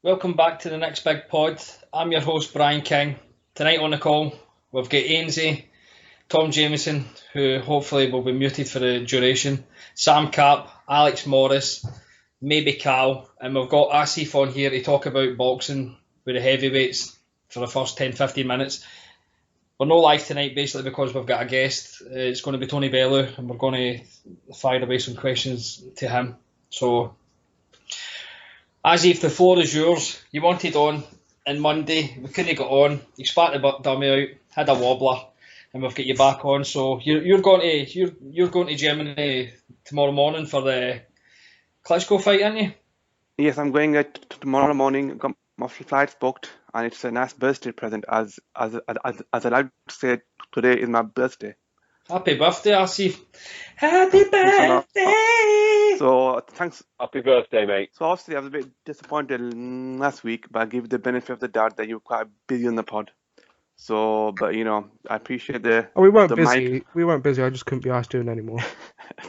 Welcome back to the next big pod. I'm your host Brian King. Tonight on the call we've got Ainsley, Tom Jameson, who hopefully will be muted for the duration, Sam Cap, Alex Morris, maybe Cal, and we've got Asif on here to talk about boxing with the heavyweights for the first 10-15 minutes. We're not live tonight basically because we've got a guest. It's going to be Tony Bellew and we're going to fire away some questions to him. So Asif, the floor is yours. You wanted on Monday, we couldn't get on. You spat the dummy out, had a wobbler, and we've got you back on. So you're going to Germany tomorrow morning for the Klitschko fight, aren't you? Yes, I'm going tomorrow morning. Got my flights booked, and it's a nice birthday present. As I like to say, today is my birthday. Happy birthday, Asif. Happy Thanks a lot. birthday! So thanks. Happy birthday, mate. So obviously I was a bit disappointed last week, but I give you the benefit of the doubt that you were quite busy on the pod. So, but I appreciate the. Oh, we weren't the busy. mic. We weren't busy. I just couldn't be asked doing anymore.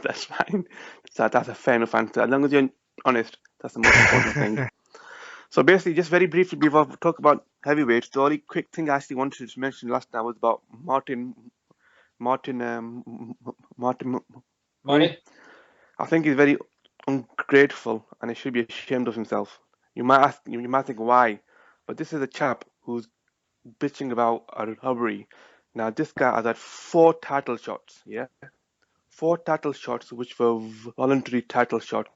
That's fine. So that's a fair enough answer. As long as you're honest, that's the most important thing. So basically, just very briefly before we talk about heavyweights, the only quick thing I actually wanted to mention last time was about Martin. Money? I think he's very ungrateful and he should be ashamed of himself. You might think why, but this is a chap who's bitching about a robbery. Now this guy has had 4 title shots, yeah, 4 title shots which were voluntary title shots.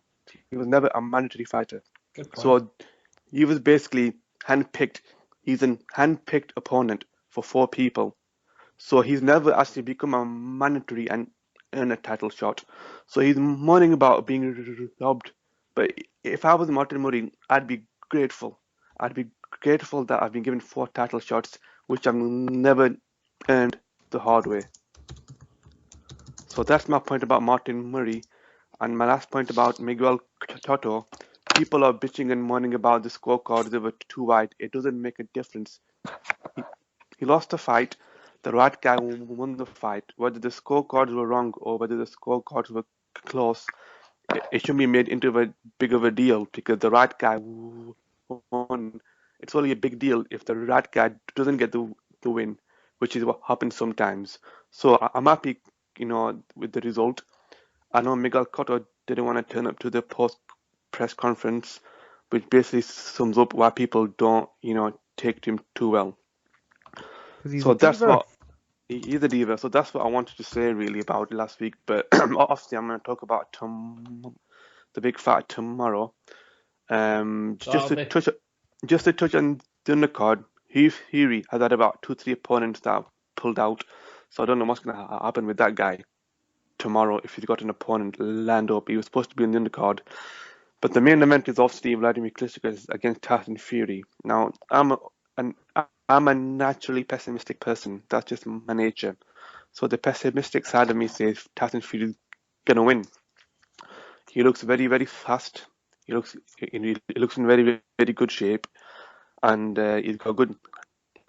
He was never a mandatory fighter. Good point. So he was basically handpicked. He's a handpicked opponent for 4 people. So he's never actually become a mandatory and earn a title shot. So he's moaning about being robbed. But if I was Martin Murray, I'd be grateful. I'd be grateful that I've been given 4 title shots, which I've never earned the hard way. So that's my point about Martin Murray. And my last point about Miguel Cotto. People are bitching and moaning about the scorecards. They were too wide. It doesn't make a difference. He lost the fight. The right guy won the fight. Whether the scorecards were wrong or whether the scorecards were close, it shouldn't be made into a big of a deal because the right guy won. It's only a big deal if the right guy doesn't get the win, which is what happens sometimes. So I'm happy, with the result. I know Miguel Cotto didn't want to turn up to the post press conference, which basically sums up why people don't, take him too well. So that's what he's a diva. So that's what I wanted to say really about last week. But obviously, I'm going to talk about the big fight tomorrow. Just to touch on the undercard, Fury has had about 2-3 opponents that have pulled out. So I don't know what's going to happen with that guy tomorrow if he's got an opponent land up. He was supposed to be in the undercard. But the main event is obviously Vladimir Klitschko against Tyson Fury. Now, I'm a naturally pessimistic person. That's just my nature. So the pessimistic side of me says Tyson Fury is gonna win. He looks very, very fast. He looks in very, very good shape, and he's got good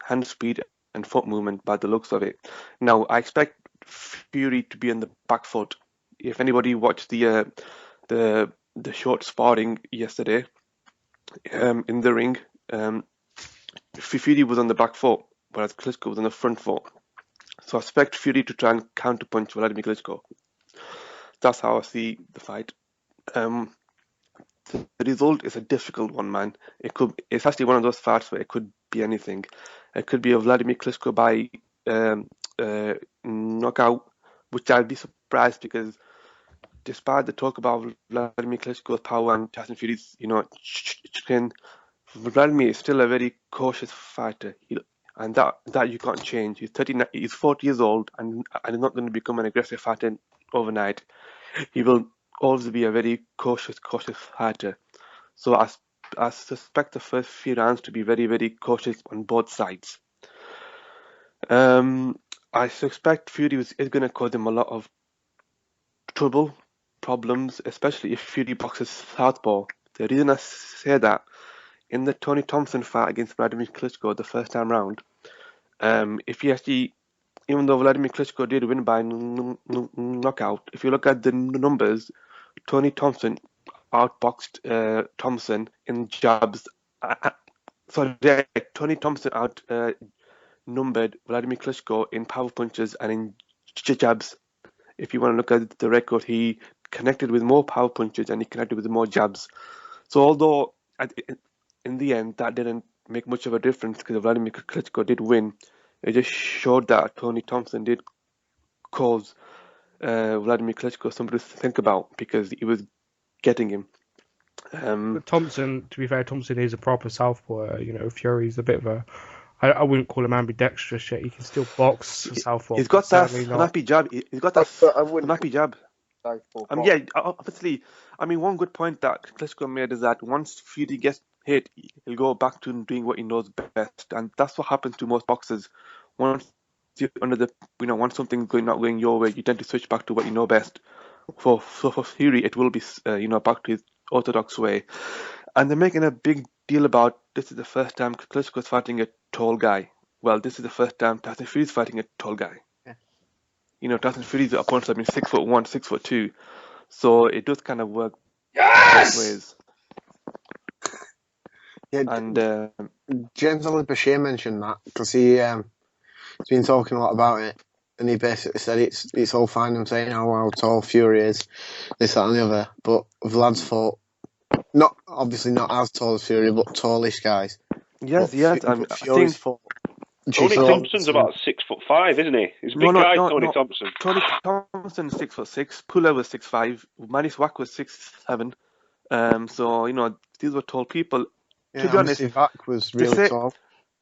hand speed and foot movement by the looks of it. Now I expect Fury to be on the back foot. If anybody watched the short sparring yesterday in the ring, Fury was on the back foot, whereas Klitschko was on the front foot. So I expect Fury to try and counterpunch Vladimir Klitschko. That's how I see the fight. The result is a difficult one, man. It's actually one of those fights where it could be anything. It could be a Vladimir Klitschko by knockout, which I'd be surprised because despite the talk about Vladimir Klitschko's power and Tyson Fury's, chin, Vladimir is still a very cautious fighter, and that you can't change. He's 40 years old, and he's not going to become an aggressive fighter overnight. He will always be a very cautious fighter. So I suspect the first few rounds to be very, very cautious on both sides. I suspect Fury is going to cause him a lot of problems, especially if Fury boxes southpaw. The reason I say that, in the Tony Thompson fight against Vladimir Klitschko the first time round, if he actually, even though Vladimir Klitschko did win by knockout, if you look at the numbers, Tony Thompson outboxed Thompson in jabs So Tony Thompson numbered Vladimir Klitschko in power punches and in jabs. If you want to look at the record, he connected with more power punches and he connected with more jabs. So although in the end that didn't make much of a difference because Vladimir Klitschko did win, it just showed that Tony Thompson did cause Vladimir Klitschko something to think about because he was getting him. But Thompson, to be fair, Thompson is a proper southpaw. Fury's a bit of a. I wouldn't call him ambidextrous yet. He can still box for southpaw. He's got that snappy jab. He's got that snappy jab. Yeah, obviously. I mean, one good point that Klitschko made is that once Fury gets hit, he'll go back to doing what he knows best, and that's what happens to most boxers. Once you're once something's not going your way, you tend to switch back to what you know best. For Fury, it will be back to his orthodox way, and they're making a big deal about this is the first time Klitschko's fighting a tall guy. Well, this is the first time Tyson Fury's fighting a tall guy. Yeah. Tyson Fury's opponents have been 6'1", 6'2", so it does kind of work both ways. Yeah, and James Ali Bashir mentioned that because he's been talking a lot about it, and he basically said it's all fine and saying how tall Fury is, this, that, and the other, but Vlad's fought obviously not as tall as Fury, but tallish guys. Yes. Fury's fought. Tony Thompson's about 6'5", isn't he? He's a big guy, Tony Thompson. Tony Thompson's 6'6". Pula was 6'5". Manis Wak was 6'7". So these were tall people. Yeah, to be honest, Vak was really tall.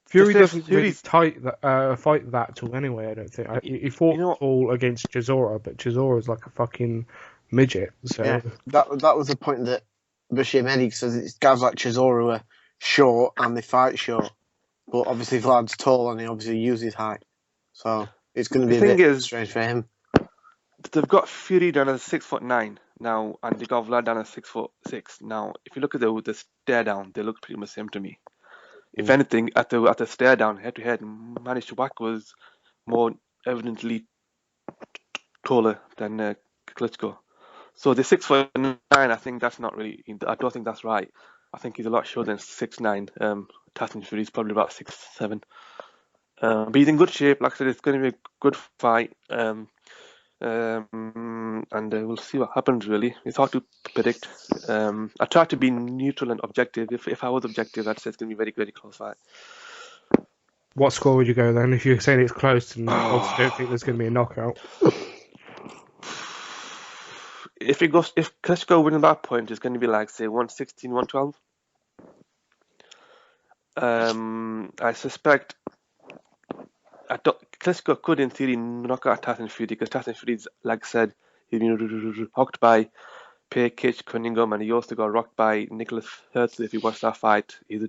Fury doesn't really fight that tall anyway. I don't think he fought tall against Chisora, but Chisora's like a fucking midget. So yeah, that was the point that Bashir made. He says it's guys like Chisora who are short and they fight short. But obviously Vlad's tall and he obviously uses height. So it's going to be a bit strange for him. They've got Fury down as 6'9" now, and they got Vlad down as 6'6". Now, if you look at the stare down, they look pretty much the same to me. If anything, at the stare down, head to head, Manish Wak was more evidently taller than Klitschko. So the 6'9", I think that's not really. I don't think that's right. I think he's a lot shorter than 6'9". Tyson Fury is probably about 6'7". But he's in good shape. Like I said, it's going to be a good fight. And we'll see what happens, really. It's hard to predict. I try to be neutral and objective. If I was objective, I'd say it's going to be a very, very close fight. What score would you go then if you're saying it's close and also don't think there's going to be a knockout? If Klitschko wins that point, it's going to be like, say, 116, 112. I suspect Klitschko could, in theory, knock out Tyson Fury because Tyson Fury's, like I said, he's been rocked by Pekic, Cunningham, and he also got rocked by Nicholas Hertz. If you watch that fight, his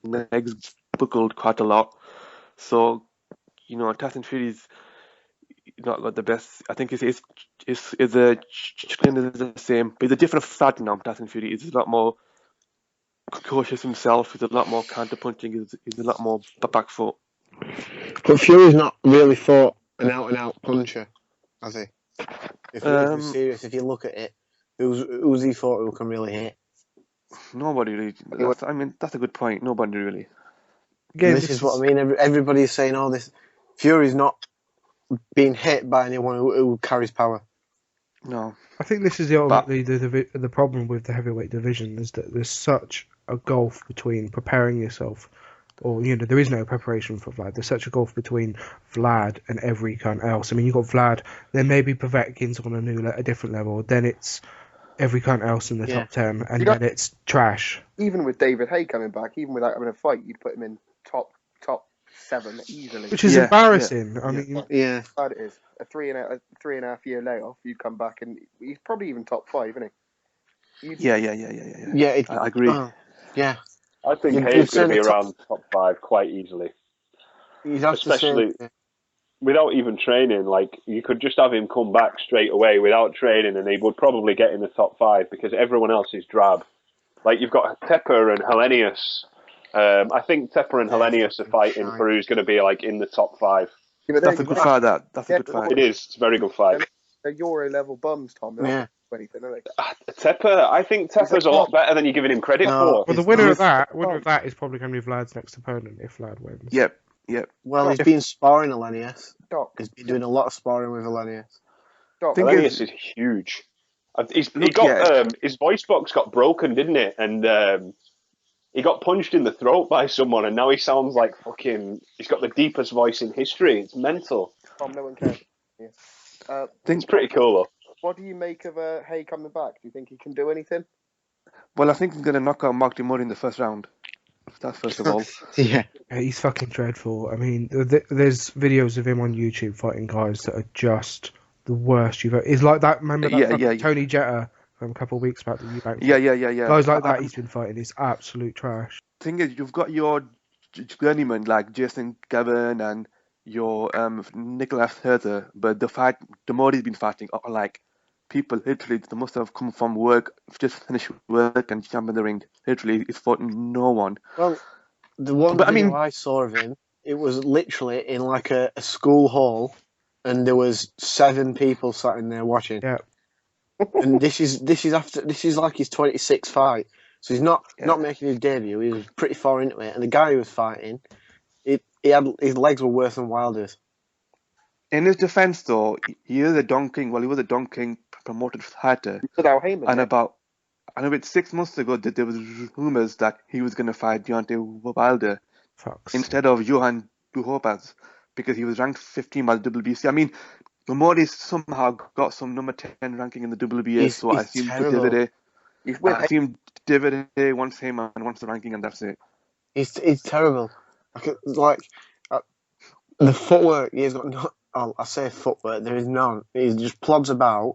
legs buckled quite a lot. So, Tyson Fury's not got the best. I think his chin is the same, but he's a different fighter now. Tyson Fury is a lot more cautious himself. He's a lot more counter-punching. He's a lot more back foot. But Fury's not really fought an out-and-out puncher, has he? If you're serious, if you look at it, who's he fought who can really hit? Nobody really. That's a good point. Nobody really. Again, this is what I mean. Everybody's saying, this Fury's not being hit by anyone who carries power. No. I think this is the problem with the heavyweight division is that there's such a gulf between preparing yourself, or there is no preparation for Vlad. There's such a gulf between Vlad and every cunt else. I mean, you've got Vlad, then maybe Povetkin's on a different level, then it's every cunt else in the top 10, and then it's trash. Even with David Haye coming back, even without having a fight, you'd put him in top 7 easily. Which is embarrassing. Yeah. I mean, It is. A 3.5 year layoff, you'd come back and he's probably even top 5, isn't he? Yeah. I agree. Yeah. I think Hayes going to be around top 5 quite easily. Especially without even training. Like, you could just have him come back straight away without training and he would probably get in the top 5 because everyone else is drab. Like, you've got Tepper and Hellenius. I think Tepper and Hellenius are fighting for who's going to be like in the top 5. Yeah, that's a good fight. That's a good fight. It is. It's a very good fight. They're Euro level bums, Tom. They're anything, are they? Tepper, I think Tepper's a lot better than you're giving him credit No, for. Well, the winner of that is probably going to be Vlad's next opponent if Vlad wins. Yep. Well, he's been sparring Elenius. Doc, He's been doing a lot of sparring with Elenius. Doc, Thing Elenius is huge. His voice box got broken, didn't it? And he got punched in the throat by someone, and now he sounds like fucking. He's got the deepest voice in history. It's mental. Tom, no one cares. Yeah. It's pretty cool though. What do you make of Hay coming back? Do you think he can do anything? Well, I think he's going to knock out Mark Timori in the first round. That's first of all. Yeah. He's fucking dreadful. I mean, there's videos of him on YouTube fighting guys that are just the worst you've ever. He's like that. Remember that Tony Jetta from a couple of weeks back that you banked? Yeah. Guys like that he's been fighting is absolute trash. Thing is, you've got your journeyman like Jason Gavin and your Nicholas Hertha, but the Mori's been fighting are like people literally they must have come from work, just finished work and jump in the ring. Literally, he's fought no one. Well, the one video I saw of him, it was literally in like a school hall, and there was 7 people sat in there watching. Yeah. And this is like his 26th fight, so he's not making his debut. He was pretty far into it, and the guy he was fighting, his legs were worse than Wilder's. In his defense, though, he was a Don King promoted fighter, and about 6 months ago, there was rumors that he was going to fight Deontay Wilder instead of Johan Duhaupas because he was ranked 15 by the WBC. I mean, Mori somehow got some number 10 ranking in the WBA, so I assume Davide wants him and wants the ranking, and that's it. He's terrible. The footwork, he's got no. Oh, I say footwork, there is none. He just plods about.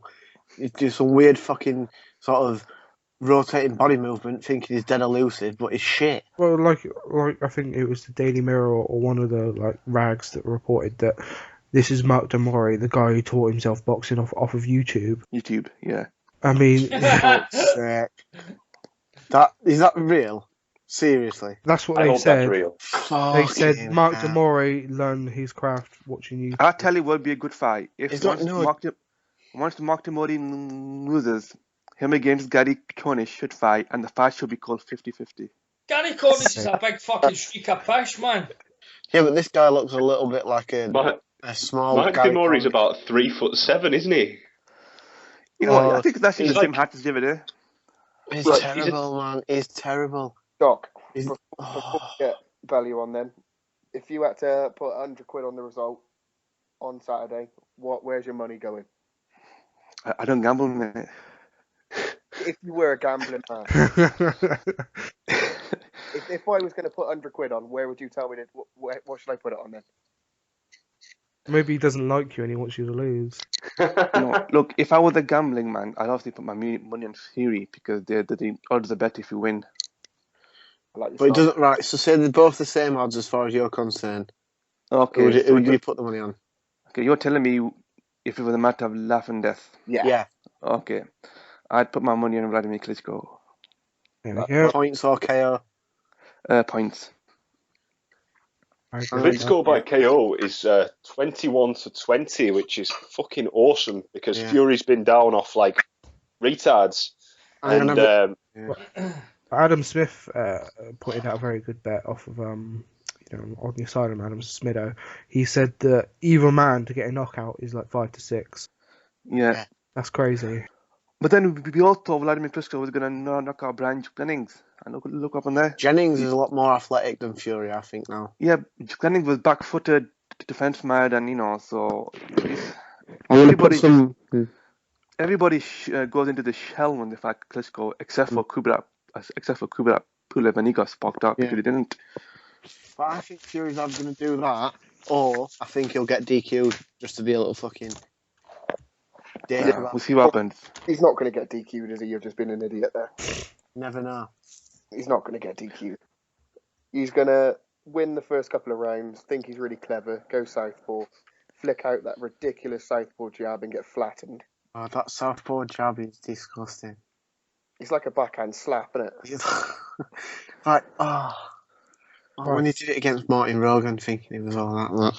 He does some weird fucking sort of rotating body movement, thinking he's dead elusive, but he's shit. Well, like I think it was the Daily Mirror or one of the rags that reported that this is Mark Demori, the guy who taught himself boxing off of YouTube. YouTube, yeah. I mean, that is that real? Seriously, that's what I they hope said. That's real. They said Mark Demori learned his craft watching YouTube. I'll tell you what would be a good fight. Once Mark Demori loses, him against Gary Cornish should fight, and the fight should be called 50-50. Gary Cornish is a big fucking streak of pish, man. Yeah, but this guy looks a little bit like a small. Mark Demori's about 3'7", isn't he? You know, I think that's the same height as David. He's terrible, man. He's terrible. Doc, before we get value on then, if you had to put £100 on the result on Saturday, where's your money going? I don't gamble, mate. If you were a gambling man, if I was going to put £100 on, where would you tell me what should I put it on then? Maybe he doesn't like you and he wants you to lose. No, look, if I was a gambling man, I'd obviously put my money on Fury because the odds are better if you win. But it doesn't, right, so say they're both the same odds as far as you're concerned. Okay. Who would you put the money on? Okay, you're telling me if it was a matter of life and death. Yeah. Okay. I'd put my money on Vladimir Klitschko. There we go. Points or KO? Points. Klitschko by KO is 21-20, which is fucking awesome because Fury's been down off like retards. Adam Smith pointed out a very good bet off of on the asylum. Adam Smido. He said that either man to get a knockout is like 5 to 6. Yeah, that's crazy. But then we all thought Vladimir Klitschko was going to knock out Brian Jennings. And look up on there. Jennings is a lot more athletic than Fury, I think, now. Yeah, Jennings was back-footed, defense mad, and so everybody goes into the shell when they fight Klitschko, except for Kubrat Pulev, and he got sparked up because he didn't. But I think Fury's either going to do that, or I think he'll get DQ'd just to be a little fucking. Yeah, we'll see what happens. He's not going to get DQ'd, is he? You've just been an idiot there. Never know. He's not going to get DQ'd. He's going to win the first couple of rounds, think he's really clever, go southpaw, flick out that ridiculous southpaw jab and get flattened. Oh, that southpaw jab is disgusting. It's like a backhand slap, isn't it? When he did it against Martin Rogan, thinking it was all that.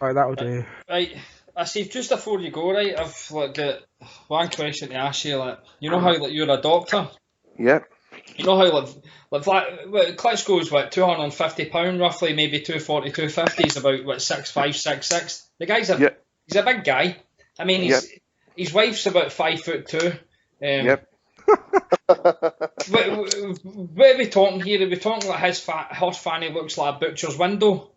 Right, that'll do. Right, Asif, just before you go, right, I've like got one question to ask you. Like, you know how like you're a doctor. Yep. You know how like Klitschko's what £250 roughly, maybe 240, 250 is about what 6'5", 6'6". The guy's Yep. he's a big guy. I mean, his wife's about 5'2". Yep. What are we talking here? Are we talking like his horse fanny looks like a butcher's window?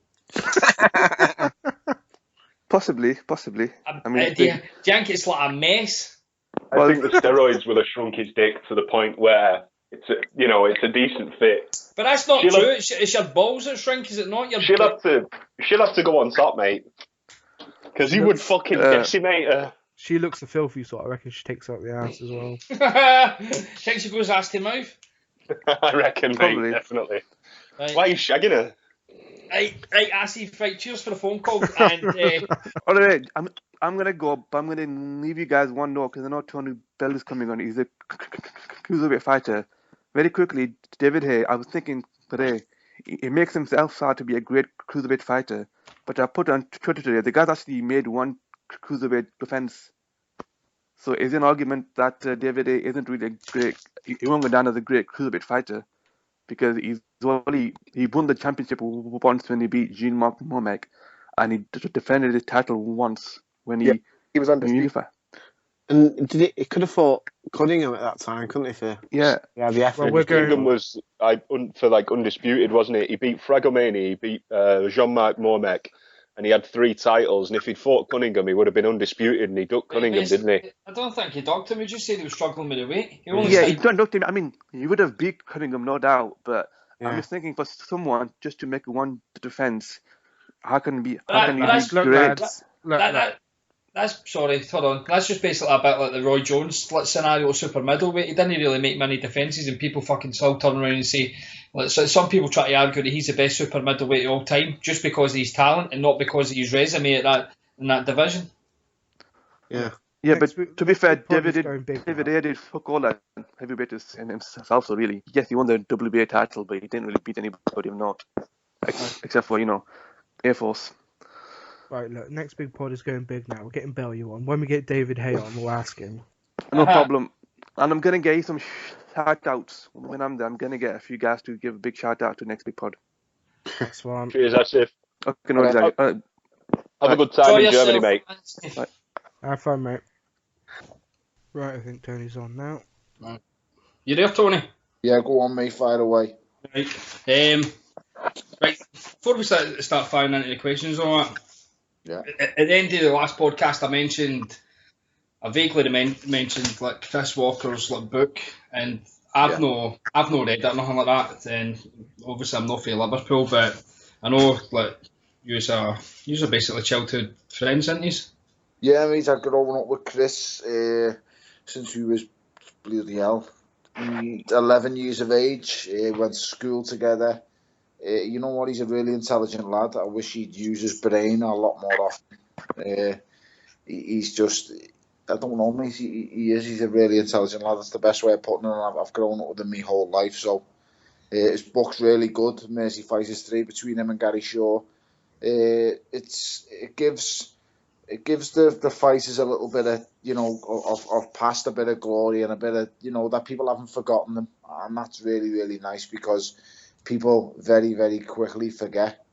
Possibly. I mean, Do you think it's like a mess? I think the steroids will have shrunk his dick to the point where it's a decent fit. But that's not true. It's your balls that shrink, is it not? She'll have to go on top, mate. Because he would fucking decimate her. She looks the filthy sort. I reckon she takes out the ass as well. Think she goes ass to mouth? I reckon, Probably. mate, definitely. Right. Why are you shagging her? Right, Asif, right, cheers for the phone call. And all right, I'm gonna go, but I'm gonna leave you guys one note because I know Tony Bellew is coming on. He's a cruiserweight fighter. Very quickly, David Hay. I was thinking today, he makes himself out to be a great cruiserweight fighter, but I put on Twitter today, the guy's actually made one cruiserweight defense. So is there an argument that David Hay isn't really a great? He won't go down as a great cruiserweight fighter because he won the championship once when he beat Jean Momek, and he defended his title once when he was undefeated. And he could have fought Cunningham at that time, couldn't he? For the effort. Well, Cunningham was undisputed, wasn't it? He beat Fragomeni, he beat Jean-Marc Momek, and he had 3 titles. And if he'd fought Cunningham, he would have been undisputed. And he ducked Cunningham, didn't he? I don't think he ducked him. He just said he was struggling with the weight. He ducked him. I mean, he would have beat Cunningham, no doubt. But I'm just thinking for someone just to make one defense, how can he be great? Sorry, hold on. That's just basically a bit like the Roy Jones scenario, super middleweight. He didn't really make many defences, and people fucking still turn around and say, so some people try to argue that he's the best super middleweight of all time just because of his talent and not because of his resume in that division. Yeah. Yeah, but to be fair, David Hay did fuck all that heavyweight in himself. So really, yes, he won the WBA title, but he didn't really beat anybody of note, except for Air Force. Right, look, next big pod is going big now. We're getting Bellew on. When we get David Hay on, we'll ask him. No problem. And I'm going to get you some shout-outs when I'm there. I'm going to get a few guys to give a big shout-out to next big pod. That's one. Cheers, Asif. Okay, no, Have a good time in Germany, mate. Right. Have fun, mate. Right, I think Tony's on now. Right. You there, Tony? Yeah, go on, mate. Fire away. Right. Right. Before we start firing into the questions and all that, at the end of the last podcast, I vaguely mentioned like Chris Walker's like book, and I've no read it, nothing like that. And obviously, I'm not from Liverpool, but I know like you're basically childhood friends, aren't you? Yeah, mate. I've grown up with Chris since we was bloody hell 11 years of age. Went to school together. You know what? He's a really intelligent lad. I wish he'd use his brain a lot more often. He's just, I don't know, mate. He's a really intelligent lad. That's the best way of putting it. I've grown up with him my whole life. So his book's really good. Mercy Fighters 3 between him and Gary Shaw. It gives the fighters a little bit of of past, a bit of glory, and a bit of that people haven't forgotten them, and that's really, really nice because people very, very quickly forget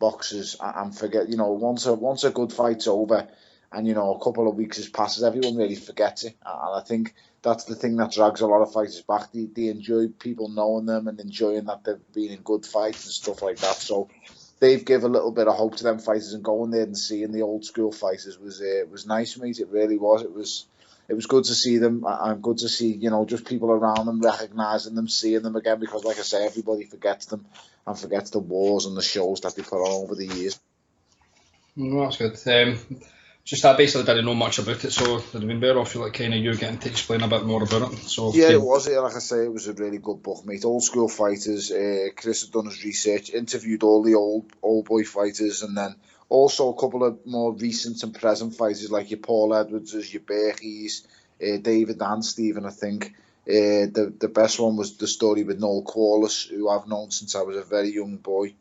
boxers and forget, once a good fight's over and, a couple of weeks has passed, everyone really forgets it. And I think that's the thing that drags a lot of fighters back. They enjoy people knowing them and enjoying that they've been in good fights and stuff like that. So they've given a little bit of hope to them fighters, and going there and seeing the old school fighters was nice, mate. It really was. It was good to see them, and good to see, just people around them recognising them, seeing them again, because like I say, everybody forgets them and forgets the wars and the shows that they put on over the years. Well, that's good. Just I basically didn't know much about it, so it'd have been better off you getting to explain a bit more about it. So yeah, it was. Like I say, it was a really good book, mate. Old school fighters. Chris had done his research, interviewed all the old boy fighters, and then also a couple of more recent and present fighters like your Paul Edwardses, your Berkeys, David and Stephen, I think. The best one was the story with Noel Corliss, who I've known since I was a very young boy.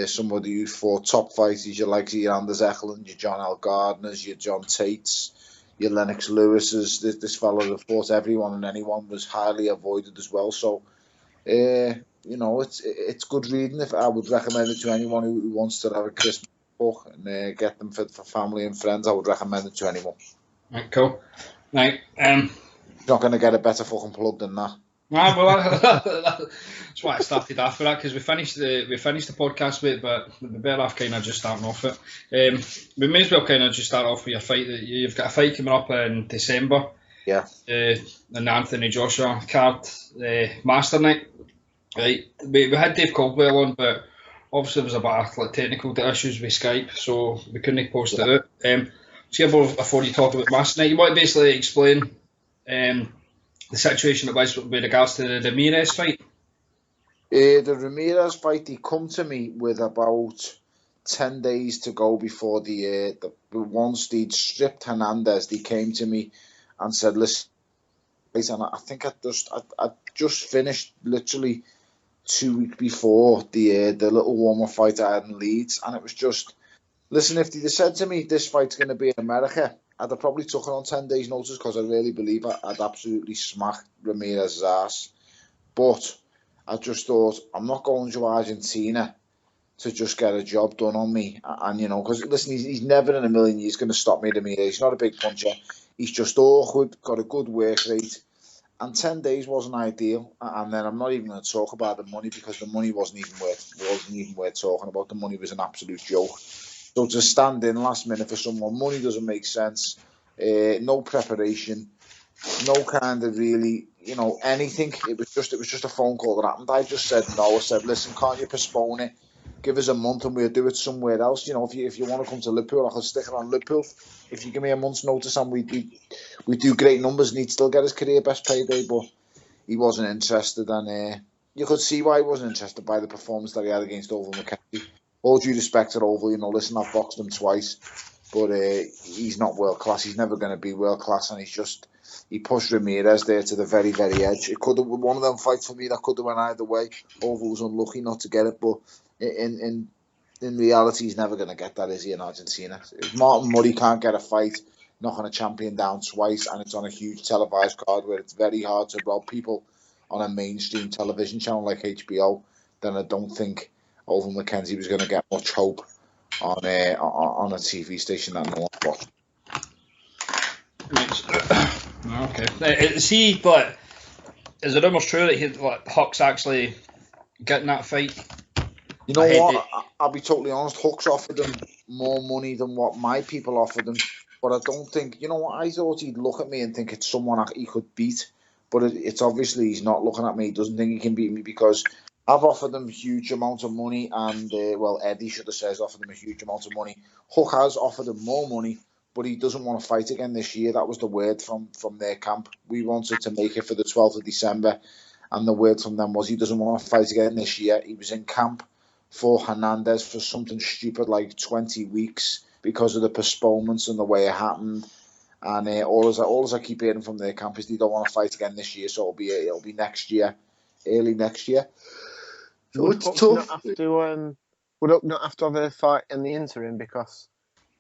somebody who fought top fighters, your like your Anders Eklund, your John L. Gardners, your John Tates, your Lennox Lewis's. This fellow that fought everyone and anyone was highly avoided as well. So, it's good reading. If I would recommend it to anyone who wants to have a Christmas book and get them for family and friends, I would recommend it to anyone. Right, cool. Right, You're not going to get a better fucking plug than that. well, that's why I started after that, because we finished the podcast with it, but we'd be better off kind of just starting off it. We may as well kind of just start off with your fight. You've got a fight coming up in December. Yeah. In the Anthony Joshua card, Master Night. Right. We had Dave Caldwell on, but obviously there was a bit of technical issues with Skype, so we couldn't post it out. So before you talk about Master Night, you want to basically explain the situation that was with regards to the Ramirez fight? The Ramirez fight, he come to me with about 10 days to go before the once they'd stripped Hernandez, they came to me and said, listen, and I think I just finished literally 2 weeks before the little warm-up fight I had in Leeds, and it was just, listen, if they'd said to me this fight's going to be in America, I'd have probably took it on 10 days notice, because I really believe I'd absolutely smacked Ramirez's ass. But I just thought, I'm not going to Argentina to just get a job done on me. And, because, listen, he's never in a million years going to stop me, Ramirez. He's not a big puncher. He's just awkward, got a good work rate. And 10 days wasn't ideal. And then I'm not even going to talk about the money, because the money wasn't even worth talking about. The money was an absolute joke. So to stand in last minute for someone, money doesn't make sense. No preparation, no kind of really, anything. It was just a phone call that happened. I just said no. I said, listen, can't you postpone it? Give us a month and we'll do it somewhere else. If you want to come to Liverpool, I can stick it on Liverpool. If you give me a month's notice and we do great numbers, and he'd still get his career best payday. But he wasn't interested, and you could see why he wasn't interested by the performance that he had against Oval McKenzie. All due respect to Oval, listen, I've boxed him twice, but he's not world class. He's never going to be world class, and he pushed Ramirez there to the very, very edge. It could have been one of them fights for me that could have went either way. Oval was unlucky not to get it, but in reality, he's never going to get that, is he, in Argentina? If Martin Murray can't get a fight, knocking a champion down twice, and it's on a huge televised card where it's very hard to rob people on a mainstream television channel like HBO, then I don't think Oval McKenzie was going to get much hope on a TV station that no one watched. Okay. Is the rumours true that Huck's actually getting that fight? You know what? I'll be totally honest. Huck's offered him more money than what my people offered him, but I don't think. I thought he'd look at me and think it's someone he could beat, but it's obviously he's not looking at me. He doesn't think he can beat me, because I've offered them a huge amount of money, and Eddie should have said offered them a huge amount of money. Huck has offered him more money, but he doesn't want to fight again this year. That was the word from their camp. We wanted to make it for the 12th of December, and the word from them was he doesn't want to fight again this year. He was in camp for Hernandez for something stupid like 20 weeks because of the postponements and the way it happened. And all I keep hearing from their camp is they don't want to fight again this year, so it'll be next year, early next year. So would it's Huck tough. Would Huck not have to have a fight in the interim, because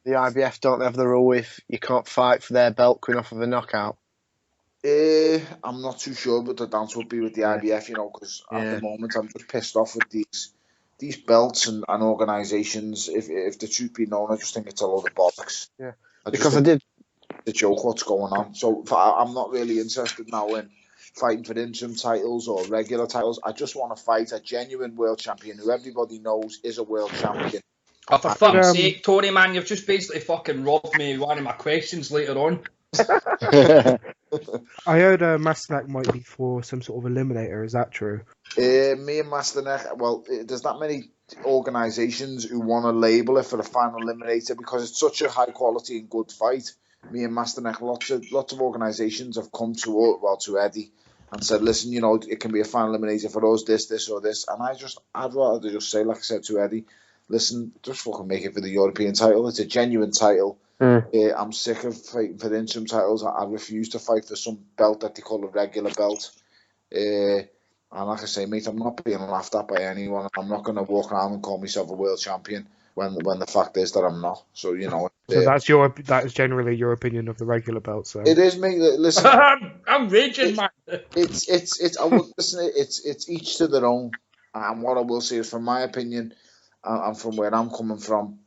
the IBF don't have the rule if you can't fight for their belt coming off of a knockout? I'm not too sure, but the dance would be with the IBF, because at the moment I'm just pissed off with these belts and organisations. If the truth be known, I just think it's a load of bollocks. Yeah, because I did the joke what's going on. So I'm not really interested now in fighting for interim titles or regular titles. I just want to fight a genuine world champion who everybody knows is a world champion. Oh, for fuck's sake, Tony, man, you've just basically fucking robbed me of one of my questions later on. I heard Masternak might be for some sort of eliminator. Is that true? Me and Masternak, well, there's that many organisations who want to label it for the final eliminator because it's such a high quality and good fight. Me and Masternak, lots of organisations have come to Eddie and said, listen, it can be a final eliminator for us, this or this. And I'd rather just say, like I said to Eddie, listen, just fucking make it for the European title. It's a genuine title. I'm sick of fighting for the interim titles. I refuse to fight for some belt that they call a regular belt. And like I say, mate, I'm not being laughed at by anyone. I'm not going to walk around and call myself a world champion when the fact is that I'm not. So, you know. So that is generally your opinion of the regular belt. So It is, mate. Listen, I'm raging, man. I would listen. It's each to their own. And what I will say is, from my opinion, and from where I'm coming from,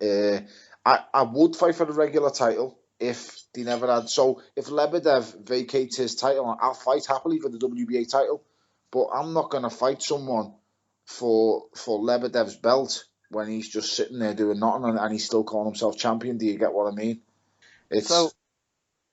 I would fight for the regular title if they never had. So if Lebedev vacates his title, I'll fight happily for the WBA title. But I'm not going to fight someone for Lebedev's belt when he's just sitting there doing nothing and he's still calling himself champion. Do you get what I mean? It's So,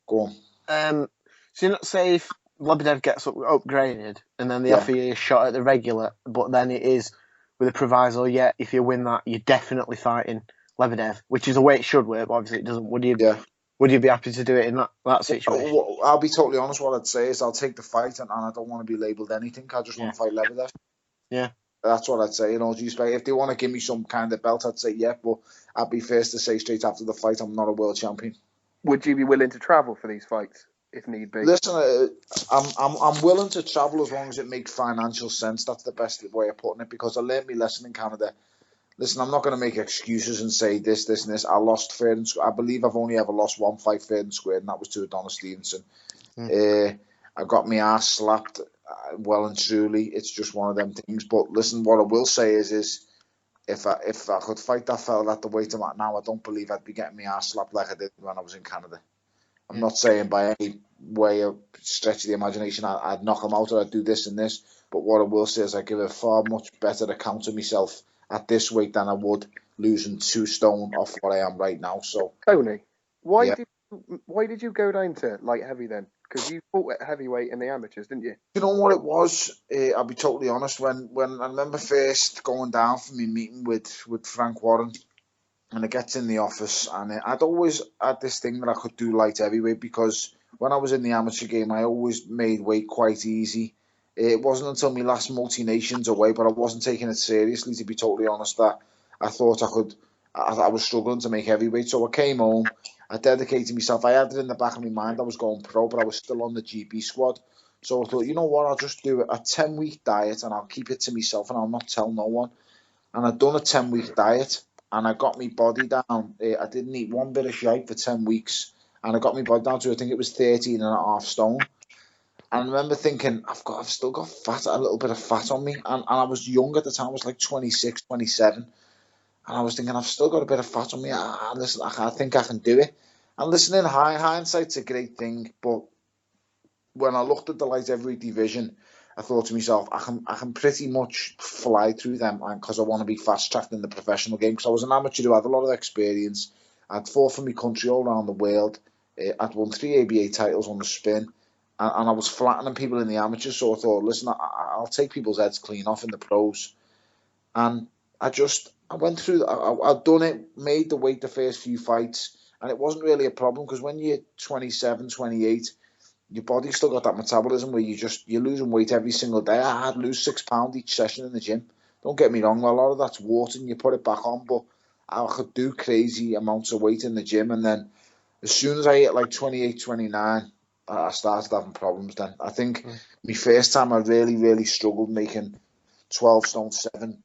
go on. so you not say if Lebedev gets upgraded and then they Yeah. offer you a shot at the regular, but then it is with a proviso, yeah, if you win that, you're definitely fighting Lebedev, which is the way it should work, but obviously it doesn't. Would you? Yeah. Would you be happy to do it in that situation? I'll be totally honest. What I'd say is I'll take the fight, and I don't want to be labelled anything. I just want to fight Lebedev. Yeah. That's what I'd say. In all due respect, if they want to give me some kind of belt, I'd say yeah. But I'd be first to say straight after the fight, I'm not a world champion. Would you be willing to travel for these fights if need be? Listen, I'm willing to travel as long as it makes financial sense. That's the best way of putting it, because I learned my lesson in Canada. Listen, I'm not going to make excuses and say this, and this. I lost fair and square. I believe I've only ever lost one fight fair and square, and that was to Adonis Stevenson. I got my ass slapped well and truly. It's just one of them things. But listen, what I will say is if I could fight that fella at the weight I'm at now, I don't believe I'd be getting my ass slapped like I did when I was in Canada. I'm not saying by any way of stretch of the imagination I'd knock him out or I'd do this and this. But what I will say is I give a far much better account of myself at this weight than I would losing 2 stone off what I am right now. So Tony, why did you go down to light heavy then? Because you fought at heavyweight in the amateurs, didn't you? You know what it was? I'll be totally honest. When I remember first going down for my meeting with Frank Warren, and I gets in the office, and I'd always had this thing that I could do light heavyweight, because when I was in the amateur game, I always made weight quite easy. It wasn't until my last multi-nations away, but I wasn't taking it seriously, to be totally honest, that I thought I could. I was struggling to make heavyweight, so I came home. I dedicated myself. I had it in the back of my mind I was going pro, but I was still on the GB squad. So I thought, you know what, I'll just do a 10-week diet and I'll keep it to myself and I'll not tell no one. And I'd done a 10-week diet and I got my body down. I didn't eat one bit of shite for 10 weeks. And I got my body down to, I think it was 13 and a half stone. And I remember thinking, I've still got a little bit of fat on me. And I was young at the time, I was like 26, 27. And I was thinking, I've still got a bit of fat on me. Listen, I think I can do it. And listen, in hindsight's a great thing, but when I looked at the light heavyweight division, I thought to myself, I can pretty much fly through them, because I want to be fast tracked in the professional game. Because I was an amateur who had a lot of experience. I'd fought for my country all around the world. I'd won 3 ABA titles on the spin, and I was flattening people in the amateurs. So I thought, listen, I'll take people's heads clean off in the pros. And I went through. I'd done it, made the weight the first few fights, and it wasn't really a problem, because when you're 27, 28. Your body's still got that metabolism where you're losing weight every single day. I'd lose 6 pounds each session in the gym. Don't get me wrong, a lot of that's water and you put it back on, but I could do crazy amounts of weight in the gym. And then as soon as I hit like 28, 29, I started having problems then. I think my first time I really, really struggled making 12 stone 7,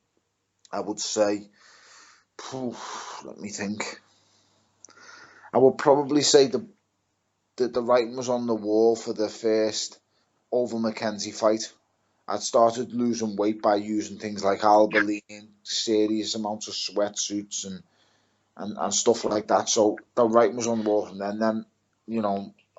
I would say, let me think. I would probably say the writing was on the wall for the first Oval Mackenzie fight. I'd started losing weight by using things like Albaline, serious amounts of sweatsuits and stuff like that. So the writing was on the wall from then. Then,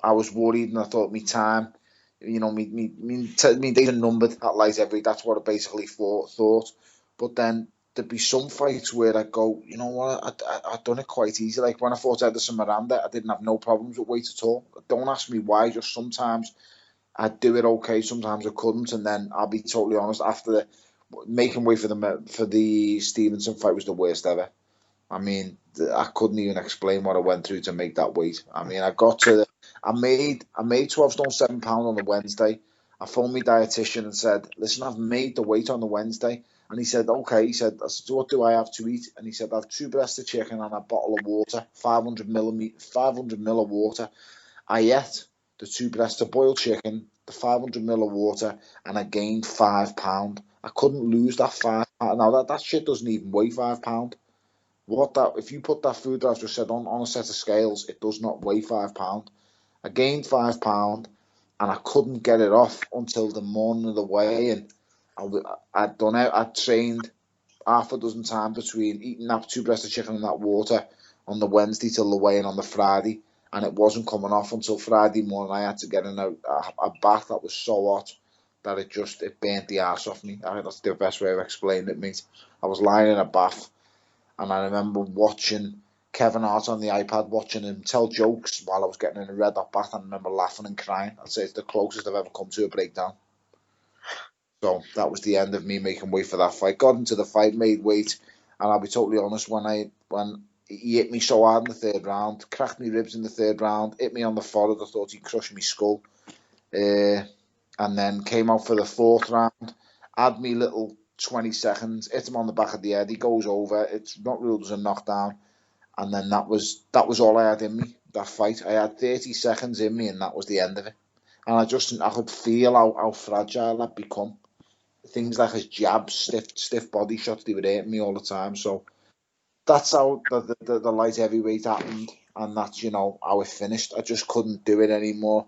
I was worried and I thought my time, me days are numbered at light heavyweight. That's what I basically thought. But then there'd be some fights where I'd go, you know what, I'd done it quite easy. Like when I fought Edison Miranda, I didn't have no problems with weight at all. Don't ask me why, just sometimes I'd do it okay, sometimes I couldn't. And then I'll be totally honest, after making weight for the Stevenson fight was the worst ever. I mean, I couldn't even explain what I went through to make that weight. I mean, I made 12 stone 7 pound on the Wednesday. I phoned my dietitian and said, listen, I've made the weight on the Wednesday. And he said, okay. He said, I said, what do I have to eat? And he said, I have 2 breasts of chicken and a bottle of water, 500 ml of water. I ate the 2 breasts of boiled chicken the 500 ml of water, and I gained £5. I couldn't lose that £5. Now that shit doesn't even weigh £5. If you put that food that I've just said on a set of scales, it does not weigh £5. I gained £5, and I couldn't get it off until the morning of the weigh-in. I'd trained half a dozen times between eating that 2 breasts of chicken and that water on the Wednesday till the weigh-in on the Friday, and it wasn't coming off until Friday morning. I had to get in a bath that was so hot that it burnt the arse off me. I think that's the best way of explaining it, mate. I was lying in a bath, and I remember watching Kevin Hart on the iPad, watching him tell jokes while I was getting in a red hot bath, and I remember laughing and crying. I'd say it's the closest I've ever come to a breakdown. So that was the end of me making weight for that fight. Got into the fight, made weight, and I'll be totally honest, when he hit me so hard in the 3rd round, cracked me ribs in the 3rd round, hit me on the forehead, I thought he'd crush me skull. And then came out for the 4th round, had me little 20 seconds, hit him on the back of the head, he goes over, it's not ruled as a knockdown, and then that was all I had in me, that fight. I had 30 seconds in me, and that was the end of it. And I could feel how fragile I'd become. Things like his jabs, stiff body shots, they were hitting me all the time. So that's how the light heavyweight happened, and that's how it finished. I just couldn't do it anymore.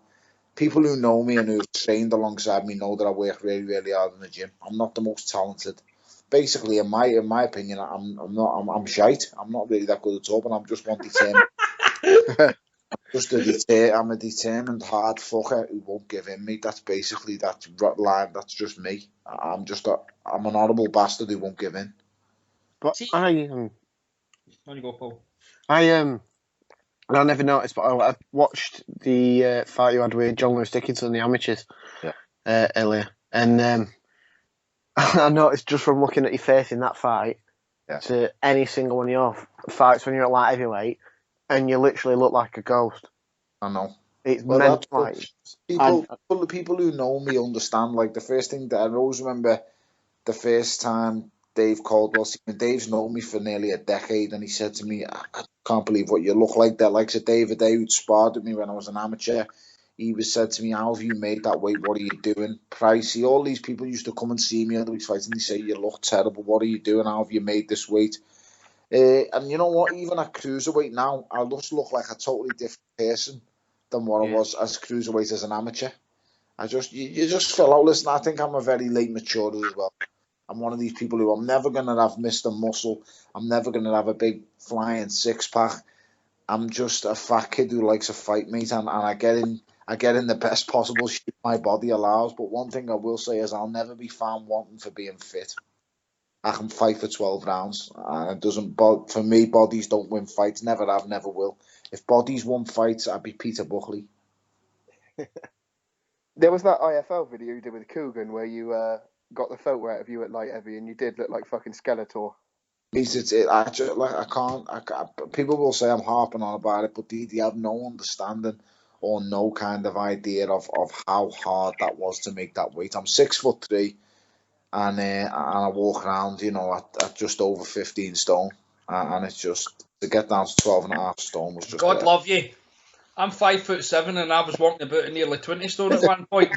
People who know me and who've trained alongside me know that I work really, really hard in the gym. I'm not the most talented. Basically, in my opinion, I'm shite. I'm not really that good at all, but I'm just one determined. I'm a determined hard fucker who won't give in, me. That's basically that line. That's just me. I'm an horrible bastard who won't give in. But See, on you go, Paul. I never noticed, but I watched the fight you had with John Lewis Dickinson in the amateurs earlier, and I noticed just from looking at your face in that fight to any single one of your fights when you're at light heavyweight, and you literally look like a ghost. I know. It's meant like people who know me understand. Like the first thing that I always remember, the first time Dave Caldwell, Dave's known me for nearly a decade, and he said to me, I can't believe what you look like. That like David Day, who'd sparred with me when I was an amateur. He said to me, how have you made that weight? What are you doing? Pricey, all these people used to come and see me on the week's fights, and they say, you look terrible. What are you doing? How have you made this weight? And you know what? Even at cruiserweight now, I just look like a totally different person than what I was as cruiserweight as an amateur. You just fell out. Listen, I think I'm a very late mature as well. I'm one of these people who I'm never going to have Mr. Muscle. I'm never going to have a big flying 6-pack. I'm just a fat kid who likes a fight, mate, and I get in the best possible shape my body allows. But one thing I will say is I'll never be found wanting for being fit. I can fight for 12 rounds. And it doesn't, for me, bodies don't win fights. Never have, never will. If bodies won fights, I'd be Peter Buckley. There was that IFL video you did with Coogan where you got the photo out of you at light heavy, and you did look like fucking Skeletor. I can't. People will say I'm harping on about it, but they have no understanding or no kind of idea of how hard that was to make that weight. I'm 6'3", and I walk around, at just over 15 stone, and it's just to get down to 12.5 stone was just. God love you. I'm 5'7", and I was walking about at nearly 20 stone at one point.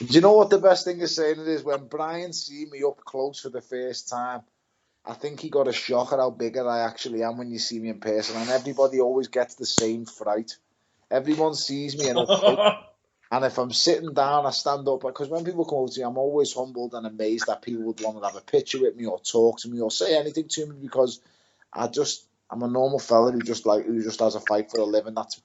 Do you know what the best thing of saying it is? When Brian see me up close for the first time, I think he got a shock at how bigger I actually am when you see me in person, and everybody always gets the same fright. Everyone sees me up close, and if I'm sitting down, I stand up, because when people come over to me, I'm always humbled and amazed that people would want to have a picture with me or talk to me or say anything to me, because I'm a normal fella who just has a fight for a living. That's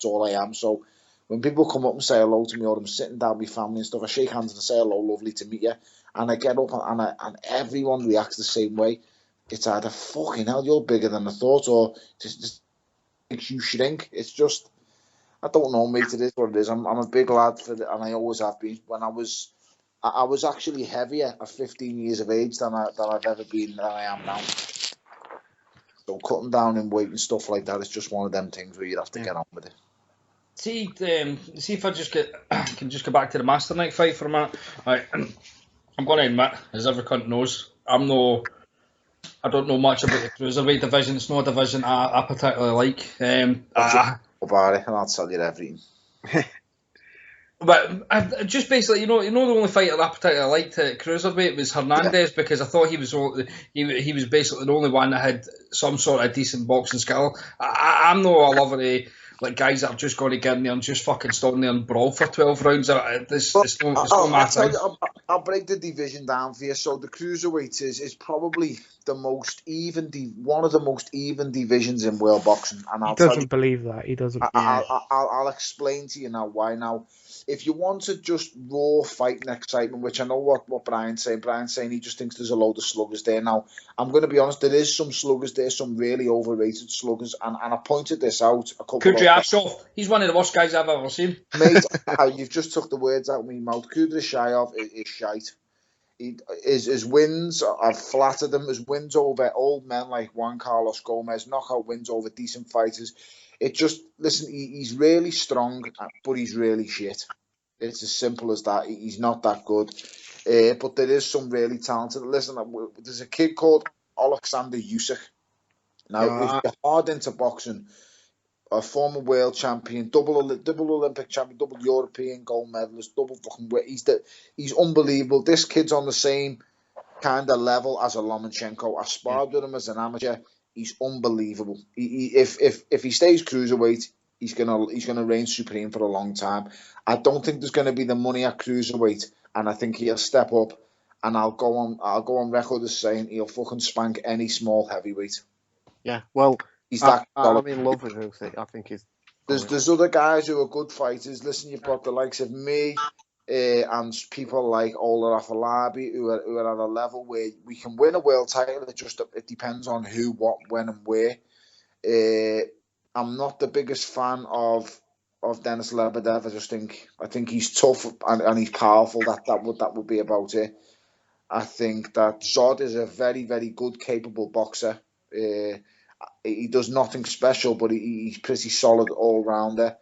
all I am. So when people come up and say hello to me, or I'm sitting down with my family and stuff, I shake hands and I say hello, lovely to meet you. And I get up and everyone reacts the same way. It's either fucking hell, you're bigger than I thought, or just makes you shrink. It's just, I don't know, mate. It is what it is. I'm a big lad and I always have been. When I was actually heavier at 15 years of age than I've ever been than I am now. So cutting down in weight and stuff like that is just one of them things where you have to get on with it. See if I can just go back to the Master Night fight for a minute. I'm going to admit, as every cunt knows, I don't know much about the cruiserweight division. It's not a division I particularly like. About it, and I'll tell you everything. But I just basically, the only fighter I particularly liked at cruiserweight was Hernandez because I thought he was basically the only one that had some sort of decent boxing skill. I'm not a lover of like guys that are just going to get in there and just fucking stand there and brawl for 12 rounds. It's not my thing. I'll break the division down for you. So the cruiserweight is probably the most even, one of the most even divisions in world boxing, and He doesn't believe that. He doesn't. I'll explain to you now why. Now, if you wanted just raw fighting excitement, which I know what Brian's saying he just thinks there's a load of sluggers there. Now, I'm going to be honest, there is some sluggers there, some really overrated sluggers, and I pointed this out a couple Kudryashov, he's one of the worst guys I've ever seen. Mate, you've just took the words out of my mouth. Kudryashov is shite. His wins, I've flattered him. His wins over old men like Juan Carlos Gomez, knockout wins over decent fighters. He's really strong, but he's really shit. It's as simple as that. He's not that good. But there is some really talented. Listen, there's a kid called Alexander Usyk. Now, if you're hard into boxing, a former world champion, double Olympic champion, double European gold medalist, double fucking weight. He's unbelievable. This kid's on the same kind of level as a Lomachenko. I sparred with him as an amateur. He's unbelievable. If he stays cruiserweight, he's gonna reign supreme for a long time. I don't think there's gonna be the money at cruiserweight, and I think he'll step up. And I'll go on record as saying he'll fucking spank any small heavyweight. Yeah, well, I'm in love with Usyk. I think there's other guys who are good fighters. Listen, you've got the likes of me and people like Ola Afolabi who are at a level where we can win a world title. It depends on who, what, when, and where. I'm not the biggest fan of Denis Lebedev. I think he's tough and he's powerful. That would be about it. I think that Zod is a very, very good, capable boxer. He does nothing special, but he's pretty solid all-rounder.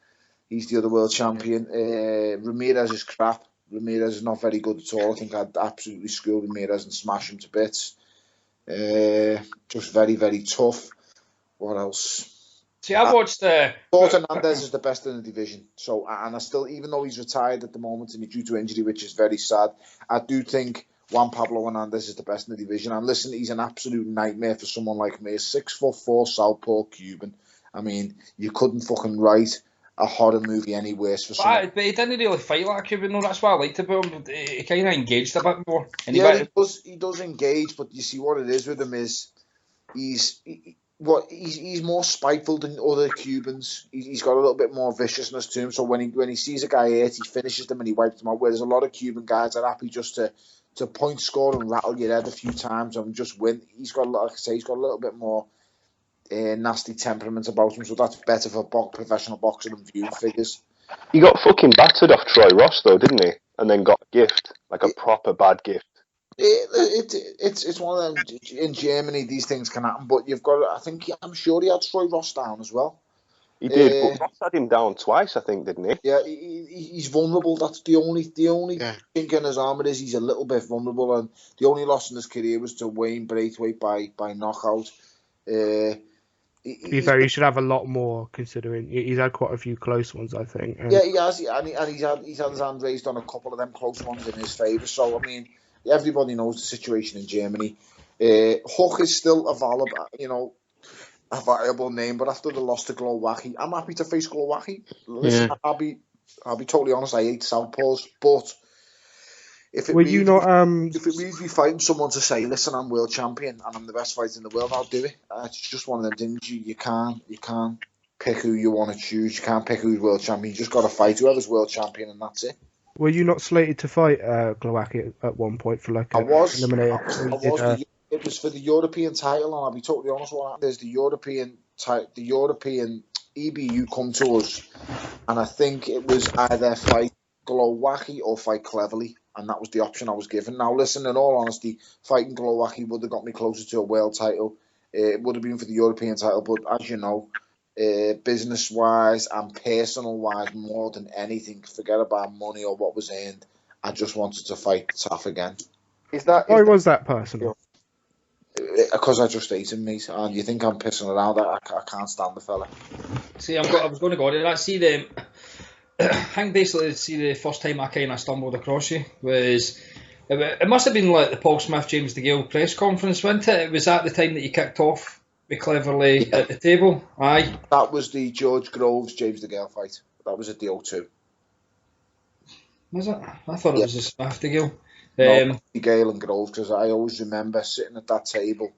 He's the other world champion. Ramirez is crap. Ramirez is not very good at all. I think I'd absolutely screw Ramirez and smash him to bits. Just very, very tough. What else? See, I watched Hernandez is the best in the division. So, and I still, even though he's retired at the moment and he's due to injury, which is very sad, I do think Juan Pablo Hernandez is the best in the division. And listen, he's an absolute nightmare for someone like me. A 6'4" southpaw Cuban. I mean, you couldn't fucking write a horror movie any worse for someone. But he didn't really fight like a Cuban, though. That's what I liked about him. He kind of engaged a bit more. And he does engage, but you see what it is with him is he's more spiteful than other Cubans. He's got a little bit more viciousness to him. So when he sees a guy hurt, he finishes them and he wipes them out. Whereas a lot of Cuban guys are happy just to point score and rattle your head a few times and just win. He's got a little bit more nasty temperament about him, so that's better for professional boxing and viewing figures. He got fucking battered off Troy Ross though, didn't he? And then got a gift, like a proper bad gift. It's one of them. In Germany, these things can happen, but I'm sure he had Troy Ross down as well. He did, but Ross had him down twice, I think, didn't he? Yeah, he's vulnerable. That's the only thing in his armour is he's a little bit vulnerable, and the only loss in his career was to Wayne Braithwaite by knockout. To be fair, he should have a lot more, considering he's had quite a few close ones, I think. Yeah, he has, and he's had his hand raised on a couple of them close ones in his favour. So I mean, everybody knows the situation in Germany. Hook is still a viable name, but after the loss to Glowacki, I'm happy to face Glowacki. Listen, I'll be totally honest. I hate southpaws, but if it means me fighting someone to say, listen, I'm world champion and I'm the best fighter in the world, I'll do it. It's just one of them things. You can't pick who you want to choose. You can't pick who's world champion. You just got to fight whoever's world champion, and that's it. Were you not slated to fight Glowacki at one point for like eliminator? It was for the European title, and I'll be totally honest. What happened is the European EBU come to us, and I think it was either fight Glowacki or fight Cleverly, and that was the option I was given. Now, listen, in all honesty, fighting Glowacki would have got me closer to a world title. It would have been for the European title, but as you know, business-wise and personal-wise, more than anything, forget about money or what was earned. I just wanted to fight Taff again. Why was that personal? Because I just hate him, mate. And you think I'm pissing around? I can't stand the fella. See, I was going to go to that. See, I think basically, see, the first time I kind of stumbled across you was it must have been like the Paul Smith James DeGale press conference, wasn't it? It was at the time that you kicked off with Cleverly Yeah. at the table. Aye, That was the George Groves James DeGale fight. That was at the O2. was it? I thought it Yeah. was the Smith DeGale. No, DeGale and Groves, because I always remember sitting at that table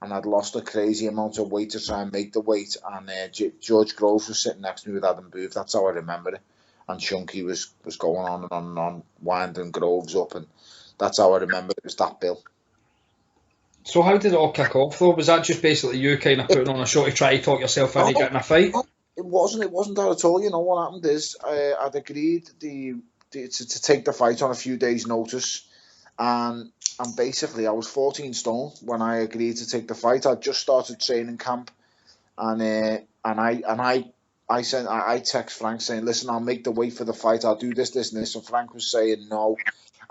and I'd lost a crazy amount of weight to try and make the weight, and George Groves was sitting next to me with Adam Booth. That's how I remember it. And Chunky was going on and on and on, winding Groves up, and that's how I remember it was that bill. So how did it all kick off though? Was that just basically you kind of putting on a show to try to talk yourself into getting a fight? No, it wasn't that at all. You know what happened is I'd agreed to take the fight on a few days' notice, and basically I was 14 stone when I agreed to take the fight. I'd just started training camp, and I text Frank saying, "Listen, I'll make the weight for the fight. I'll do this, this, and this." And Frank was saying no.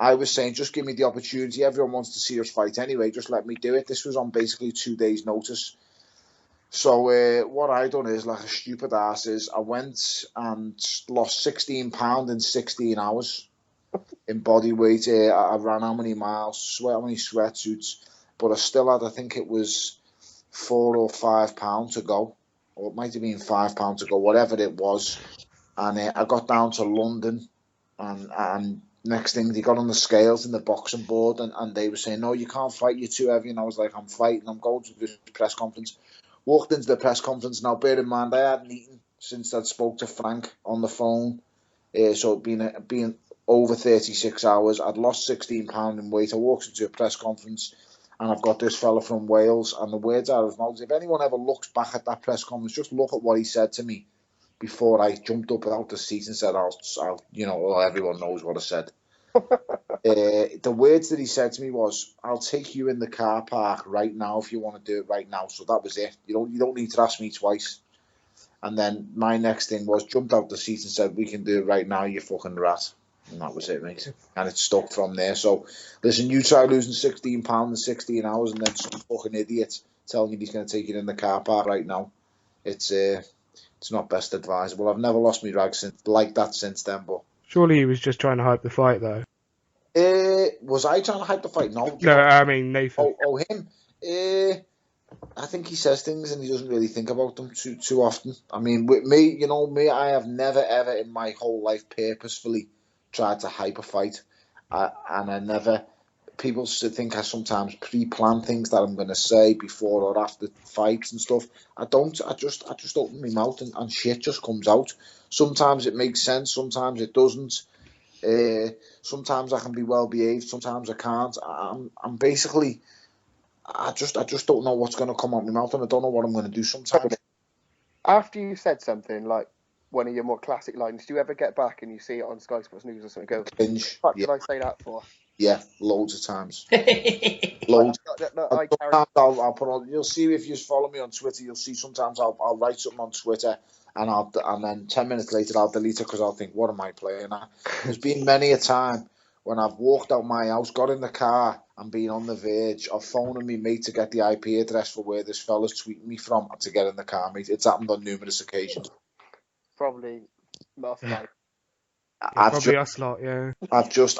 I was saying, just give me the opportunity. Everyone wants to see us fight anyway. Just let me do it. This was on basically 2 days' notice. So what I done is, like a stupid ass, is I went and lost 16 pounds in 16 hours in body weight. I ran how many miles, how many sweatsuits, but I still had, I think it was 4 or 5 pounds to go, or it might have been 5 pounds to go, whatever it was. And I got down to London, and next thing they got on the scales in the boxing board, and they were saying, "No, you can't fight. You're too heavy." And I was like, "I'm fighting. I'm going to this press conference." Walked into the press conference. Now, bear in mind, I hadn't eaten since I'd spoke to Frank on the phone. So it'd been over 36 hours. I'd lost 16 pounds in weight. I walked into a press conference, and I've got this fella from Wales, and the words out of his mouth. If anyone ever looks back at that press conference, just look at what he said to me before I jumped up out the seat and said, "I'll well, everyone knows what I said." The words that he said to me was, "I'll take you in the car park right now if you want to do it right now." So that was it. You don't need to ask me twice. And then my next thing was, jumped out the seat and said, "We can do it right now, you fucking rat." And that was it, mate. And it stuck from there. So listen, you try losing 16 pounds in 16 hours, and then some fucking idiot telling you he's going to take you in the car park right now. It's not best advisable. I've never lost my rag like that since then. But Surely he was just trying to hype the fight, though. was I trying to hype the fight? No. No, I mean Nathan. Him. I think he says things and he doesn't really think about them too often. I mean, with me, I have never ever in my whole life purposefully tried to hype a fight, and I never. People think I sometimes pre-plan things that I'm going to say before or after fights and stuff. I don't. I just open my mouth and shit just comes out. Sometimes it makes sense. Sometimes it doesn't. Sometimes I can be well behaved. Sometimes I can't. I'm basically. I just don't know what's going to come out my mouth, and I don't know what I'm going to do sometimes. After you said something like one of your more classic lines, do you ever get back and you see it on Sky Sports News or something? Go, Cringe. what did I say that for? Yeah, loads of times. Loads. I'll put on. You'll see if you follow me on Twitter. You'll see sometimes I'll write something on Twitter, and then 10 minutes later I'll delete it because I'll think, what am I playing at? There's been many a time when I've walked out my house, got in the car, and been on the verge of phoning me mate to get the IP address for where this fella's tweeting me from to get in the car, mate. It's happened on numerous occasions. Probably not like. Probably us lot, yeah. I've just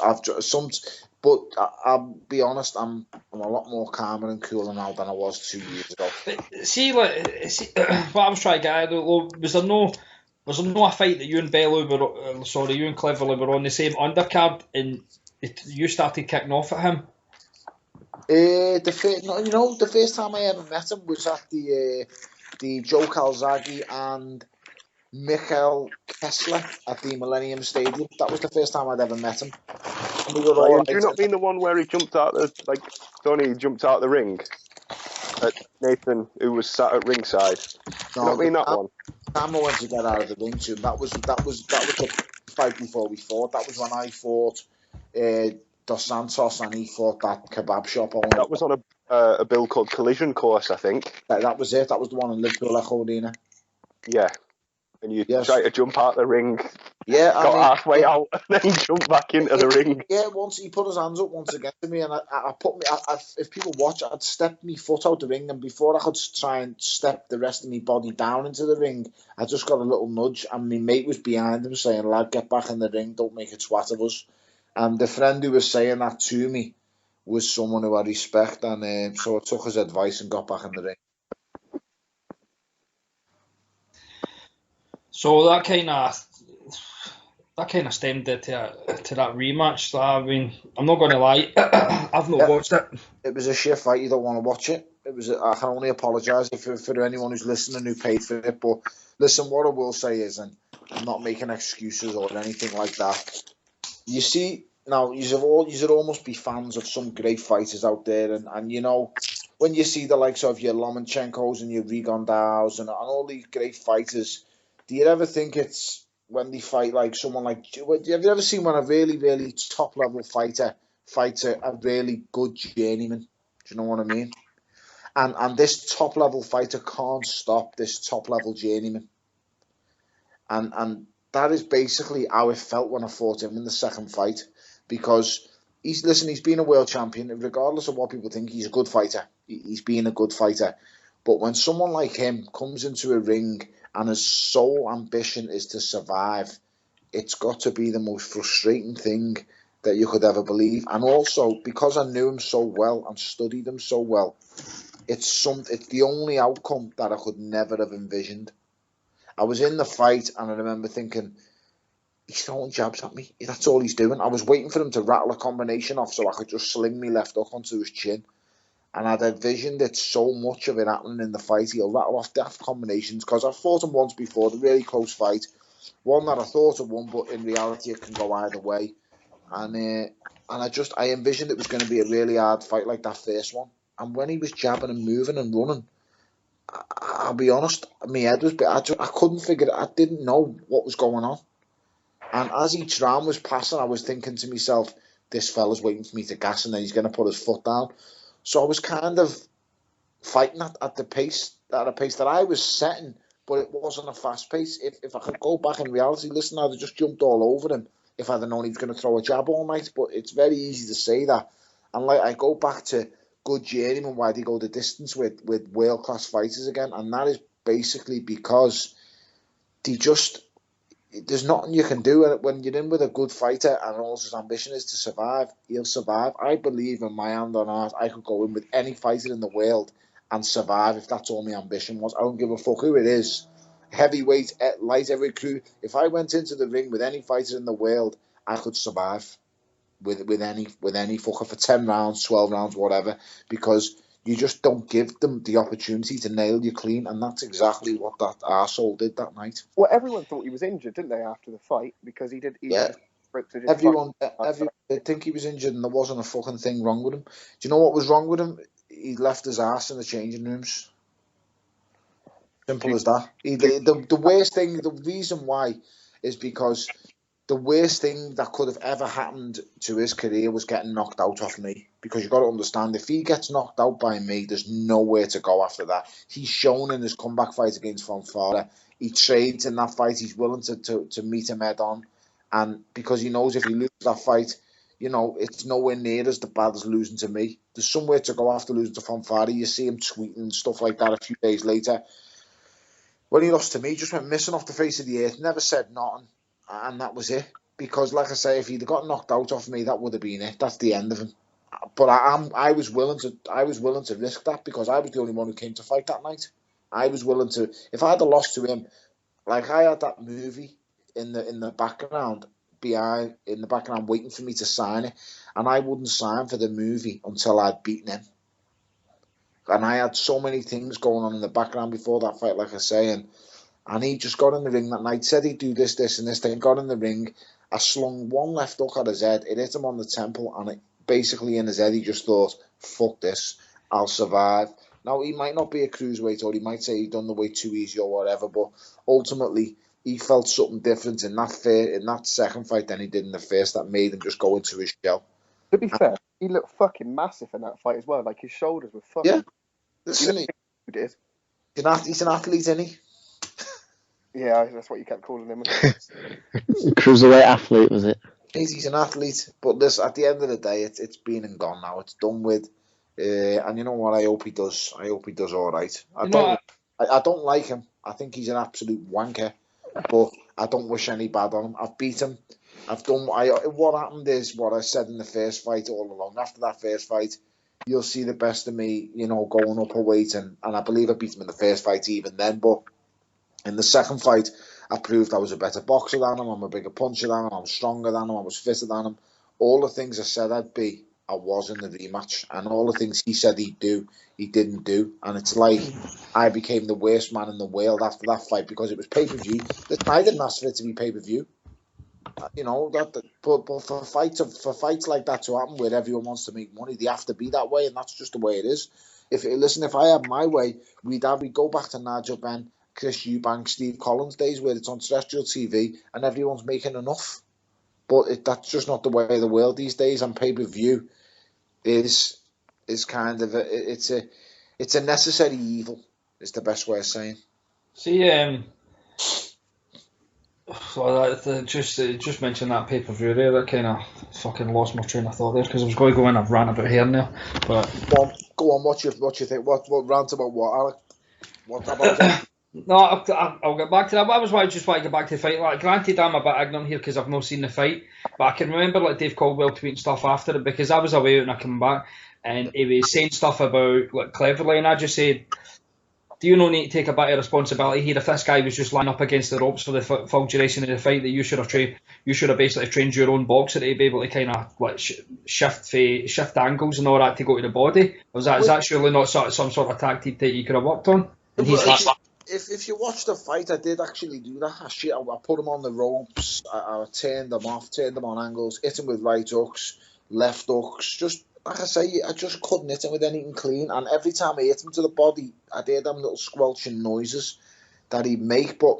but I'll be honest, I'm a lot more calmer and cooler now than I was 2 years ago. See, what I was trying to get at, was there no a fight that you and you and Cleverly were on the same undercard, and you started kicking off at him? The first time I ever met him was at the Joe Calzaghe and Michael Kessler at the Millennium Stadium. That was the first time I'd ever met him. And we were all Ryan, do you not mean the one where he jumped out Tony jumped out the ring at Nathan, who was sat at ringside? Do you not mean that one? Time I went to get out of the ring to him, that was the fight before we fought. That was when I fought Dos Santos and he fought that kebab shop owner. That was on a bill called Collision Course, I think. That was it. That was the one in Liverpool Echo Arena. Yeah. And you tried to jump out the ring Yeah, Got halfway out and then jumped back into the ring. Yeah, once he put his hands up once again to me, and I put me. If people watch, I'd step my foot out the ring, and before I could try and step the rest of my body down into the ring, I just got a little nudge, and my mate was behind him saying, "Lad, get back in the ring. Don't make a twat of us." And the friend who was saying that to me was someone who I respect, and so I took his advice and got back in the ring. So that kind of stemmed it to that rematch. So, I mean, I'm not going to lie, I've not watched it. It was a shit fight. You don't want to watch it. I can only apologise for anyone who's listening who paid for it. But listen, what I will say is, and I'm not making excuses or anything like that. You see, now you'd almost be fans of some great fighters out there, and you know, when you see the likes of your Lomachenko's and your Rigondaus and all these great fighters, do you ever think it's when they fight like someone like? Have you ever seen when a really, really top level fighter fights a really good journeyman? Do you know what I mean? And this top level fighter can't stop this top level journeyman, and that is basically how it felt when I fought him in the second fight, because he's been a world champion, regardless of what people think. He's a good fighter. He's been a good fighter, but when someone like him comes into a ring and his sole ambition is to survive, it's got to be the most frustrating thing that you could ever believe. And also, because I knew him so well and studied him so well, it's the only outcome that I could never have envisioned. I was in the fight and I remember thinking, he's throwing jabs at me. That's all he's doing. I was waiting for him to rattle a combination off so I could just sling me left hook onto his chin. And I'd envisioned it so much of it happening in the fight. He'll rattle off daft combinations, because I've fought him once before, the really close fight. One that I thought I won, but in reality it can go either way. And I envisioned it was going to be a really hard fight like that first one. And when he was jabbing and moving and running, I'll be honest, my head was, I couldn't figure it. I didn't know what was going on. And as each round was passing, I was thinking to myself, this fella's waiting for me to gas and then he's going to put his foot down. So I was kind of fighting at the pace that I was setting, but it wasn't a fast pace. If I could go back in reality, listen, I'd have just jumped all over him if I'd have known he was going to throw a jab all night. But it's very easy to say that. And like, I go back to good journeyman, why they go the distance with world class fighters again, and that is basically because there's nothing you can do when you're in with a good fighter and all his ambition is to survive. He'll survive. I believe in my hand on heart, I could go in with any fighter in the world and survive if that's all my ambition was. I don't give a fuck who it is. Heavyweight, light heavyweight crew. If I went into the ring with any fighter in the world, I could survive with any fucker for 10 rounds, 12 rounds, whatever, because you just don't give them the opportunity to nail you clean, and that's exactly what that arsehole did that night. Well, everyone thought he was injured, didn't they, after the fight? Because he Yeah. Everyone did think he was injured, and there wasn't a fucking thing wrong with him. Do you know what was wrong with him? He left his ass in the changing rooms. Simple as that. The worst thing, the reason why, is because the worst thing that could have ever happened to his career was getting knocked out off me. Because you've got to understand, if he gets knocked out by me, there's nowhere to go after that. He's shown in his comeback fight against Fonfara. He trades in that fight. He's willing to meet him head on. And because he knows if he loses that fight, you know, it's nowhere near as bad as losing to me. There's somewhere to go after losing to Fonfara. You see him tweeting and stuff like that a few days later. When he lost to me, he just went missing off the face of the earth, never said nothing. And that was it. Because, like I say, if he'd got knocked out off me, that would have been it. That's the end of him. But I was willing to risk that, because I was the only one who came to fight that night. I was willing to. If I had lost to him, like I had that movie in the background waiting for me to sign it, and I wouldn't sign for the movie until I'd beaten him. And I had so many things going on in the background before that fight, like I say, and he just got in the ring that night, said he'd do this, and this thing, got in the ring. I slung one left hook at his head, it hit him on the temple, and it basically in his head, he just thought, fuck this, I'll survive. Now, he might not be a cruiserweight, or he might say he'd done the weight too easy or whatever, but ultimately, he felt something different in that second fight than he did in the first that made him just go into his shell. To be fair, he looked fucking massive in that fight as well. Like, his shoulders were fucking... Yeah. Listen, he did. he's an athlete, isn't he? Yeah, that's what you kept calling him. Cruiserweight athlete, was it? He's an athlete, but this at the end of the day, it's been and gone now. It's done with, and you know what? I hope he does. I hope he does all right. You know, I don't like him. I think he's an absolute wanker, but I don't wish any bad on him. I've beat him. I've done. What happened is what I said in the first fight all along. After that first fight, you'll see the best of me. You know, going up a weight, and I believe I beat him in the first fight even then. But in the second fight, I proved I was a better boxer than him, I'm a bigger puncher than him, I'm stronger than him, I was fitter than him. All the things I said I'd be, I was in the rematch. And all the things he said he'd do, he didn't do. And it's like I became the worst man in the world after that fight because it was pay-per-view. I didn't ask for it to be pay-per-view. You know, but for fights like that to happen where everyone wants to make money, they have to be that way, and that's just the way it is. If I had my way, we'd go back to Nigel Benn, Chris Eubank, Steve Collins days where it's on terrestrial TV and everyone's making enough. But that's just not the way of the world these days. And pay per view is kind of it's a necessary evil. Is the best way of saying. see, so just mentioned that pay per view there. That kind of fucking lost my train of thought there because I was going to go in a rant about hair now. But go on. What you think? What rant about what, Alec? What about that? No, I'll get back to that. But I was just want to get back to the fight. Like, granted, I'm a bit ignorant here because I've not seen the fight, but I can remember like Dave Caldwell tweeting stuff after it because I was away and I came back and he was saying stuff about like cleverly, and I just said, do you not need to take a bit of responsibility here? If this guy was just lying up against the ropes for the full duration of the fight, that you should have basically trained your own boxer to be able to kind of like shift angles and all that to go to the body. Is that surely not some sort of tactic that you could have worked on? And he's like. If you watch the fight, I did actually do that. I put him on the ropes. I turned them off, turned them on angles, hit him with right hooks, left hooks. Just like I say, I just couldn't hit him with anything clean. And every time I hit him to the body, I did them little squelching noises that he'd make. But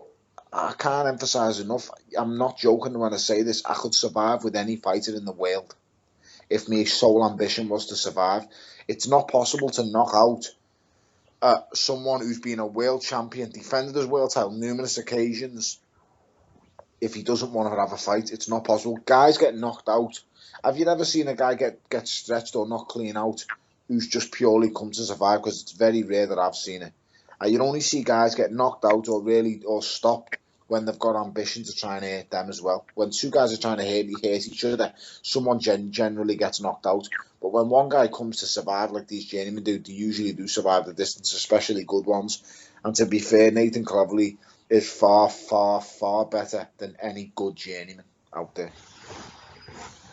I can't emphasise enough. I'm not joking when I say this. I could survive with any fighter in the world if my sole ambition was to survive. It's not possible to knock out someone who's been a world champion, defended his world title numerous occasions. If he doesn't want to have a fight, it's not possible. Guys get knocked out. Have you ever seen a guy get stretched or knocked clean out who's just purely come to survive? Because it's very rare that I've seen it. You only see guys get knocked out or stop when they've got ambition to try and hurt them as well. When two guys are trying to hurt each other, someone generally gets knocked out. But when one guy comes to survive like these journeymen do, they usually do survive the distance, especially good ones. And to be fair, Nathan Cleverly is far, far, far better than any good journeyman out there.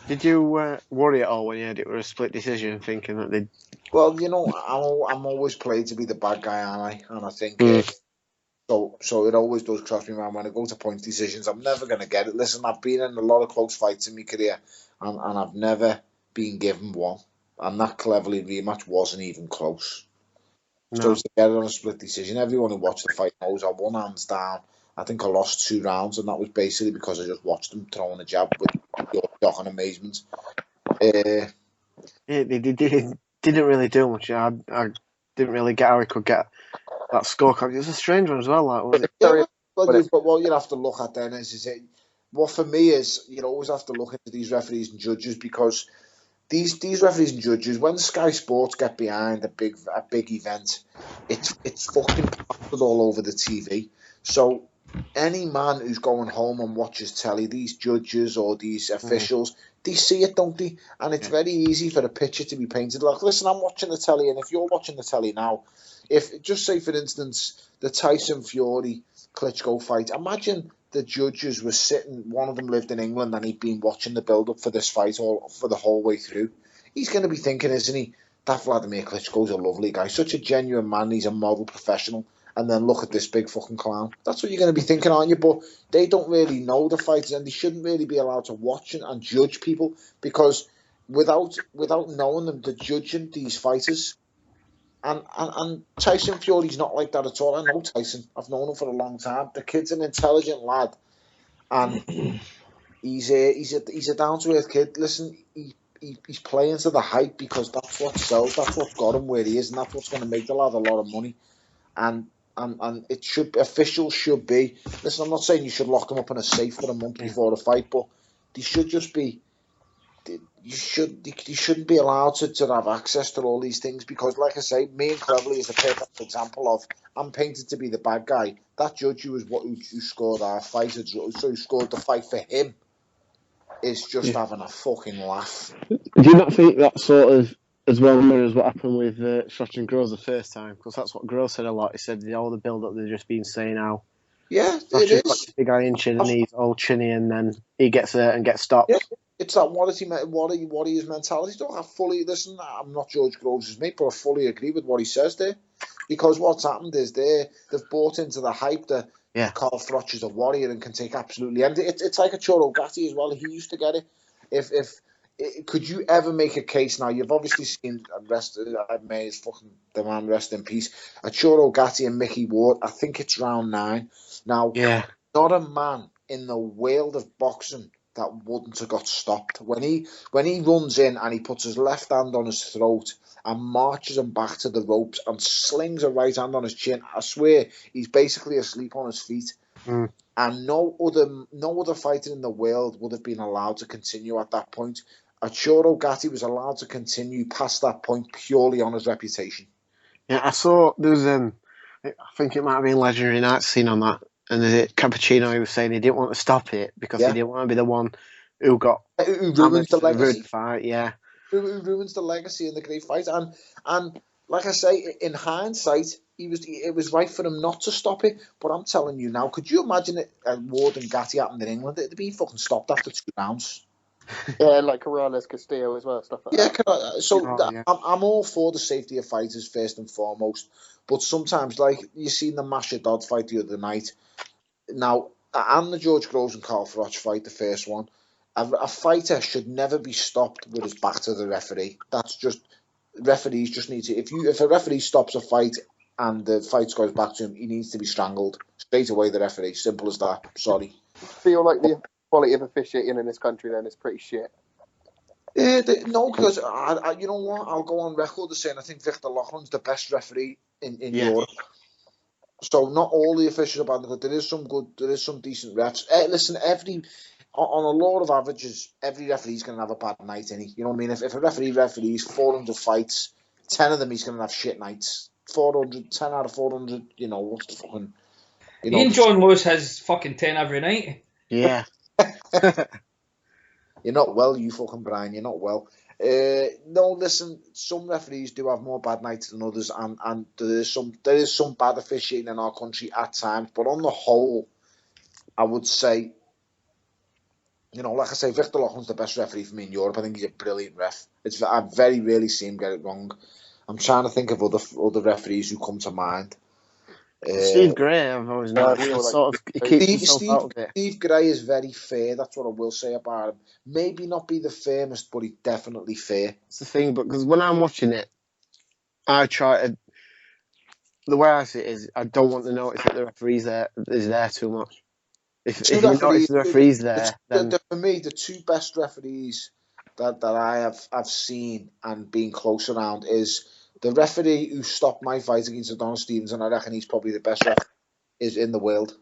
Did you worry at all when you had it was a split decision, thinking that they'd... Well, you know, I'm always played to be the bad guy, aren't I? And I think... So it always does cross me mind when I go to point decisions. I'm never going to get it. Listen, I've been in a lot of close fights in my career, and I've never been given one. And that Cleverly rematch wasn't even close. No. So to get it on a split decision, everyone who watched the fight knows I won hands down. I think I lost 2 rounds, and that was basically because I just watched them throwing a jab with shock and amazement. Yeah, they didn't really do much. I didn't really get how he could get that scorecard. It was a strange one as well. Like, wasn't it? Yeah, but what you have to look at then is what for me is you always have to look into these referees and judges, because these referees and judges, when Sky Sports get behind a big event, it's fucking plastered all over the TV. So any man who's going home and watches telly, these judges or these officials, they see it, don't they? And it's very easy for a picture to be painted like, listen, I'm watching the telly, and if you're watching the telly now, if just say for instance the Tyson Fury Klitschko fight, imagine the judges were sitting, one of them lived in England and he'd been watching the build up for this fight all for the whole way through. He's going to be thinking, isn't he, that Vladimir Klitschko's a lovely guy, such a genuine man, he's a model professional, and then look at this big fucking clown. That's what you're going to be thinking, aren't you? But they don't really know the fighters, and they shouldn't really be allowed to watch and judge people, because without knowing them, they're judging these fighters. And Tyson Fury's not like that at all. I know Tyson. I've known him for a long time. The kid's an intelligent lad, and he's a down to earth kid. Listen, he's playing to the hype because that's what sells. That's what got him where he is, and that's what's going to make the lad a lot of money. And and it should officials should be. Listen, I'm not saying you should lock them up in a safe for a month before a fight, but they should just be. You shouldn't be allowed to have access to all these things because, like I say, me and Cleverly is a perfect example of I'm painted to be the bad guy. That judge who scored our fight, so who scored the fight for him, is just having a fucking laugh. Do you not think that sort of as well mirrors what happened with Shotton Groves the first time? Because that's what Groves said a lot. He said all the build up they've just been saying how it is. Got this big iron chin and he's all chinny, and then he gets there and gets stopped. Yeah. It's that what are his mentality? Don't I fully listen. I'm not George Groves' mate, but I fully agree with what he says there. Because what's happened is they've bought into the hype that Carl Froch is a warrior and can take absolutely anything. It's like a Choro Gatti as well. He used to get it. Could you ever make a case now? You've obviously seen the man rest in peace. A Choro Gatti and Mickey Ward. I think it's round 9 now. Yeah, not a man in the world of boxing that wouldn't have got stopped. When he runs in and he puts his left hand on his throat and marches him back to the ropes and slings a right hand on his chin, I swear he's basically asleep on his feet. And no other fighter in the world would have been allowed to continue at that point. Achoro Gatti was allowed to continue past that point purely on his reputation. Yeah, I saw there was I think it might have been Legendary Nights scene on that, and Cappuccino, he was saying he didn't want to stop it because he didn't want to be the one who ruins the legacy. Fight, who ruins the legacy in the great fight. And like I say, in hindsight, it was right for him not to stop it. But I'm telling you now, could you imagine it? Ward and Gatti happened in England, it'd be fucking stopped after 2 rounds. Yeah, like Corrales, Castillo as well, stuff like that. I'm all for the safety of fighters first and foremost, but sometimes, like you seen the Masha Dodd fight the other night. Now, and the George Groves and Carl Froch fight, the first one, a fighter should never be stopped with his back to the referee. That's just referees just need to. If a referee stops a fight and the fight goes back to him, he needs to be strangled straight away. The referee, simple as that. Sorry. Feel like the quality of officiating in this country then is pretty shit. No, because you know what? I'll go on record as saying I think Victor Loughlin's the best referee in Europe. So not all the officials are bad, but there is some decent refs. Listen, on a law of averages, every referee's going to have a bad night, innit? You know what I mean? If a referee referees 400 fights, 10 of them he's going to have shit nights. 10 out of 400, you know, what's the fucking... Ian John Lewis has fucking 10 every night. Yeah. You're not well, you fucking Brian, you're not well. No, listen, some referees do have more bad nights than others, and there is some bad officiating in our country at times, but on the whole, I would say, you know, like I say, Victor Loughlin's the best referee for me in Europe. I think he's a brilliant ref. I very rarely see him get it wrong. I'm trying to think of other referees who come to mind. Steve Gray, I've always known. He keeps himself out of it. Steve Gray is very fair. That's what I will say about him. Maybe not be the firmest, but he's definitely fair. It's the thing, but because when I'm watching it, I try to. The way I see it is, I don't want to notice that the referee's is there too much. If you notice the referee's there, then for me, the 2 best referees that I have seen and been close around is the referee who stopped my fight against Adonis Stevens, and I reckon he's probably the best referee is in the world.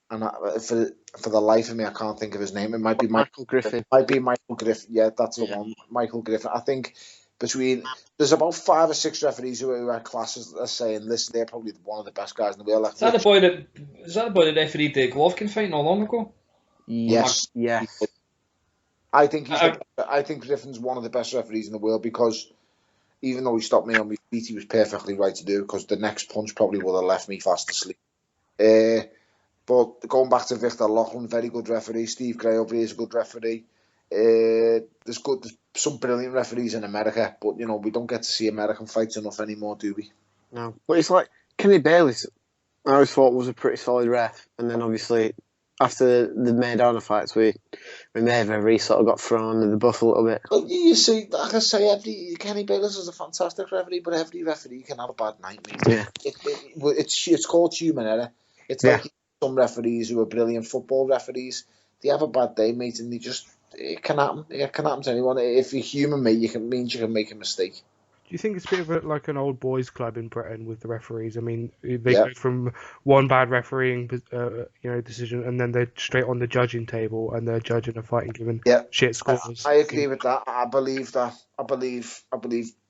And for the life of me, I can't think of his name. It might be Michael Griffin. It might be Michael Griffin. Yeah, that's the one. Michael Griffin. I think there's about 5 or 6 referees who are classes are saying, listen, they're probably one of the best guys in the world. Is that the boy that refereed the Golovkin fight not long ago? Yes. I think Griffin's one of the best referees in the world because even though he stopped me on my feet, he was perfectly right to do because the next punch probably would have left me fast asleep. But going back to Victor Loughlin, very good referee. Steve Gray over here is a good referee. There's some brilliant referees in America, but you know we don't get to see American fights enough anymore, do we? No, but it's like Kenny Bayless. I always thought was a pretty solid ref, and then obviously after the Maidana fights, we may have sort of got thrown under the bus a little bit. Well, you see, like I say, Kenny Bayless is a fantastic referee, but every referee can have a bad night, mate. Yeah, it's called human error. It's like some referees who are brilliant football referees. They have a bad day, mate, and it can happen. It can happen to anyone. If you're human, mate, you can make a mistake. you think it's a bit of like an old boys' club in Britain with the referees? I mean, they Yeah. go from one bad refereeing, decision, and then they're straight on the judging table and they're judging a fight and giving shit scores. I agree with that. I believe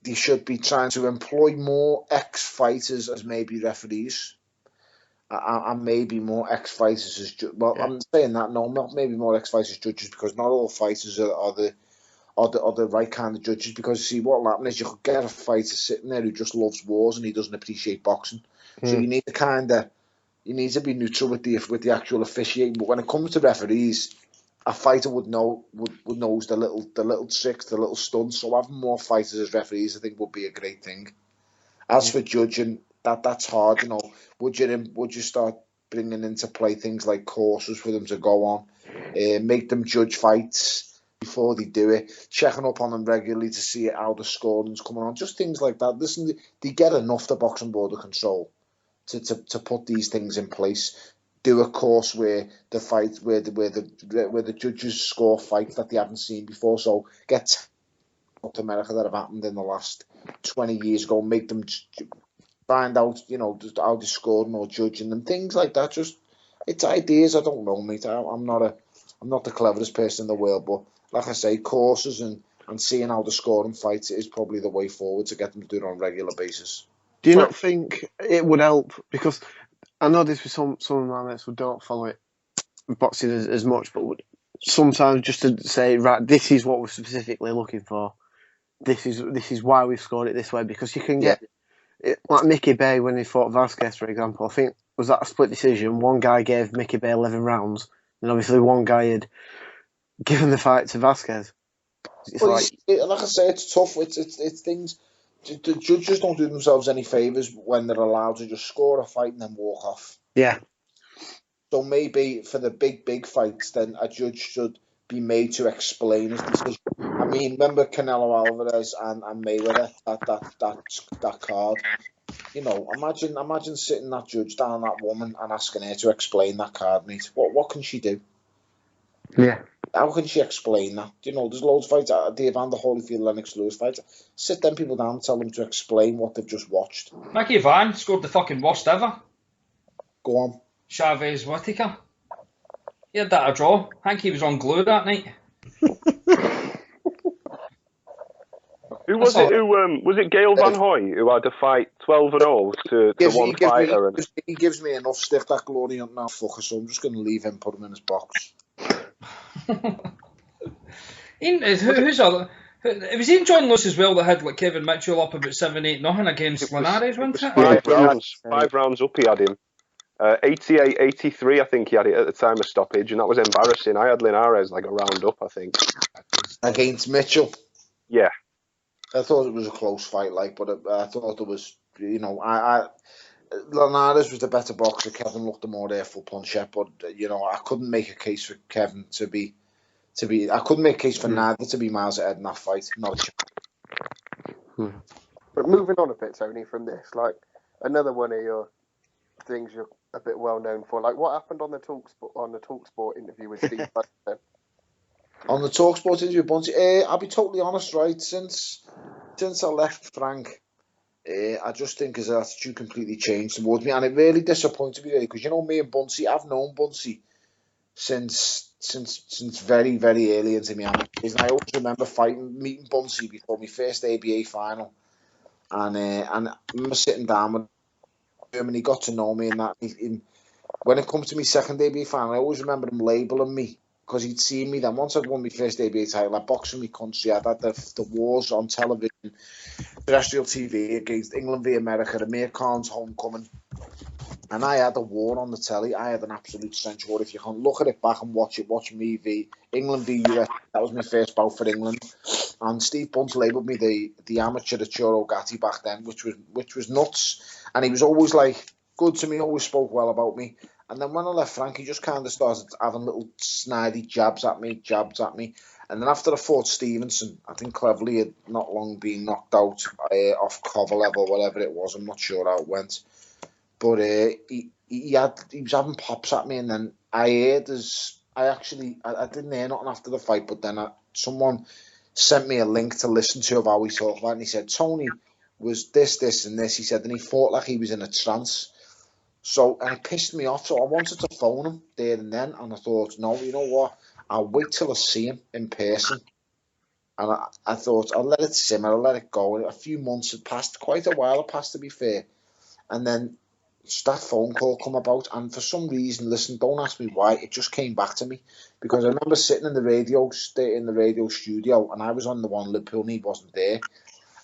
they should be trying to employ more ex-fighters as maybe referees. And maybe more ex-fighters as I'm saying that not maybe more ex-fighters judges, because not all fighters are the right kind of judges. Because see, what will happen is you could get a fighter sitting there who just loves wars and he doesn't appreciate boxing. So you need to be neutral with the actual officiating. But when it comes to referees, a fighter would knows the little tricks, the little stunts. So having more fighters as referees, I think, would be a great thing. As for judging, that's hard. Would you start bringing into play things like courses for them to go on, make them judge fights before they do it, checking up on them regularly to see how the scoring's coming on, just things like that. Listen, they get enough, the Boxing Board of Control, to put these things in place. Do a course where the judges score fights that they haven't seen before. So get to America that have happened in the last 20 years ago, make them find out, just how they're scoring or judging them, things like that. Just, it's ideas. I don't know, mate. I'm not the cleverest person in the world, but like I say, courses and seeing how the scoring fights is probably the way forward to get them to do it on a regular basis. Do you not think it would help? Because I know this with some of my mates who don't follow it, boxing as much, but would sometimes just to say, right, this is what we're specifically looking for. This is why we've scored it this way, because you can get like Mickey Bay when he fought Vasquez, for example. I think was that a split decision. One guy gave Mickey Bay 11 rounds, and obviously one guy had given the fight to Vasquez. Like I say, it's tough. It's things. The judges don't do themselves any favours when they're allowed to just score a fight and then walk off. Yeah. So maybe for the big fights, then a judge should be made to explain his decision. I mean, remember Canelo Alvarez and Mayweather, that card. Imagine sitting that judge down, that woman, and asking her to explain that card, mate. What can she do? Yeah. How can she explain that? There's loads of fights. The Evander Holyfield, Lennox Lewis fights. Sit them people down and tell them to explain what they've just watched. Mickey Van scored the fucking worst ever. Go on. Chavez Whittaker. He had that a draw. I think he was on glue that night. Who was it? Was it Gail Van Hoy who had to fight 12-0 to one fighter? He gives me enough stiff, that glory hunt now, fucker. So I'm just going to leave him, put him in his box. Who's other? It was Ian John Lewis as well that had like Kevin Mitchell up about 7-8-0 against Linares, wasn't it? 5 rounds up he had him. 88-83 I think he had it at the time of stoppage, and that was embarrassing. I had Linares like a round up, I think. Against Mitchell? Yeah. I thought it was a close fight, but I thought it was, Linares was the better boxer. Kevin looked the more full puncher, but I couldn't make a case for Kevin to be. I couldn't make a case for neither to be miles ahead in that fight. Not a chance. But moving on a bit, Tony, from this, like another one of your things you're a bit well known for, like what happened on the Talksport interview with Steve Bunsey? On the Talksport interview, Bunsey, I'll be totally honest, right? Since I left Frank, I just think his attitude completely changed towards me, and it really disappointed me, really, because me and Bunsey, I've known Bunsey since very, very early into my amateur. I always remember meeting Bunsey before my first ABA final, and I remember sitting down with him, and he got to know me, and that. When it comes to my second ABA final, I always remember him labelling me, because he'd seen me then. Once I'd won my first ABA title, I'd boxed in my country, I'd had the wars on television, terrestrial TV against England v America, Amir Khan's homecoming, and I had a war on the telly. I had an absolute trench war. If you can look at it back and watch me v England v US, that was my first bout for England, and Steve Bunce labelled me the amateur at Choro Gatti back then, which was nuts, and he was always like good to me, always spoke well about me. And then when I left Frank, he just kind of started having little snidey jabs at me. And then after I fought Stevenson, I think Cleverly had not long been knocked out off Kovalev or whatever it was. I'm not sure how it went. But he was having pops at me. And then I heard I didn't hear nothing after the fight. But then someone sent me a link to listen to of how he talked about it. And he said, Tony, was this, and this. He said, and he felt like he was in a trance. So, and it pissed me off. So I wanted to phone him there and then, and I thought, no, you know what? I'll wait till I see him in person. And I thought, I'll let it simmer, I'll let it go. And a few months had passed, quite a while had passed, to be fair. And then that phone call come about, and for some reason, listen, don't ask me why, it just came back to me. Because I remember sitting in the radio studio, and I was on the one Liverpool, and he wasn't there.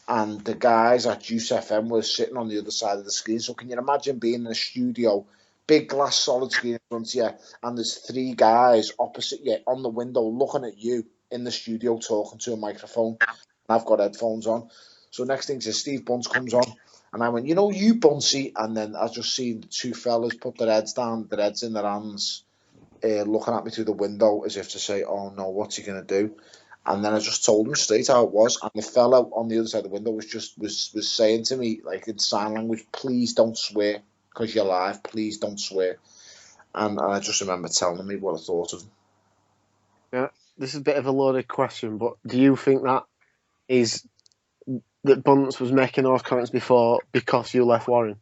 And the guys at Juice FM were sitting on the other side of the screen. So can you imagine being in a studio, big glass solid screen in front of you, and there's three guys opposite you on the window looking at you in the studio talking to a microphone, and I've got headphones on. So next thing is Steve Bunce comes on, and I went, you know, you Buncey, and then I just seen the two fellas put their heads down, their heads in their hands, looking at me through the window as if to say, oh no, what's he going to do? And then I just told him straight how it was, and the fella on the other side of the window was saying to me, like in sign language, please don't swear, because you're live, please don't swear. And I just remember telling me what I thought of him. Yeah, this is a bit of a loaded question, but do you think that Bunce was making those comments before because you left Warren?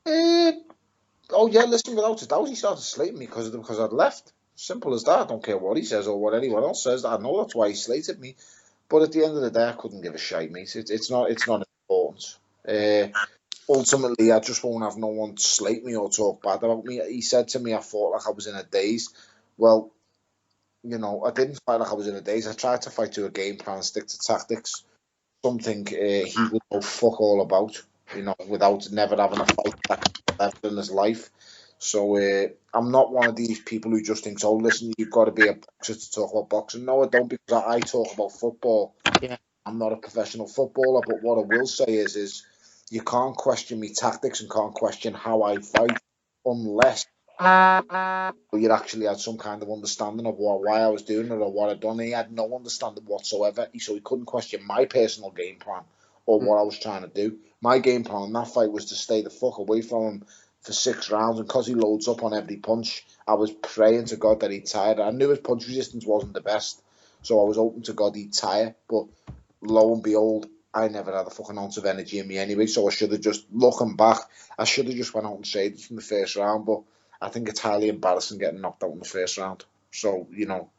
Oh yeah, listen, without a doubt, he started slating me because I'd left. Simple as that. I don't care what he says or what anyone else says. I know that's why he slated me. But at the end of the day, I couldn't give a shite, mate. It's not important. Ultimately, I just won't have no one slate me or talk bad about me. He said to me, I fought like I was in a daze. Well, you know, I didn't fight like I was in a daze. I tried to fight to a game plan, stick to tactics. Something he would know fuck all about, you know, without never having a fight that in his life. So I'm not one of these people who just thinks, oh, listen, you've got to be a boxer to talk about boxing. No, I don't, because I talk about football. Yeah. I'm not a professional footballer, but what I will say is you can't question me tactics and can't question how I fight unless you actually had some kind of understanding of why I was doing it or what I'd done. He had no understanding whatsoever, so he couldn't question my personal game plan or what I was trying to do. My game plan in that fight was to stay the fuck away from him for 6 rounds, and because he loads up on every punch, I was praying to God that he'd tire. I knew his punch resistance wasn't the best, so I was hoping to God he'd tire, but lo and behold, I never had a fucking ounce of energy in me anyway, so I should have just, looking back, I should have just went out and saved it from the first round, but I think it's highly embarrassing getting knocked out in the first round. So, you know,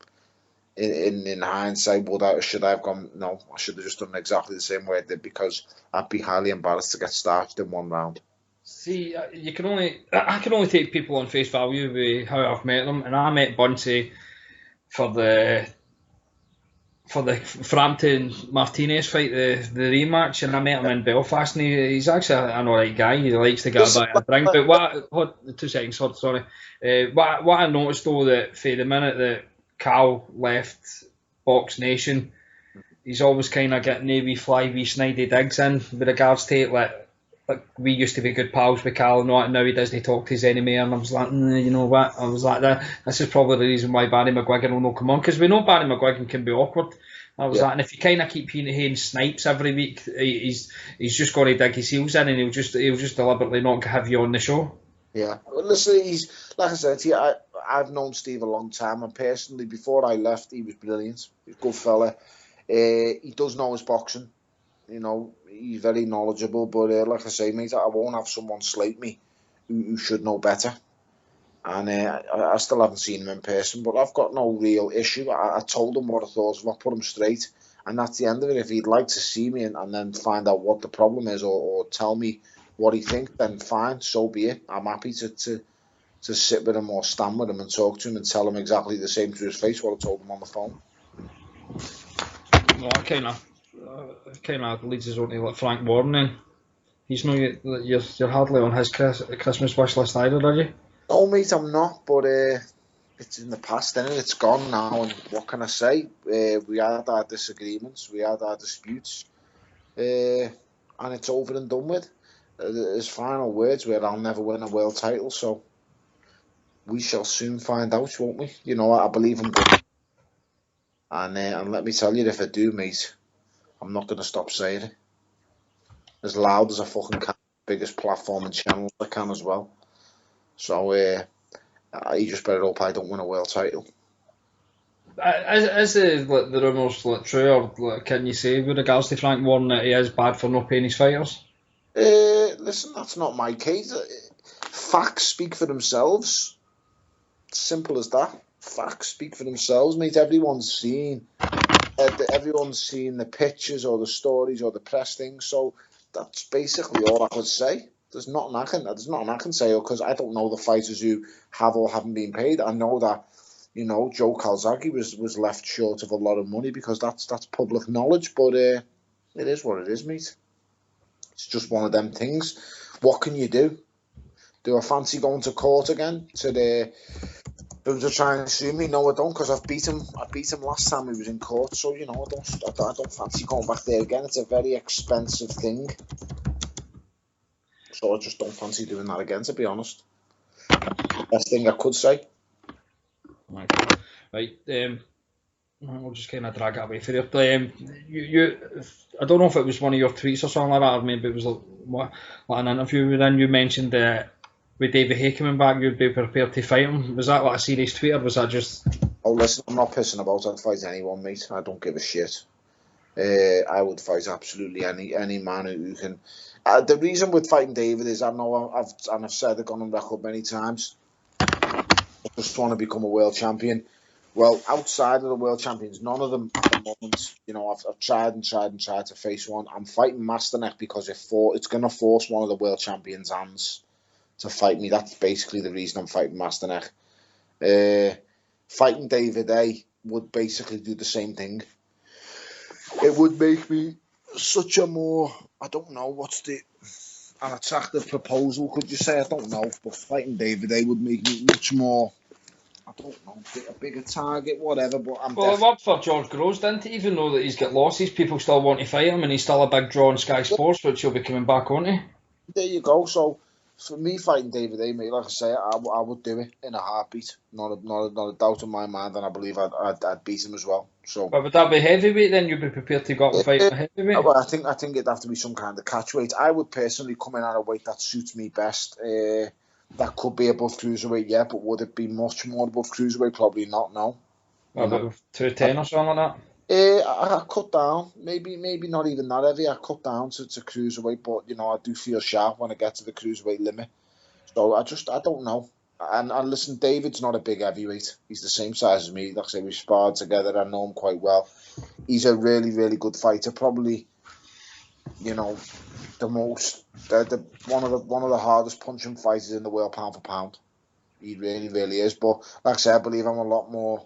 in hindsight, should I have gone? No, I should have just done exactly the same way I did, because I'd be highly embarrassed to get starched in 1 round. See, I can only take people on face value with how I've met them, and I met Buncey for the Frampton Martinez fight, the rematch, and I met him in Belfast, and he's actually an alright guy. He likes to get a bit of a drink. But what? 2 seconds, sorry. What I noticed though, that for the minute that Cal left Box Nation, he's always kind of getting wee snidey digs in with regards to it. Like we used to be good pals with Cal and all that, and now he doesn't talk to his enemy, and I was like, you know what? I was like, this is probably the reason why Barry McGuigan will not come on, because we know Barry McGuigan can be awkward. I was like, and if you kind of keep hearing snipes every week, he's just going to dig his heels in, and he'll just deliberately not have you on the show. Yeah, well, listen, he's, like I said to you, I've known Steve a long time, and personally, before I left, he was brilliant. He's a good fella. He does know his boxing. You know, he's very knowledgeable, but like I say, mate, I won't have someone slate me who should know better. And I still haven't seen him in person, but I've got no real issue. I told him what I thought of him, I put him straight, and that's the end of it. If he'd like to see me and then find out what the problem is, or tell me what he thinks, then fine, so be it. I'm happy to sit with him or stand with him and talk to him and tell him exactly the same to his face what I told him on the phone. Well, that kind of leads us on to like Frank Warren. Then he's no, you're hardly on his Christmas wish list either, are you? No, mate, I'm not. But it's in the past, then it's gone now. And what can I say? We had our disagreements, we had our disputes, and it's over and done with. His final words were, "I'll never win a world title." So we shall soon find out, won't we? You know, I believe him. And let me tell you, if I do, mate, I'm not going to stop saying it. As loud as I fucking can, biggest platform and channel I can as well. So you just better hope I don't win a world title. Is the rumours true, or can you say with regards to Frank Warren that he is bad for not paying his fighters? Listen, that's not my case. Facts speak for themselves. Simple as that. Facts speak for themselves, mate. Everyone's seen the pictures or the stories or the press things. So that's basically all I could say. There's nothing I can say, because I don't know the fighters who have or haven't been paid. I know that, Joe Calzaghe was left short of a lot of money, because that's public knowledge. But it is what it is, mate. It's just one of them things. What can you do? Do I fancy going to court again to to try and sue me? No, I don't, because I beat him last time he was in court. So I don't fancy going back there again. It's a very expensive thing. So I just don't fancy doing that again, to be honest. Best thing I could say. Right. We'll just kind of drag it away for you. I don't know if it was one of your tweets or something like that, or maybe it was like an interview wherein you mentioned that with David Hay coming back, you'd be prepared to fight him. Was that like a serious tweet, or was that just... Oh, listen, I'm not pissing about. I'd fight anyone, mate. I don't give a shit. I would fight absolutely any man who can. The reason with fighting David is, I know I've said it on record many times, I just want to become a world champion. Well, outside of the world champions, none of them at the moment. I've tried to face one. I'm fighting Masterneck because it's going to force one of the world champions' hands to fight me. That's basically the reason I'm fighting Masterneck. Fighting David A would basically do the same thing. It would make me such a more, I don't know, an attractive proposal, could you say? I don't know. But fighting David A would make me much more, I don't know, a bigger target, whatever. But it worked for George Groves, didn't it? Even though that he's got losses, people still want to fight him, and he's still a big draw on Sky Sports, which he'll be coming back, won't he? There you go. So for me, fighting David A, mate, like I say, I would do it in a heartbeat. Not a doubt in my mind, and I believe I'd beat him as well. So, but would that be heavyweight then? You'd be prepared to go up and fight a heavyweight? Well, I think it'd have to be some kind of catch weight. I would personally come in at a weight that suits me best. That could be above cruiserweight, yeah, but would it be much more above cruiserweight? Probably not. No. About 210 or something like that. I cut down, maybe not even that heavy. I cut down to cruiserweight, but I do feel sharp when I get to the cruiserweight limit. So I don't know. And listen, David's not a big heavyweight. He's the same size as me. Like I say, we sparred together. I know him quite well. He's a really, really good fighter. Probably, the most, one of the hardest punching fighters in the world, pound for pound. He really, really is. But like I say, I believe I'm a lot more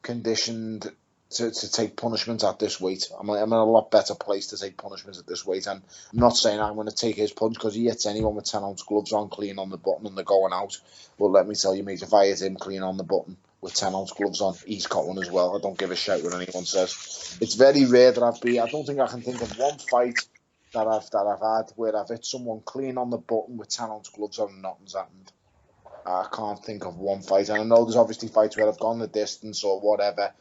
conditioned to take punishment at this weight. I'm in a lot better place to take punishment at this weight. And I'm not saying I'm going to take his punch, because he hits anyone with 10-ounce gloves on clean on the button and they're going out. But let me tell you, mate, if I hit him clean on the button with 10-ounce gloves on, he's got one as well. I don't give a shit what anyone says. It's very rare that I don't think I can think of one fight that I've had where I've hit someone clean on the button with 10-ounce gloves on and nothing's happened. I can't think of one fight. And I know there's obviously fights where I've gone the distance or whatever,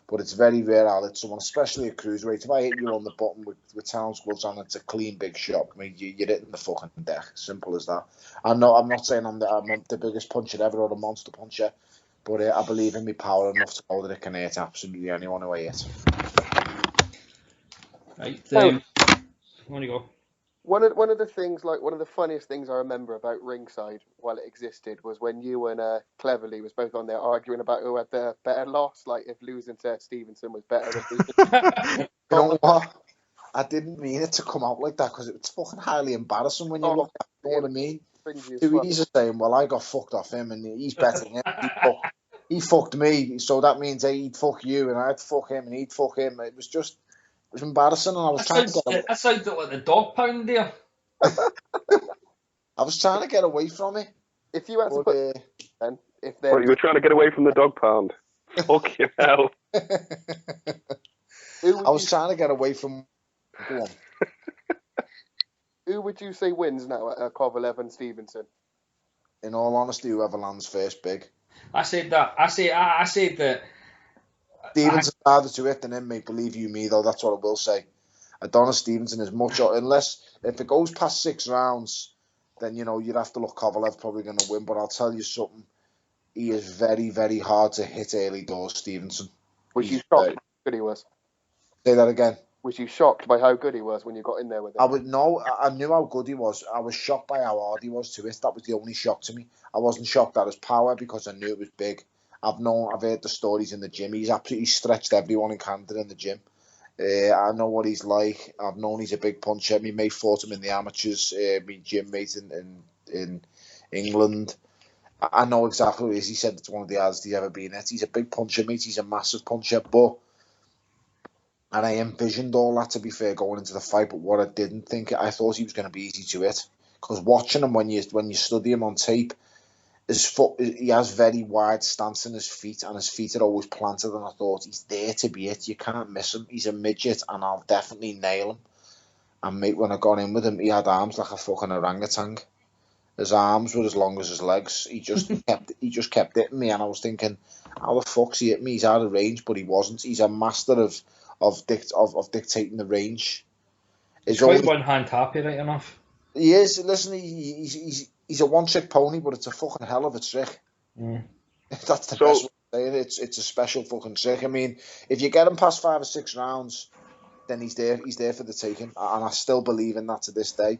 but it's very rare I'll hit someone, especially a cruiserweight. If I hit you on the button with 10-ounce gloves on, it's a clean big shot. I mean, you're hitting the fucking deck. Simple as that. I'm not saying I'm the biggest puncher ever or the monster puncher, but I believe in my power enough to know that it can hit absolutely anyone who I hit. Right. On you go. One of the things, like one of the funniest things I remember about Ringside while it existed, was when you and Cleverly was both on there arguing about who had the better loss, like if losing to Stevenson was better than losing. You know what? I didn't mean it to come out like that, because it's fucking highly embarrassing when you look at it. You know what I mean? Too easy saying, well, I got fucked off him and he's better than him. He fucked me, so that means he'd fuck you and I'd fuck him and he'd fuck him. It was embarrassing, and I was trying to get away. That sounds like the dog pound there. I was trying to get away from it. If you had to put, if you were trying to get away from the dog pound. Fuck you hell. I was trying to get away from. Go on. Who would you say wins now at Kovalev and Stevenson? In all honesty, whoever lands first big. I said that. I said that. Stevenson's harder to hit than him, mate. Believe you me, though. That's what I will say. Adonis Stevenson is much, unless if it goes past 6 rounds, then you'd have to look Kovalev probably going to win. But I'll tell you something. he is very, very hard to hit early doors, Stevenson. Was you He's shocked very- by how good he was? Say that again. Was you shocked by how good he was when you got in there with him? I knew how good he was. I was shocked by how hard he was to it. That was the only shock to me. I wasn't shocked at his power because I knew it was big. I've heard the stories in the gym. He's absolutely stretched everyone in Canada in the gym. I know what he's like. I've known he's a big puncher. My mate fought him in the amateurs. My gym mate in England. I know exactly what it is. He said it's one of the hardest he's ever been at. He's a big puncher, mate. He's a massive puncher, and I envisioned all that, to be fair, going into the fight. But what I didn't think, I thought he was going to be easy to hit. Because watching him, when you study him on tape, he has very wide stance in his feet, and his feet are always planted. And I thought, he's there to be hit. You can't miss him. He's a midget, and I'll definitely nail him. And mate, when I got in with him, he had arms like a fucking orangutan. His arms were as long as his legs. He just kept hitting me, and I was thinking, how the fuck's he hit me? He's out of range, but he wasn't. He's a master of dictating the range. He's quite one-hand happy, right enough. He is. Listen, he's a one-trick pony, but it's a fucking hell of a trick. That's the best way to say it. It's a special fucking trick. I mean, if you get him past 5 or 6 rounds, then he's there for the taking, and I still believe in that to this day.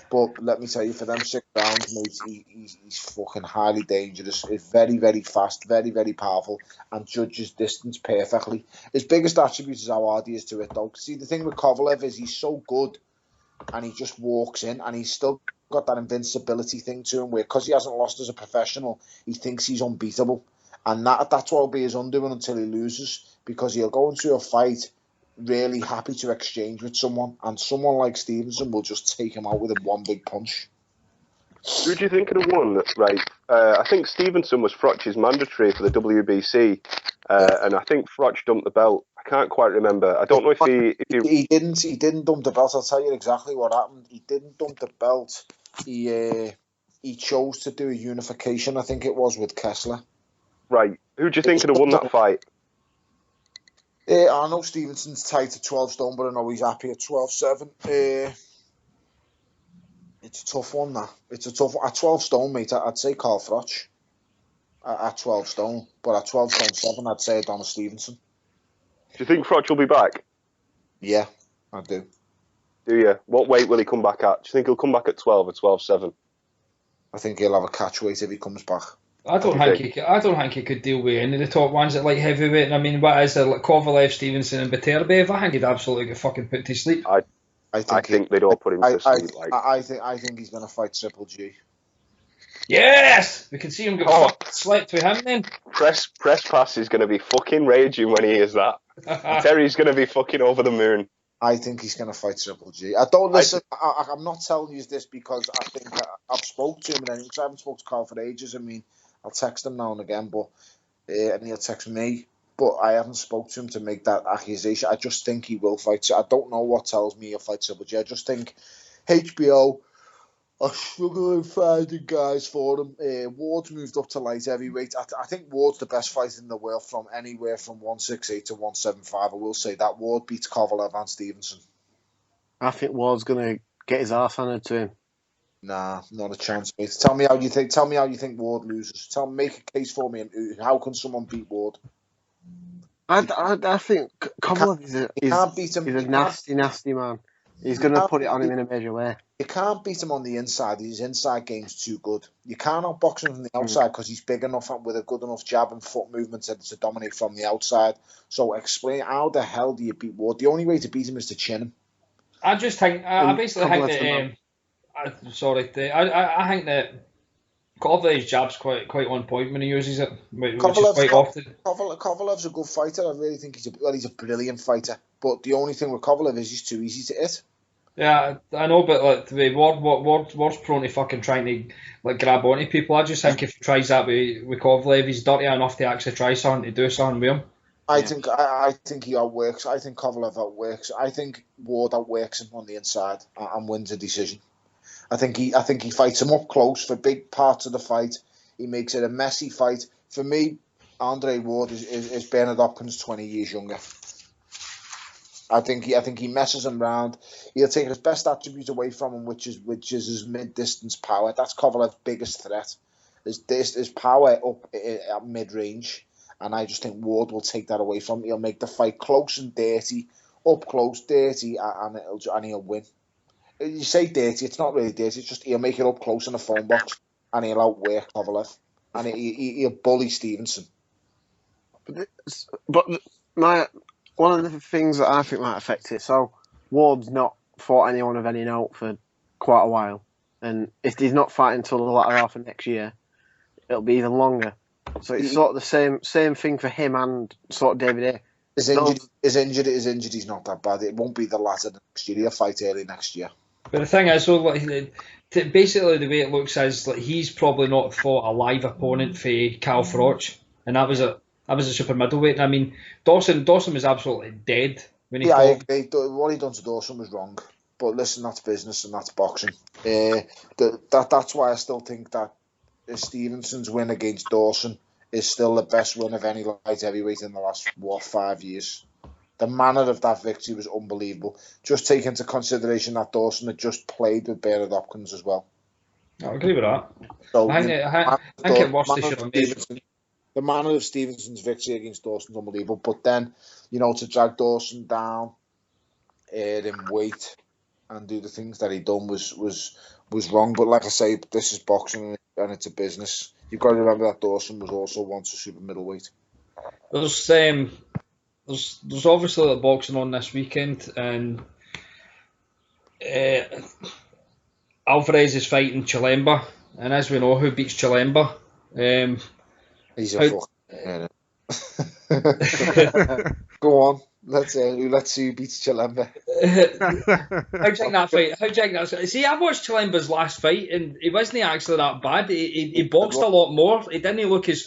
But let me tell you, for them 6 rounds, mate, he's fucking highly dangerous. He's very, very fast, very, very powerful, and judges distance perfectly. His biggest attribute is how hard he is to hit, though. See, the thing with Kovalev is he's so good, and he just walks in, and he's still got that invincibility thing to him, where because he hasn't lost as a professional, he thinks he's unbeatable, and that's what will be his undoing until he loses, because he'll go into a fight really happy to exchange with someone, and someone like Stevenson will just take him out with one big punch. Who do you think would have won? Right, I think Stevenson was Froch's mandatory for the WBC, and I think Froch dumped the belt. I can't quite remember. I don't know if he didn't dump the belt. I'll tell you exactly what happened. He didn't dump the belt. He chose to do a unification, I think it was, with Kessler. Right. Who do you think would have won that fight? I know Stevenson's tight to 12 stone, but I know he's happy at 12-7. It's a tough one, that. It's a tough one. At 12 stone, mate, I'd say Carl Froch. At 12 stone. But at 12 stone 7, I'd say Adonis Stevenson. Do you think Froch will be back? Yeah, I do. Do you? What weight will he come back at? Do you think he'll come back at 12 or 12-7? I think he'll have a catch weight if he comes back. I don't think he could deal with any of the top ones at light heavyweight. And I mean, what is there, like Kovalev, Stevenson, and Beterbiev? I think he'd absolutely get fucking put to sleep. I think they'd all put him to sleep. I think he's going to fight Triple G. Yes, we can see him get fucking slept with him then. Press pass is going to be fucking raging when he hears that. Terry's going to be fucking over the moon. I think he's going to fight Triple G. I don't listen. I'm not telling you this because I think I've spoke to him, and I haven't spoken to Carl for ages. I mean, I'll text him now and again, but and he'll text me. But I haven't spoke to him to make that accusation. I just think he will fight. I don't know what tells me he'll fight Triple G. I just think HBO are struggling finding guys for him. Ward's moved up to light heavyweight. I think Ward's the best fighter in the world from anywhere from 168 to 175. I will say that. Ward beats Kovalev and Stevenson. I think Ward's going to get his arse handed to him. Nah, not a chance, mate. Tell me how you think Ward loses. Make a case for me. How can someone beat Ward? I think Kovalev is a nasty man. He's going to put it on him in a major way. You can't beat him on the inside. His inside game's too good. You can't outbox him from the outside because he's big enough and with a good enough jab and foot movement to dominate from the outside. So explain, how the hell do you beat Ward? The only way to beat him is to chin him. I just think, I basically think that, I think that Kovalev's jab's quite on point when he uses it, which is quite often. Kovalev's a good fighter. I really think he's a brilliant fighter. But the only thing with Kovalev is he's too easy to hit. Yeah, I know, but like the way Ward's prone to fucking trying to like grab onto people. I just think if he tries that with Kovalev, he's dirty enough to actually try something, to do something with him. I think he outworks. I think Kovalev outworks. I think Ward outworks him on the inside and wins a decision. I think he fights him up close for big parts of the fight. He makes it a messy fight. For me, Andre Ward is Bernard Hopkins 20 years younger. I think he messes him round. He'll take his best attribute away from him, which is his mid-distance power. That's Kovalev's biggest threat. There's power up at mid-range, and I just think Ward will take that away from him. He'll make the fight close and dirty, up close, dirty, and he'll win. You say dirty, it's not really dirty. It's just he'll make it up close in a phone box, and he'll outwork Kovalev, and he'll bully Stevenson. But one of the things that I think might affect it. So Ward's not fought anyone of any note for quite a while, and if he's not fighting until the latter half of next year, it'll be even longer. So it's sort of the same thing for him and sort of David A. His injury, he's not that bad. It won't be the latter next year. He'll fight early next year. But the thing is, though, like, basically the way it looks is like he's probably not fought a live opponent for Cal Froch, and that was a super middleweight. I mean, Dawson was absolutely dead when he fought. I agree. What he done to Dawson was wrong. But listen, that's business and that's boxing. That's why I still think that Stevenson's win against Dawson is still the best win of any light heavyweight in the last 5 years. The manner of that victory was unbelievable. Just take into consideration that Dawson had just played with Bernard Hopkins as well. I agree with that. So I think it was the manner of Stevenson's victory against Dawson's unbelievable. But then, to drag Dawson down in weight and do the things that he done was wrong. But like I say, this is boxing and it's a business. You've got to remember that Dawson was also once a super middleweight. There's obviously the boxing on this weekend, and Alvarez is fighting Chilemba, and as we know, who beats Chilemba? He's a fuck. Go on. Let's see who beats Chilemba. How do you think that fight? How do you think that's? See, I watched Chilemba's last fight, and he wasn't actually that bad. He boxed a lot more. He didn't look as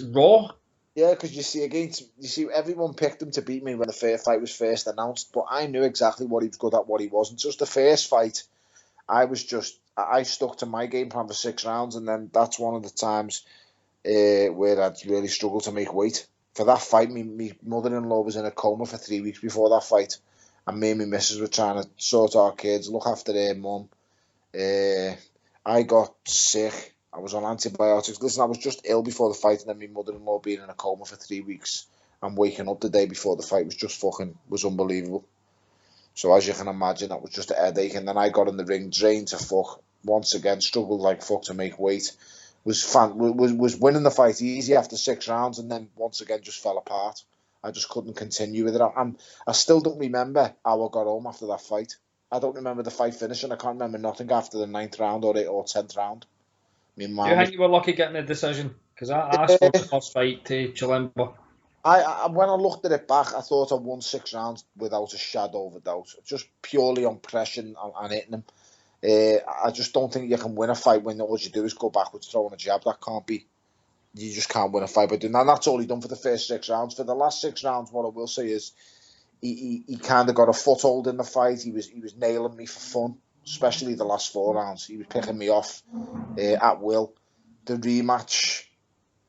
raw. Yeah, because you see, everyone picked him to beat me when the fair fight was first announced, but I knew exactly what he was good at, what he wasn't. Just the first fight, I stuck to my game plan for 6 rounds, and then that's one of the times where I'd really struggled to make weight. For that fight, my mother-in-law was in a coma for 3 weeks before that fight, and me and my missus were trying to sort our kids, look after their mum. I got sick. I was on antibiotics. Listen, I was just ill before the fight, and then my mother-in-law being in a coma for 3 weeks and waking up the day before the fight was unbelievable. So as you can imagine, that was just a headache. And then I got in the ring, drained to fuck. Once again, struggled like fuck to make weight. Was winning the fight easy after 6 rounds, and then once again just fell apart. I just couldn't continue with it. I still don't remember how I got home after that fight. I don't remember the fight finishing. I can't remember nothing after the 9th round or 10th round. Do you think you were lucky getting a decision? Because I scored the first fight to Chilemba. When I looked at it back, I thought I won 6 rounds without a shadow of a doubt. Just purely on pressure and hitting him. I just don't think you can win a fight when all you do is go backwards throwing a jab. That can't be. You just can't win a fight by doing that. And that's all he done for the first 6 rounds. For the last 6 rounds, what I will say is he kind of got a foothold in the fight. He was nailing me for fun, especially the last 4 rounds. He was picking me off at will. The rematch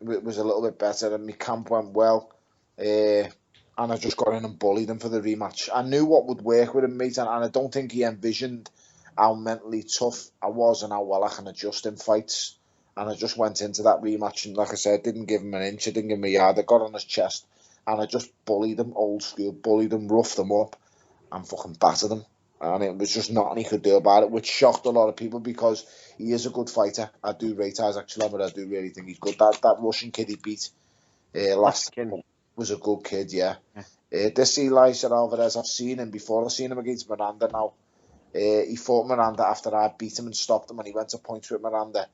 was a little bit better, and my camp went well. And I just got in and bullied him for the rematch. I knew what would work with him, mate, and I don't think he envisioned how mentally tough I was and how well I can adjust in fights. And I just went into that rematch, and like I said, didn't give him an inch, I didn't give him a yard. I got on his chest, and I just bullied him, old school, bullied him, roughed him up, and fucking battered him. And it was just nothing he could do about it, which shocked a lot of people because he is a good fighter. I do rate Isaac Chilemba, I do really think he's good. That Russian kid he beat last was a good kid, yeah. This Eli Alvarez, I've seen him before. I've seen him against Miranda now. He fought Miranda after I beat him and stopped him, and he went to points with Miranda.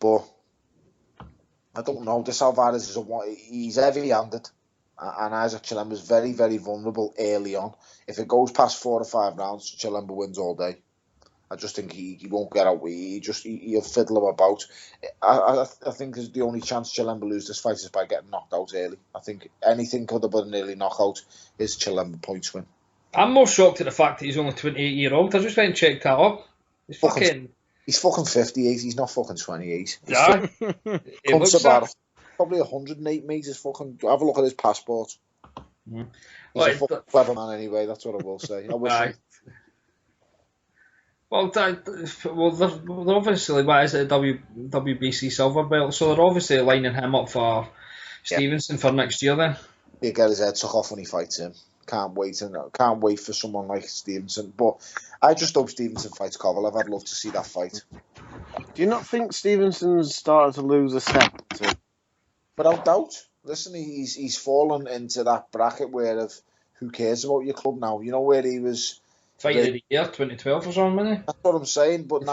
But I don't know. This Alvarez he's heavy-handed, and Isaac Chilemba is very, very vulnerable early on. If it goes past 4 or 5 rounds, Chilemba wins all day. I just think he won't get out. He'll fiddle him about. I think the only chance Chilemba loses this fight is by getting knocked out early. I think anything could have been an early knockout is Chilemba points win. I'm more shocked at the fact that he's only 28-year-old. I just went and checked that up. He's fucking 58. He's not fucking 28. Yeah. Probably 108 metres. Fucking have a look at his passport. Mm. He's a fucking clever man anyway. That's what I will say. I wish. Well, they're obviously, what is it, WBC silver belt, so they're obviously lining him up for Yeah. Stevenson for next year then. He'll get his head took off when he fights him. Can't wait for someone like Stevenson. But I just hope Stevenson fights Kovalev. I'd love to see that fight. Do you not think Stevenson's started to lose a step? Without doubt. Listen, he's fallen into that bracket where of who cares about your club now. You know where he was. Fight of the year, 2012 or something, wasn't That's what I'm saying. But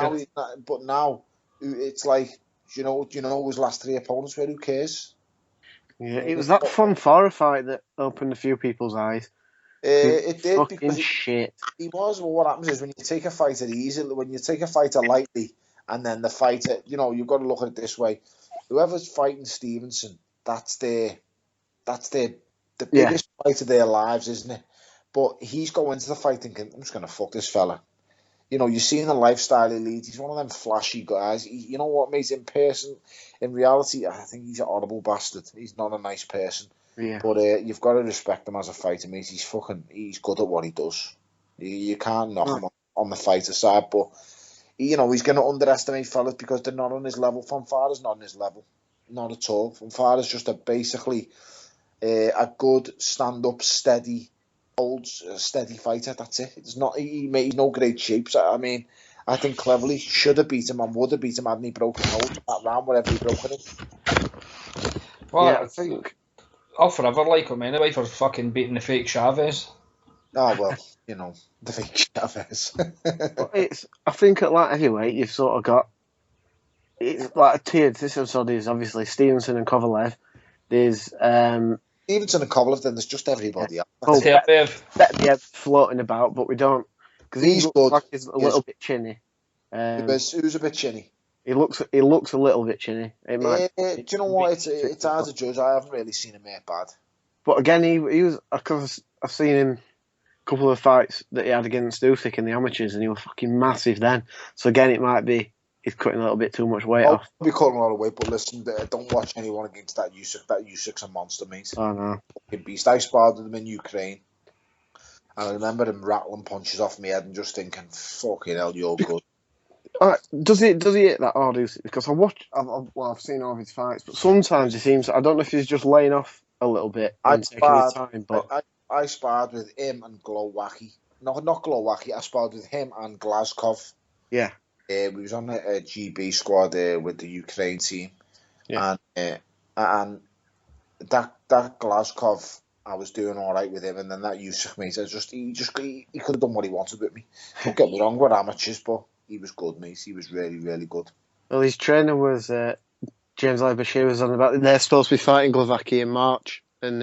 now, it's like, you know his last 3 opponents. Where who cares? Yeah, it was that Fonfara fight that opened a few people's eyes. It did Fucking because shit. he was. Well, what happens is when you take a fighter easily, when you take a fighter lightly, and then the fighter, you've got to look at it this way: whoever's fighting Stevenson, that's the biggest fight of their lives, isn't it? But he's going into the fight thinking, I'm just going to fuck this fella. You're seeing the lifestyle he leads. He's one of them flashy guys. You know what, mate? In person, in reality, I think he's a horrible bastard. He's not a nice person. Yeah. But you've got to respect him as a fighter, mate. He's good at what he does. You can't knock him on the fighter side. But, he's going to underestimate fellas because they're not on his level. Fonfara's not on his level. Not at all. Fonfara's just basically a good, stand-up, steady fighter. That's it. He's no great shapes. I mean, I think Cleverly should have beat him and would have beat him hadn't he broken nose in that round, wherever he broke it in. Well, yeah, I think I'll forever like him anyway for fucking beating the fake Chavez. Oh well, the fake Chavez. I think at light heavyweight you've sort of got it's like a tiered system. So there's obviously Stevenson and Kovalev. There's Stevenson and Kovalev. Then there's just everybody else. Oh, Tepev. floating about, but we don't because He's looks good. like he's a little bit chinny. Who's a bit chinny? He looks a little bit chinny. It might. Do you know what? It's hard to judge. I haven't really seen him make bad. But again, he was. Because I've seen him a couple of fights that he had against Usyk in the amateurs, and he was fucking massive then. So again, it might be he's cutting a little bit too much weight off. I'll be cutting a lot of weight, but listen, don't watch anyone against that Usyk. That Usyk's a monster, mate. Oh no, fucking beast. I sparred with him in Ukraine, and I remember him rattling punches off my head and just thinking, "Fucking hell, you're good." Does he hit that hard, Usyk? Because I've seen all of his fights, but sometimes he seems. I don't know if he's just laying off a little bit and taking his time. But I sparred with him and Glowacki. No, not Glowacki. I sparred with him and Glazkov. Yeah. We was on a GB squad with the Ukraine team. Yeah. And that Glazkov, I was doing all right with him, and then that Usyk, mate, he could have done what he wanted with me. Don't get me wrong, we're amateurs, but he was good, mate. He was really, really good. Well, his trainer was James Bashir was on about. They're supposed to be fighting Glowacki in March, and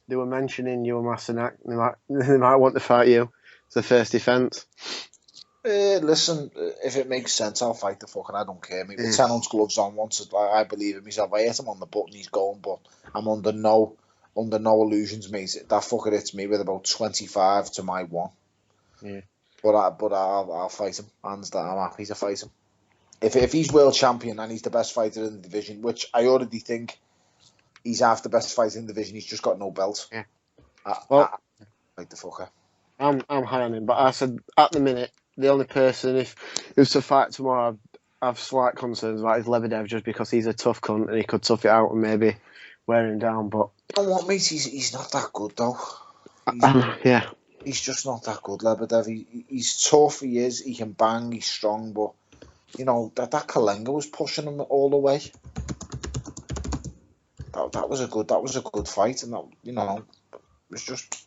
they were mentioning you and Masanak. They might want to fight you. It's the first defence. Listen, if it makes sense, I'll fight the fucking. I don't care, mate. With 10 ounce gloves on, once I believe in myself. I hit him on the button, he's going, but I'm under no illusions, mate. That fucker hits me with about 25 to my 1. Yeah. But I'll fight him. Hands down, I'm happy to fight him. If he's world champion and he's the best fighter in the division, which I already think he's half the best fighter in the division, he's just got no belt. Yeah. I like the fucker. I'm high on him, but I said at the minute the only person if it was to fight tomorrow I have slight concerns about is Lebedev just because he's a tough cunt and he could tough it out and maybe wear him down. But you know what, mate? He's not that good though. Yeah. He's just not that good, Lebedev. He's tough, he is, he can bang, he's strong, but that Kalenga was pushing him all the way. That was a good fight, and that it was just,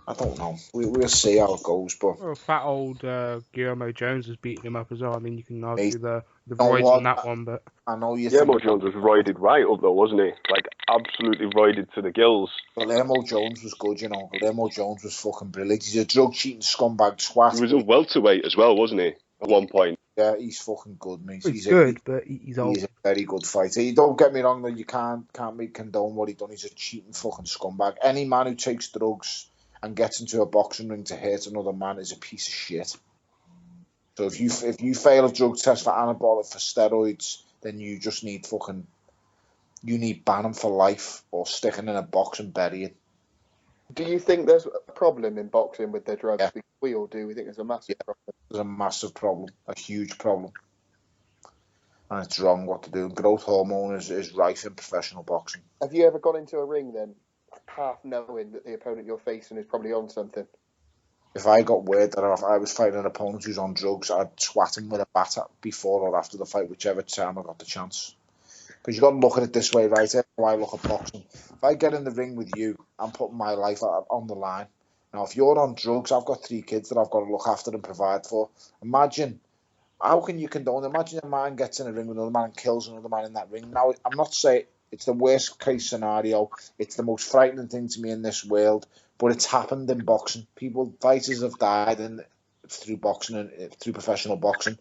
I don't know. We'll see how it goes, but fat old Guillermo Jones was beating him up as well. I mean, you can argue the roids on that one, but I know you. Guillermo Jones was roided right up though, wasn't he? Like absolutely roided to the gills. Guillermo Jones was good, Guillermo Jones was fucking brilliant. He's a drug cheating scumbag twat. He was a welterweight as well, wasn't he? At one point. Yeah, he's fucking good, mate. He's good, but he's old. He's a very good fighter. You don't get me wrong, though. You can't condone what he done. He's a cheating fucking scumbag. Any man who takes drugs and gets into a boxing ring to hurt another man is a piece of shit. So if you fail a drug test for anabolic, for steroids, then you just need ban him for life or stick him in a box and bury it. Do you think there's a problem in boxing with their drugs? Yeah. Because we all do. We think there's a massive problem. There's a massive problem, a huge problem. And it's wrong what to do. Growth hormone is rife in professional boxing. Have you ever gone into a ring then, half knowing that the opponent you're facing is probably on something? If I got word that I was fighting an opponent who's on drugs, I'd swat him with a bat before or after the fight, whichever time I got the chance. Because you've got to look at it this way, right? That's how I look at boxing. If I get in the ring with you, I'm putting my life on the line. Now, if you're on drugs, I've got 3 kids that I've got to look after and provide for. Imagine, how can you condone? Imagine a man gets in a ring with another man and kills another man in that ring. Now, I'm not saying it's the worst case scenario. It's the most frightening thing to me in this world. But it's happened in boxing. Fighters have died through boxing and through professional boxing.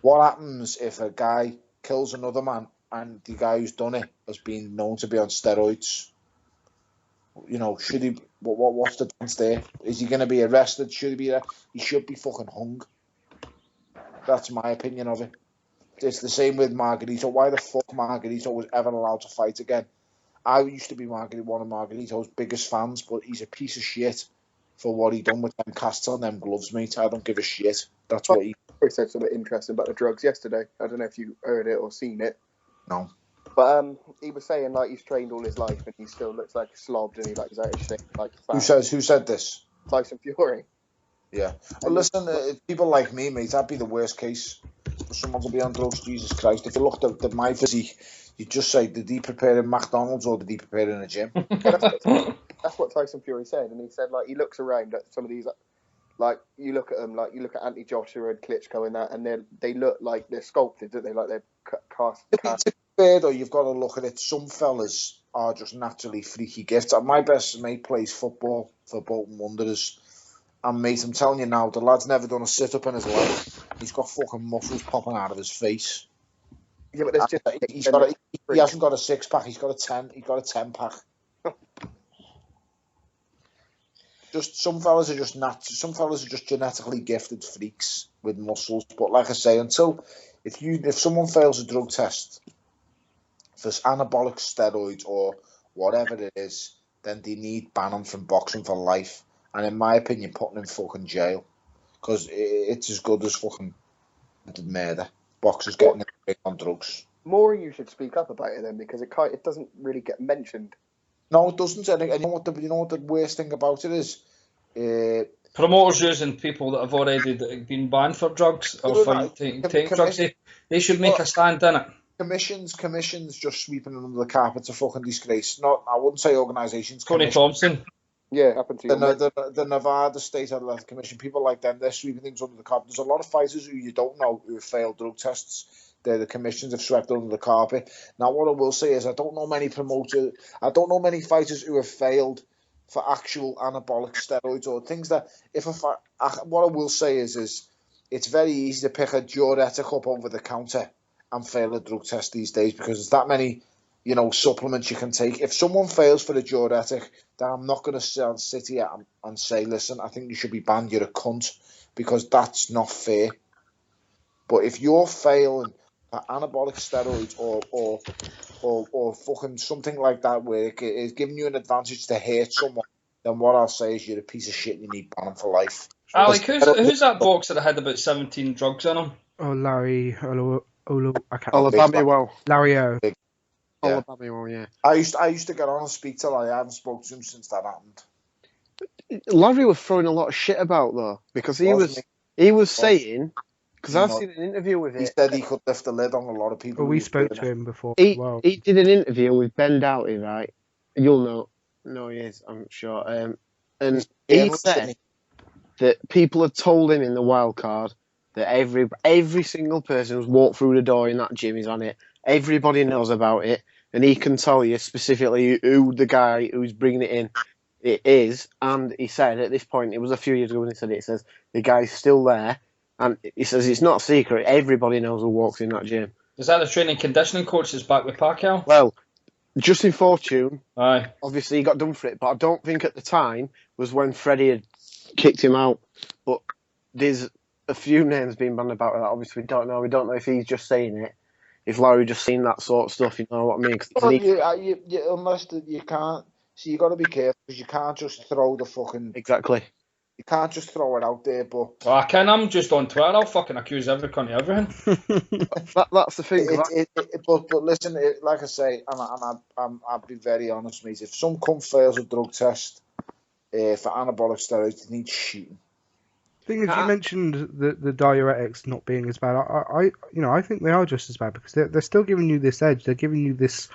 What happens if a guy kills another man and the guy who's done it has been known to be on steroids? You know, should he? What's the dance there? Is he going to be arrested? Should he be? He should be fucking hung. That's my opinion of it. It's the same with Margarito. Why the fuck Margarito was ever allowed to fight again? I used to be one of Margarito's biggest fans, but he's a piece of shit for what he done with them casts on them gloves, mate. I don't give a shit. That's what he said something interesting about the drugs yesterday. I don't know if you heard it or seen it. No. But he was saying like he's trained all his life and he still looks like slobbed and he's out of shape. Like Who said this? Tyson Fury. Yeah. Well, listen, people like me, mate, that'd be the worst case for someone to be on drugs. Jesus Christ! If you looked at my physique, you'd just say, did he prepare in McDonald's or did he prepare in a gym? That's what Tyson Fury said, and he said like he looks around at some of these, like you look at them, like you look at Anthony Joshua and Klitschko and that, and they look like they're sculpted, don't they? Like they're cast. To be fair though, you've got to look at it. Some fellas are just naturally freaky gifts. My best mate plays football for Bolton Wanderers. And mate, I'm telling you now, the lad's never done a sit-up in his life. He's got fucking muscles popping out of his face. Yeah, but there's just he hasn't got a 6-pack. He's got a 10. He's got a 10-pack. Just some fellas are just genetically gifted freaks with muscles. But like I say, if someone fails a drug test for anabolic steroids or whatever it is, then they need banning from boxing for life. And in my opinion, putting in fucking jail, because it's as good as fucking murder. Boxers getting on drugs. More you should speak up about it then, because it doesn't really get mentioned. No, it doesn't. And you know what the worst thing about it is? Promoters using people that have already been banned for drugs or for taking drugs. They should make a stand in it. Commissions just sweeping under the carpet. It's a fucking disgrace. I wouldn't say organisations. Tony Thompson. Yeah, happened to the Nevada State Athletic Commission, people like them, they're sweeping things under the carpet. There's a lot of fighters who you don't know who have failed drug tests. The commissions have swept under the carpet. Now, what I will say is I don't know many fighters who have failed for actual anabolic steroids or things that, what I will say is it's very easy to pick a diuretic up over the counter and fail a drug test these days because there's that many supplements you can take. If someone fails for a diuretic, then I'm not going to sit here and say, listen, I think you should be banned, you're a cunt, because that's not fair. But if you're failing for anabolic steroids or fucking something like that where it is giving you an advantage to hurt someone, then what I'll say is you're a piece of shit and you need banning for life. Alec, who's that boxer that had about 17 drugs in him? Oh, Larry Olabamiwo. Larry O. Yeah. Yeah. I used to get on and speak to him. I haven't spoken to him since that happened. Larry was throwing a lot of shit about though, because he was saying, because I've seen an interview with him. He said he could lift the lid on a lot of people. Well, we spoke to him before. He did an interview with Ben Doughty, right? You'll know. No, he is, I'm sure. And he said that people had told him in the wild card that every single person who's walked through the door in that gym is on it. Everybody knows about it, and he can tell you specifically who the guy who's bringing it is. And he said at this point, it was a few years ago when he said it, he says the guy's still there, and he says it's not a secret. Everybody knows who walks in that gym. Is that the training conditioning coach that's back with Pacquiao? Well, Justin Fortune, aye. Obviously he got done for it, but I don't think at the time was when Freddie had kicked him out. But there's a few names being banned about that. Obviously we don't know. We don't know if he's just saying it. If Larry just seen that sort of stuff, you know what I mean? Unless you can't, So you got to be careful because you can't just throw the fucking. Exactly. You can't just throw it out there, but Well, I'm just on Twitter. I'll fucking accuse every cunt of everything. That's the thing. 'Cause but listen, like I say, I'll be very honest, mate. If some cunt fails a drug test for anabolic steroids, they need shooting. Thing is, you mentioned the diuretics not being as bad. I think they are just as bad because they're still giving you this edge. They're giving you this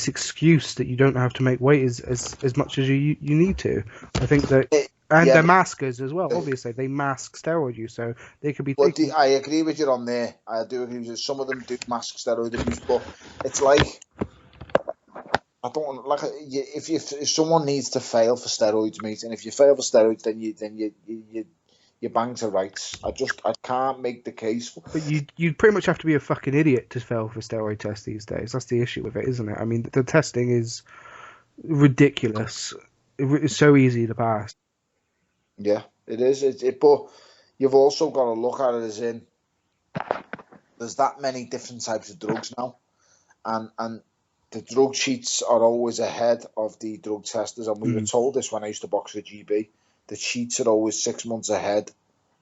excuse that you don't have to make weight as much as you need to. I think that, and they're maskers as well. Obviously, they mask steroid use, so they could be. I agree with you on there. I do agree with you. Some of them do mask steroid abuse, but it's like I don't like if someone needs to fail for steroids, mate, and if you fail for steroids, then you bang to rights. I can't make the case. But you'd pretty much have to be a fucking idiot to fail for steroid tests these days. That's the issue with it, isn't it? I mean, the testing is ridiculous. It's so easy to pass. Yeah, it is. But you've also got to look at it as in there's that many different types of drugs now, and the drug cheats are always ahead of the drug testers. And we were told this when I used to box for GB. The cheats are always 6 months ahead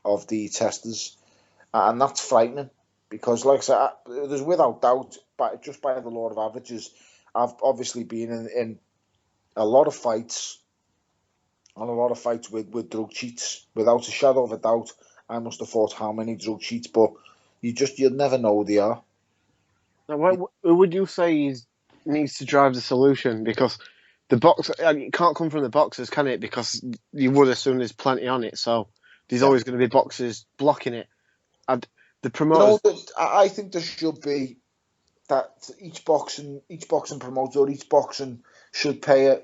of the testers, and that's frightening because, like I said, there's without doubt, just by the law of averages, I've obviously been in a lot of fights, with drug cheats. Without a shadow of a doubt, I must have fought how many drug cheats, but you'll never know who they are. Now, who would you say needs to drive the solution? Because the box, it can't come from the boxers, can it? Because you would assume there's plenty on it, so there's always going to be boxers blocking it. And the promoters, I think there should be that each boxing promoter or each boxing should pay a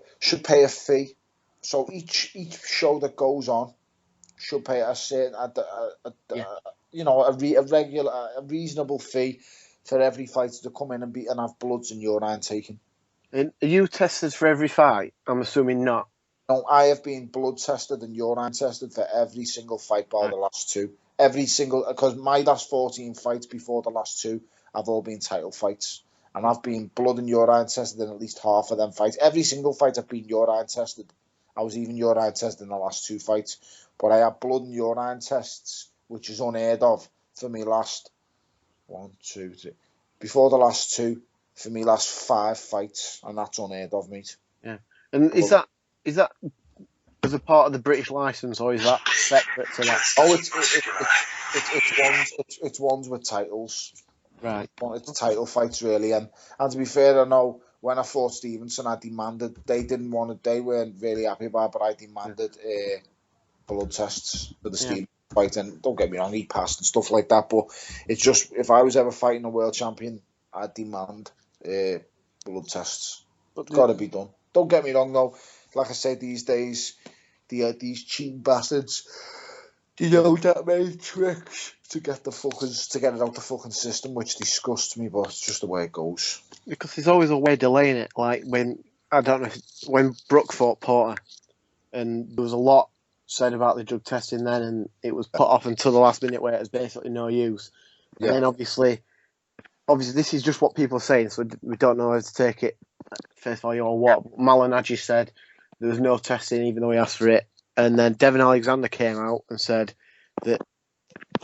fee. So each show that goes on should pay a certain a reasonable fee for every fighter to come in and have bloods and urine taken. And are you tested for every fight? I'm assuming not. No, I have been blood tested and urine tested for every single fight bar the last two. Every single, because my last 14 fights before the last two have all been title fights. And I've been blood and urine tested in at least half of them fights. Every single fight I've been urine tested. I was even urine tested in the last two fights. But I had blood and urine tests, which is unheard of for me last 1, 2, 3. Before the last two, for me last 5 fights, and that's unheard of, mate. Yeah. And is that as a part of the British license, or is that separate to that? Oh, it's ones with titles. Right. It's title fights, really. And to be fair, I know when I fought Stevenson, I demanded, they weren't really happy about it, but I demanded blood tests for the Stevenson fight. And don't get me wrong, he passed and stuff like that. But it's just, if I was ever fighting a world champion, I'd demand blood tests. It's got to be done. Don't get me wrong, though. Like I said, these days, these cheating bastards, that many tricks to get it out the fucking system, which disgusts me, but it's just the way it goes. Because there's always a way of delaying it. Like when Brooke fought Porter, and there was a lot said about the drug testing then, and it was put off until the last minute where it was basically no use. And then obviously this is just what people are saying, so we don't know how to take it face value or what. Malinaji said there was no testing even though he asked for it, and then Devin Alexander came out and said that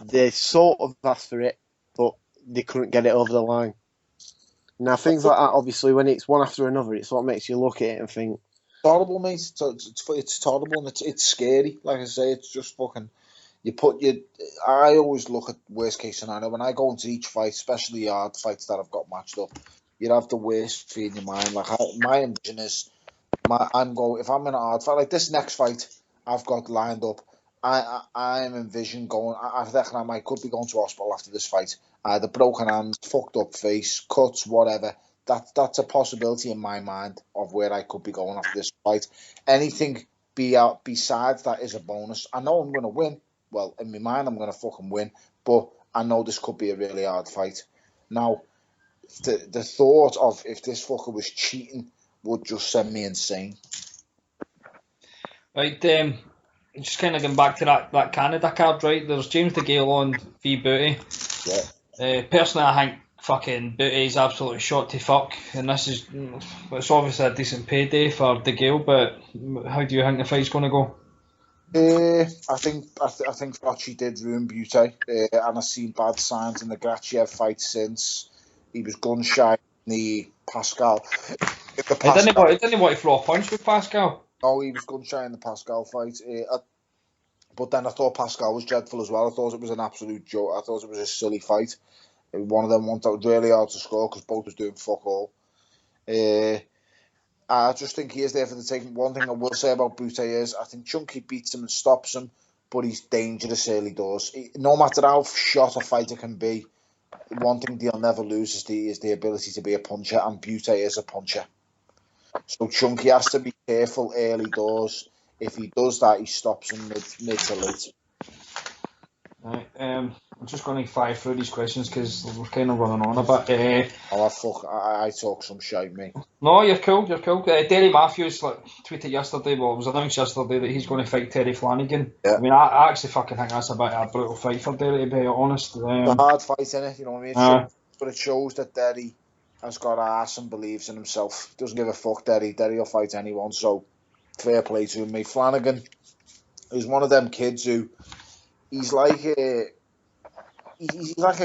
they sort of asked for it but they couldn't get it over the line. Now things like that, obviously when it's one after another, it's what makes you look at it and think it's horrible, mate. It's horrible, and it's scary. Like I say, it's just fucking I always look at worst case scenario when I go into each fight, especially hard fights that I've got matched up. You'd have the worst feel in your mind. Like my ambition is, if I'm in a hard fight like this next fight I've got lined up, I am envision going. I reckon I could be going to hospital after this fight. Either broken hands, fucked up face, cuts, whatever. That's a possibility in my mind of where I could be going after this fight. Anything besides that is a bonus. I know I'm going to win. Well, in my mind, I'm going to fucking win. But I know this could be a really hard fight. Now, the thought of if this fucker was cheating would just send me insane. Right, just kind of going back to that Canada card, right? There's James DeGale on v Booty. Yeah. Personally, I think fucking Booty's absolutely shot to fuck, and it's obviously a decent payday for De Gale, but how do you think the fight's going to go? I think Fauci did ruin Butte, and I've seen bad signs in the Gratiev fight since. He was gun shy in the Pascal. He didn't want to throw a punch with Pascal. No, he was gun shy in the Pascal fight. But then I thought Pascal was dreadful as well. I thought it was an absolute joke. I thought it was a silly fight. One of them wanted really hard to score because both was doing fuck all. I just think he is there for the taking. One thing I will say about Butte is I think Chunky beats him and stops him, but he's dangerous early doors. No matter how shot a fighter can be, one thing he'll never lose is the ability to be a puncher, and Butte is a puncher. So Chunky has to be careful early doors. If he does that, he stops him mid to late. Right, I'm just going to fire through these questions because we're kind of running on a bit. I talk some shite, mate. No, you're cool. Derry Matthews tweeted yesterday, well, it was announced yesterday that he's going to fight Terry Flanagan. Yeah. I mean, I actually fucking think that's a bit of a brutal fight for Derry, to be honest. It's a hard fight, innit? You know what I mean? But it shows that Derry has got ass and believes in himself. He doesn't give a fuck, Derry. Derry will fight anyone, so fair play to him, mate. Flanagan is one of them kids who he's like a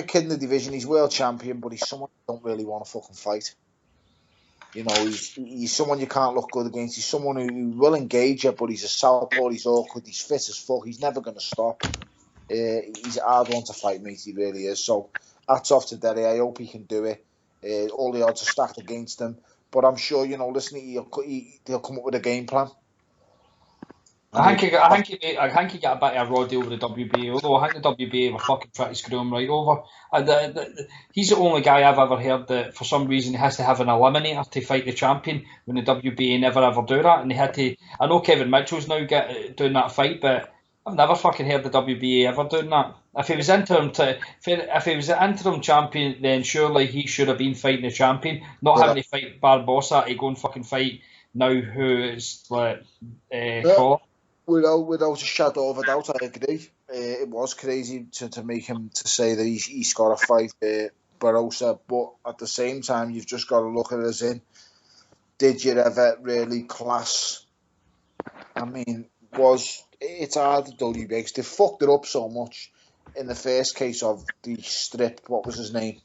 kid in the division. He's world champion, but he's someone you don't really want to fucking fight. You know, he's someone you can't look good against. He's someone who will engage you, but he's a southpaw. He's awkward. He's fit as fuck. He's never going to stop. He's a hard one to fight, mate. He really is. So hats off to Derry. I hope he can do it. All the odds are stacked against him, but I'm sure he'll come up with a game plan. I think he got a bit of a raw deal with the WBA, although I think the WBA were fucking trying to screw him right over. He's the only guy I've ever heard that for some reason he has to have an eliminator to fight the champion when the WBA never ever do that, and they had to. I know Kevin Mitchell's now doing that fight, but I've never fucking heard the WBA ever doing that. If he was interim the interim champion, then surely he should have been fighting the champion, not having to fight Barbosa to go and fucking fight now who is Collar. Without a shadow of a doubt, I agree. It was crazy to make him to say that he's got to fight Barbosa, but at the same time, you've just got to look at it as in, did you ever really class? I mean, it's hard to WBA because they fucked it up so much in the first case of the strip. What was his name?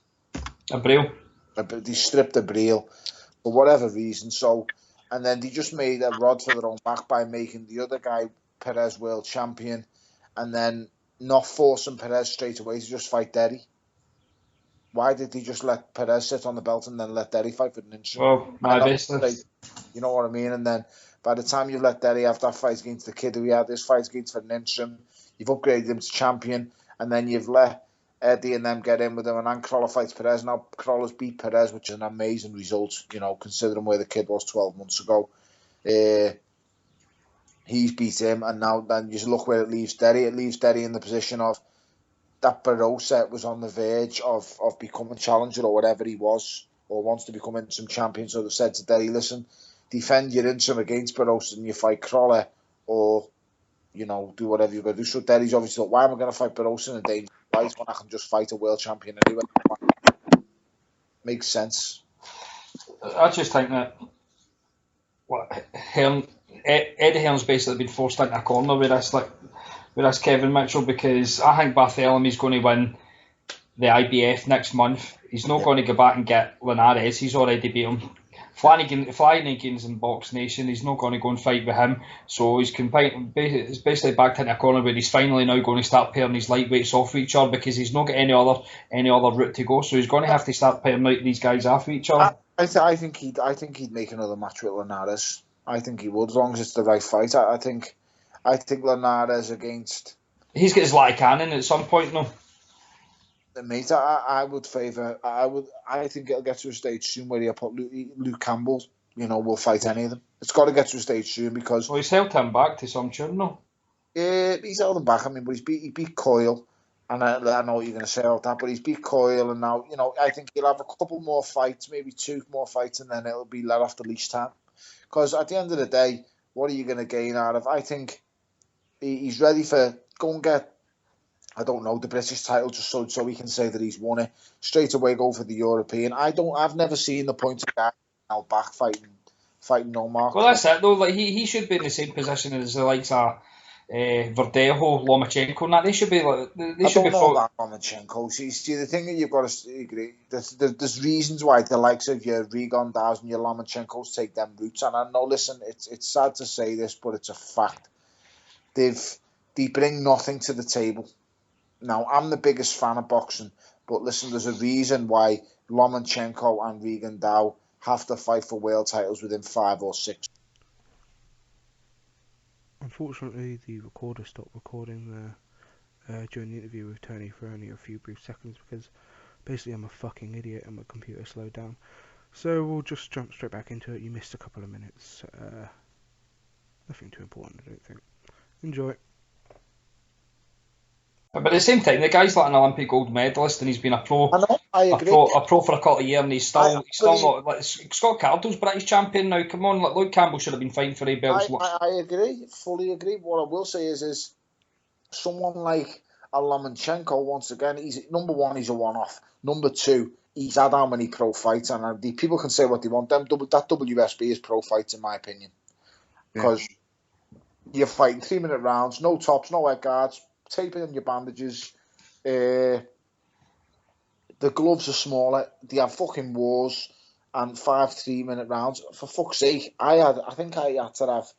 Abril. They stripped Abril for whatever reason. So. And then they just made a rod for their own back by making the other guy, Perez, world champion, and then not forcing Perez straight away to just fight Derry. Why did they just let Perez sit on the belt and then let Derry fight for an inch? Well, my business. You know what I mean? And then by the time you let Derry have that fight against the kid who he had this fight against for an interim, you've upgraded him to champion, and then you've let Eddie and them get in with him, and then Crawler fights Perez. Now Crawler's beat Perez, which is an amazing result, you know, considering where the kid was 12 months ago. He's beat him, and now then you look where it leaves Derry. It leaves Derry in the position of that Barbosa was on the verge of becoming challenger or whatever he was, or wants to become interim champion. So they've said to Derry, listen, defend your interim against Barbosa and you fight Crawler, or, you know, do whatever you've got to do. So Derry's obviously thought, why am I going to fight Barbosa in a dangerous fight when I can just fight a world champion anyway? Makes sense. I just think that Eddie Hearn's basically been forced into a corner with this Kevin Mitchell, because I think Barthelomew's going to win the IBF next month. He's not going to go back and get Linares. He's already beat him. Flanagan's in Box Nation. He's not going to go and fight with him. So he's basically backed into a corner where he's finally now going to start pairing his lightweights off each other, because he's not got any other route to go. So he's going to have to start pairing these guys off each other. I think he'd make another match with Linares. I think he would, as long as it's the right fight. I think Linares against. He's got his light cannon at some point, no. Mate, I would favour. I think it'll get to a stage soon where he'll put Luke Campbell. You know, will fight any of them. It's got to get to a stage soon because. Well, he's held him back to some tune, no. Yeah, he's held him back. I mean, but he beat Coyle, and I know what you're going to say about that. But he's beat Coyle, and now I think he'll have a couple more fights, maybe 2 more fights, and then it'll be let off the leash time. Because at the end of the day, what are you going to gain out of? I think he's ready for go and get I don't know, the British title just so he can say that he's won it. Straight away go for the European. I've never seen the point of that now back fighting no mark. Well, that's it though. Like he should be in the same position as the likes of Verdejo, Lomachenko, and that. They should be like they I should don't be know fought. about Lomachenko. See, the thing that you've got to agree, there's reasons why the likes of your Rigondaus and your Lomachenkos take them routes. And I know, listen, it's sad to say this, but it's a fact. They bring nothing to the table. Now, I'm the biggest fan of boxing, but listen, there's a reason why Lomachenko and Rigondeaux have to fight for world titles within 5 or 6. Unfortunately, the recorder stopped recording during the interview with Tony for only a few brief seconds because basically I'm a fucking idiot and my computer slowed down. So we'll just jump straight back into it. You missed a couple of minutes. Nothing too important, I don't think. Enjoy. But at the same time, the guy's like an Olympic gold medalist, and he's been a pro. I know, I agree. A pro for a couple of years, and he's still not. Like, Scott Caldwell's British champion now. Come on, like, Luke Campbell should have been fighting for a belts. I agree, fully agree. What I will say is someone like a Lomachenko, once again, he's number one, he's a one-off. Number two, he's had how many pro fights, and the people can say what they want. That WSB is pro fights, in my opinion, because you're fighting 3-minute rounds, no tops, no head guards, taping on your bandages. The gloves are smaller. They have fucking wars and 5 3-minute rounds. For fuck's sake, I think I had to have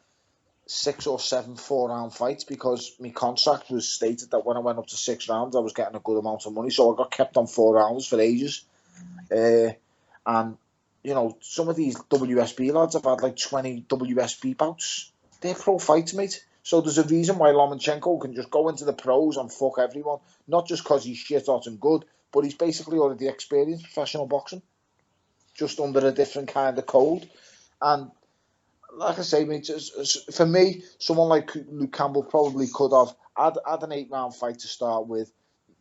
6 or 7 4-round fights because my contract was stated that when I went up to 6 rounds, I was getting a good amount of money. So I got kept on 4 rounds for ages. And you know, some of these WSB lads have had like 20 WSB bouts. They're pro fights, mate. So there's a reason why Lomachenko can just go into the pros and fuck everyone. Not just because he's shit hot and good, but he's basically already experienced professional boxing, just under a different kind of code. And like I say, mate, for me, someone like Luke Campbell probably could have had an 8-round fight to start with,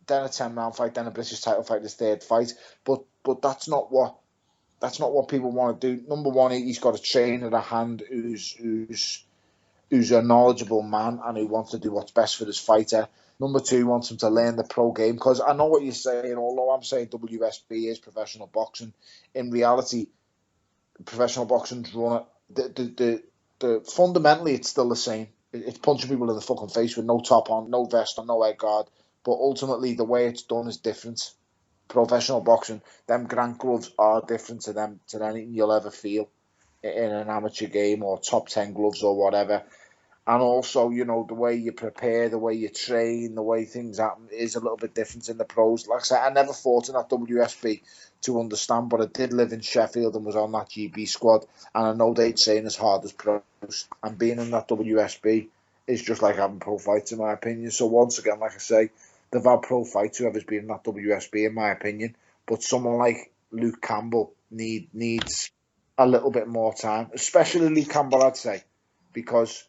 then a 10-round fight, then a British title fight, his 3rd fight. But that's not what people want to do. Number one, he's got a trainer at hand who's a knowledgeable man and who wants to do what's best for his fighter. Number two, he wants him to learn the pro game, because I know what you're saying. Although I'm saying WSB is professional boxing, in reality, professional boxing's run it. The fundamentally, it's still the same. It's punching people in the fucking face with no top on, no vest on, no head guard. But ultimately, the way it's done is different. Professional boxing, them Grant gloves are different to anything you'll ever feel in an amateur game or top 10 gloves or whatever. And also, you know, the way you prepare, the way you train, the way things happen is a little bit different in the pros. Like I said, I never fought in that WSB to understand, but I did live in Sheffield and was on that GB squad, and I know they train as hard as pros. And being in that WSB is just like having pro fights, in my opinion. So once again, like I say, they've had pro fights whoever's been in that WSB, in my opinion. But someone like Luke Campbell needs a little bit more time, especially Luke Campbell, I'd say, because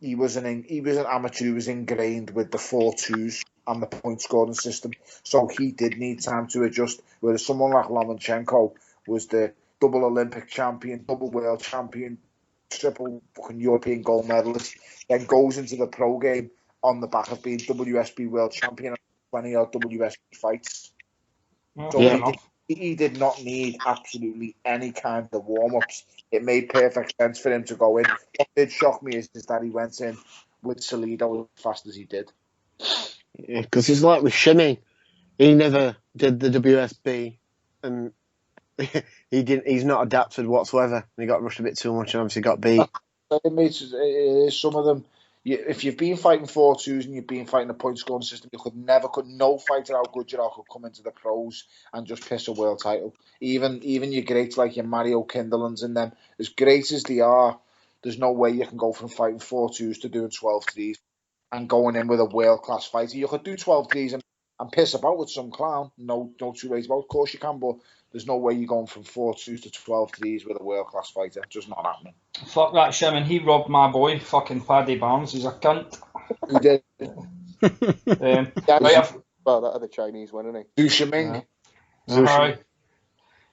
he was an amateur who was ingrained with the 4-2s and the point scoring system. So he did need time to adjust. Whereas someone like Lomachenko was the double Olympic champion, double world champion, triple fucking European gold medalist, then goes into the pro game on the back of being WSB world champion and 20 odd WSB fights. So he did not need absolutely any kind of warm-ups. It made perfect sense for him to go in. What did shock me is that he went in with Salido as fast as he did. Yeah, because it's like with Shimmy. He never did the WSB, and he's not adapted whatsoever. He got rushed a bit too much and obviously got beat. Some of them, if you've been fighting 4-2s and you've been fighting a point scoring system, no fighter how good you are could come into the pros and just piss a world title. Even your greats like your Mario Kindelands and them, as great as they are, there's no way you can go from fighting 4-2s to doing 12-3s and going in with a world class fighter. You could do 12-3s and piss about with some clown. No two ways about it. Of course you can, but there's no way you're going from 4-2s to 12-3s with a world class fighter. Just not happening. Fuck that Shimon, he robbed my boy, fucking Paddy Barnes. He's a cunt. Who did? Well, that other Chinese one, isn't he? Du Shiming. Right,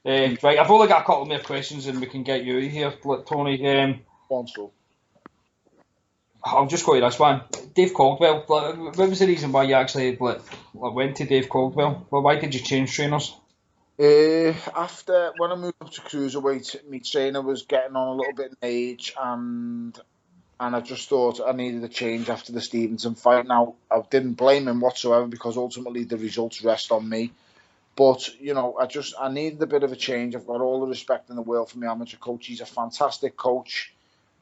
I've only got a couple more questions and we can get you here, Tony. I'll just go to this one. Dave Caldwell. What was the reason why you actually went to Dave Caldwell? Well, why did you change trainers? After when I moved up to cruiserweight, my trainer was getting on a little bit in age, and I just thought I needed a change after the Stevenson fight. Now I didn't blame him whatsoever because ultimately the results rest on me. But I needed a bit of a change. I've got all the respect in the world for my amateur coach. He's a fantastic coach,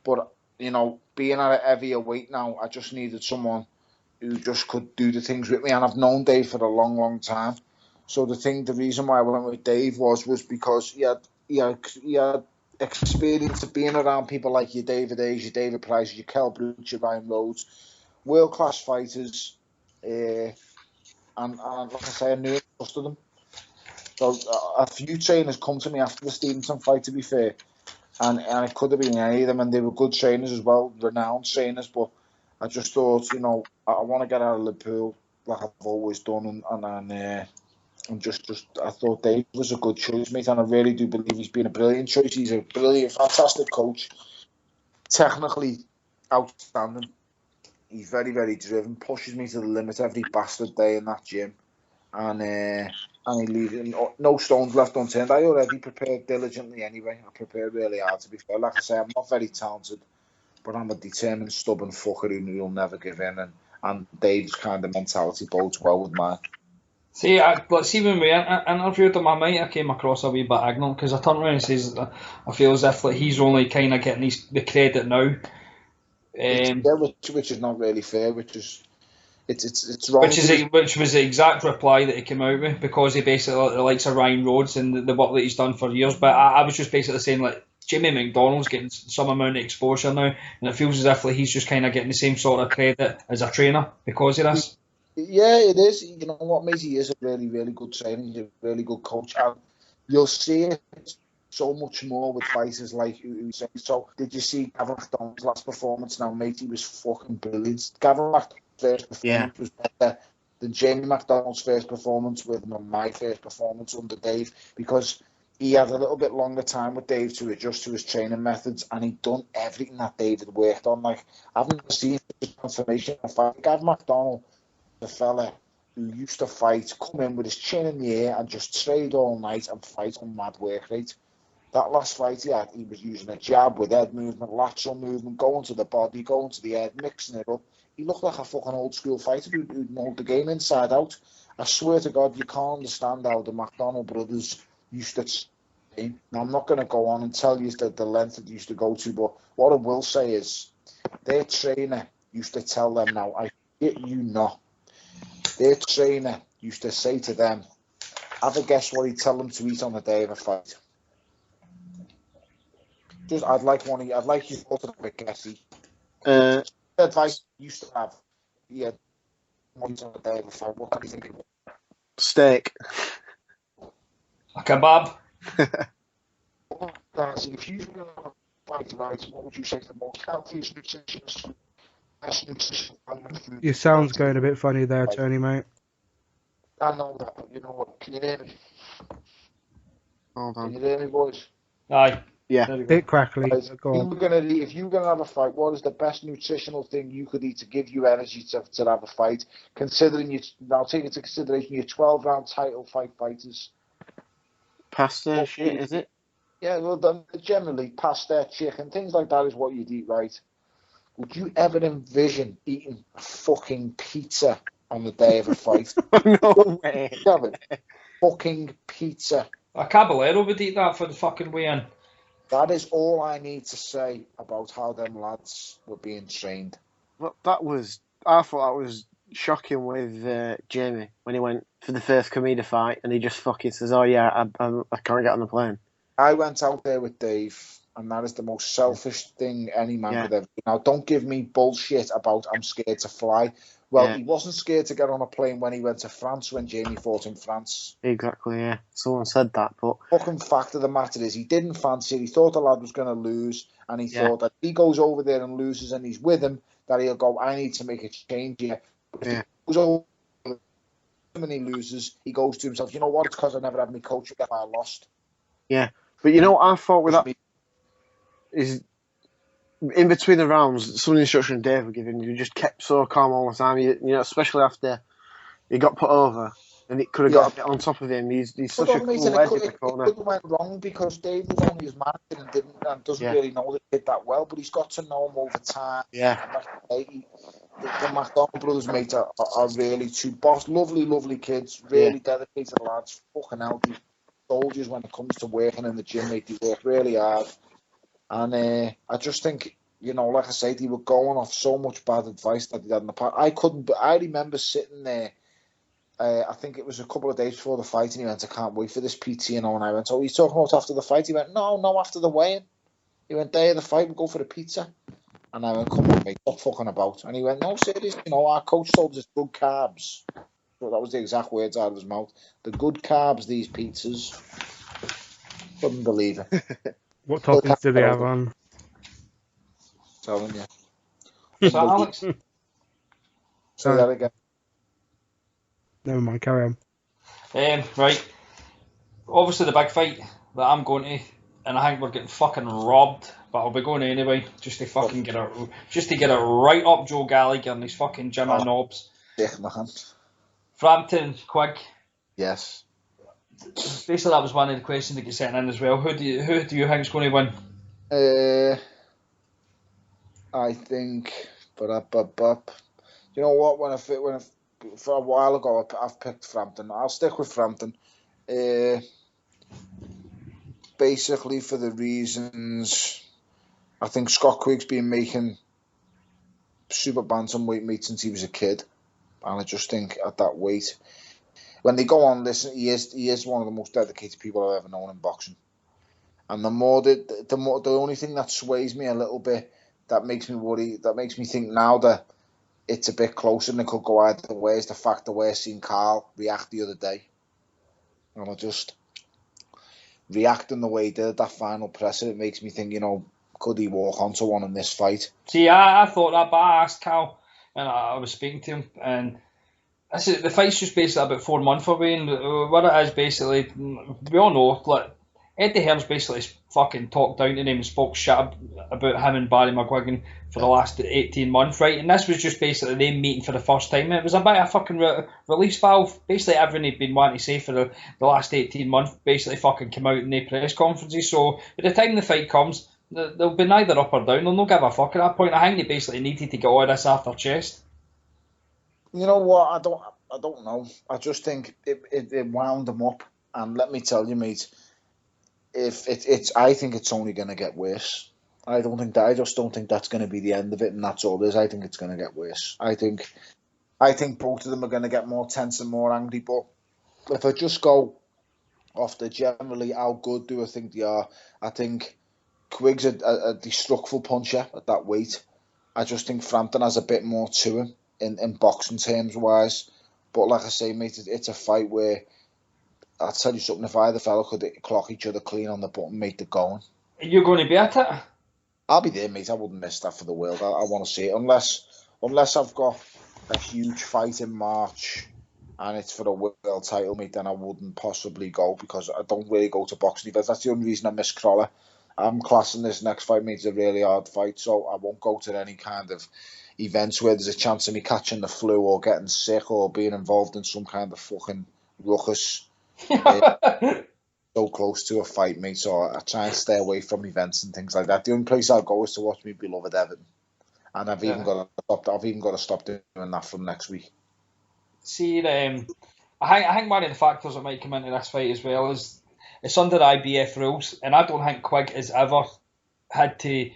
but being at a heavier weight now, I just needed someone who just could do the things with me. And I've known Dave for a long, long time. So the reason why I went with Dave was because he had experience of being around people like your David Hayes, your David Price, your Kell Brooks, your Ryan Rhodes, world class fighters, and like I say, I knew and trusted them. So a few trainers come to me after the Stevenson fight, to be fair, and it could have been any of them, and they were good trainers as well, renowned trainers. But I just thought, I want to get out of Liverpool like I've always done, and just I thought Dave was a good choice, mate, and I really do believe he's been a brilliant choice. He's a brilliant, fantastic coach, technically outstanding. He's very, very driven, pushes me to the limit every bastard day in that gym, and he leaves no stones left unturned. I already prepared diligently anyway. I prepared really hard, to be fair. Like I say, I'm not very talented, but I'm a determined, stubborn fucker who'll never give in, and Dave's kind of mentality bodes well with mine. See, when we interviewed him, I might have came across a wee bit ignorant because I turned around and says I feel as if he's only kind of getting the credit now. Which is not really fair. It's wrong. Which was the exact reply that he came out with, because he basically likes Ryan Rhodes and the work that he's done for years. But I was just basically saying, like, Jimmy McDonald's getting some amount of exposure now, and it feels as if he's just kind of getting the same sort of credit as a trainer because of this. Yeah, it is. You know what, mate? He is a really, really good trainer. He's a really good coach. And you'll see it so much more with fighters like who say. So, did you see Gavin McDonald's last performance? Now, mate, he was fucking brilliant. Gavin McDonald's first performance was better than Jamie McDonald's first performance with him, and my first performance under Dave, because he had a little bit longer time with Dave to adjust to his training methods, and he'd done everything that Dave had worked on. Like, I've never seen such a transformation in a fight. Gavin McDonald, the fella who used to fight, come in with his chin in the air and just trade all night and fight on mad work rate. That last fight he had, he was using a jab with head movement, lateral movement, going to the body, going to the head, mixing it up. He looked like a fucking old school fighter who'd know the game inside out. I swear to God, you can't understand how the McDonald brothers used to train. Now, I'm not going to go on and tell you the length it used to go to, but what I will say is their trainer used to tell them, now, I shit you not, their trainer used to say to them, have a guess what he'd tell them to eat on the day of a fight. I'd like you to have a guessy. Advice you used to have. Yeah, on the day of a fight. What do you think? Steak. A kebab. If you were going to fight right, what would you say the most healthiest nutritious? Your sound's going a bit funny there, Tony, mate. I know that, but you know what? Can you hear me? Hold on. Can you hear me, boys? Aye. Yeah. Bit crackly. Right. Go on. If you were going to have a fight, what is the best nutritional thing you could eat to give you energy to have a fight? Considering now take into consideration your 12-round title fight fighters. Pasta shit, is it? Yeah, well, generally pasta, chicken, things like that is what you'd eat, right? Would you ever envision eating a fucking pizza on the day of a fight? No way. Fucking pizza. A Caballero would eat that for the fucking weigh-in. That is all I need to say about how them lads were being trained. Well, I thought that was shocking with Jamie when he went for the first Kameda fight and he just fucking says, oh yeah, I can't get on the plane. I went out there with Dave, and that is the most selfish thing any man could ever do. Now, don't give me bullshit about I'm scared to fly. Well, he wasn't scared to get on a plane when he went to France, when Jamie fought in France. Exactly, yeah. Someone said that, but... Fucking fact of the matter is, he didn't fancy it. He thought the lad was going to lose, and he thought that if he goes over there and loses and he's with him, that he'll go, I need to make a change here. But if he goes over and he loses, he goes to himself, you know what, it's because I never had my coach, that's why I lost. Yeah, but you know what I thought with that is in between the rounds, some of the instruction Dave was giving, you just kept so calm all the time. You know, especially after he got put over, and it could have got a bit on top of him. He's such a cool edge in the corner. It could have went wrong because Dave was only his manager and doesn't really know the kid that well, but he's got to know him over time. Yeah. The McDonald brothers, mate, are really two lovely kids, really dedicated lads, fucking healthy soldiers when it comes to working in the gym, mate. They work really hard. And I just think, you know, like I said, they were going off so much bad advice that they had in the past. I remember sitting there, I think it was a couple of days before the fight, and he went, I can't wait for this PT, you know, and I went, oh, he's talking about after the fight? He went, no, after the weigh-in. He went, day of the fight, we'll go for a pizza. And I went, come on, mate, stop fucking about. And he went, no, serious, you know, our coach told us good carbs. So that was the exact words out of his mouth. The good carbs, these pizzas. Couldn't believe it. What toppings do they have on? Telling you. So, Alex? Say that again. Never mind, carry on. Right. Obviously, the big fight that I'm going to, and I think we're getting fucking robbed, but I'll be going anyway, just to fucking get it right up Joe Gallagher and his fucking Jimmy knobs. Yeah, man. Frampton, Quigg. Yes. Basically, that was one of the questions that get sent in as well. Who do you think is going to win? I think, you know what? For a while ago, I've picked Frampton. I'll stick with Frampton. Basically, for the reasons, I think Scott Quigg's been making super bantamweight meat since he was a kid, and I just think at that weight, when they go on, listen, he is one of the most dedicated people I've ever known in boxing. And the only thing that sways me a little bit, that makes me worry, that makes me think now that it's a bit closer and it could go either way, is the fact that we're seeing Carl react the other day. And I just reacting the way he did that final presser, it makes me think, you know, could he walk onto one in this fight? See, I thought that, but I asked Carl, and I was speaking to him, and I said the fight's just basically about 4 months away, and what it is basically, we all know, like, Eddie Hearn's basically fucking talked down to him and spoke shit about him and Barry McGuigan for the last 18 months, right? And this was just basically them meeting for the first time. It was a bit of a fucking release valve. Basically everything he'd been wanting to say for the last 18 months basically fucking came out in the press conferences. So by the time the fight comes, they'll be neither up or down. They'll not give a fuck at that point. I think they basically needed to get all this off their chest. You know what? I don't know. I just think it wound them up. And let me tell you, mate, I think it's only going to get worse. I just don't think that's going to be the end of it, and that's all it is. I think it's going to get worse. I think both of them are going to get more tense and more angry. But if I just go off the generally how good do I think they are, I think Quigg's a destructive puncher at that weight. I just think Frampton has a bit more to him in boxing terms wise. But like I say, mate, it's a fight where I'll tell you something, if either fella could clock each other clean on the button, mate, they're going. You're going to be at it? I'll be there, mate. I wouldn't miss that for the world. I want to see it. Unless I've got a huge fight in March and it's for a world title, mate, then I wouldn't possibly go because I don't really go to boxing events. That's the only reason I miss Crawler. I'm classing this next fight, mate, as a really hard fight, so I won't go to any kind of events where there's a chance of me catching the flu or getting sick or being involved in some kind of fucking ruckus. So close to a fight, mate, so I try and stay away from events and things like that. The only place I'll go is to watch me beloved Everton, and I've even got to stop doing that from next week. See, I think one of the factors that might come into this fight as well is it's under IBF rules, and I don't think Quigg has ever had to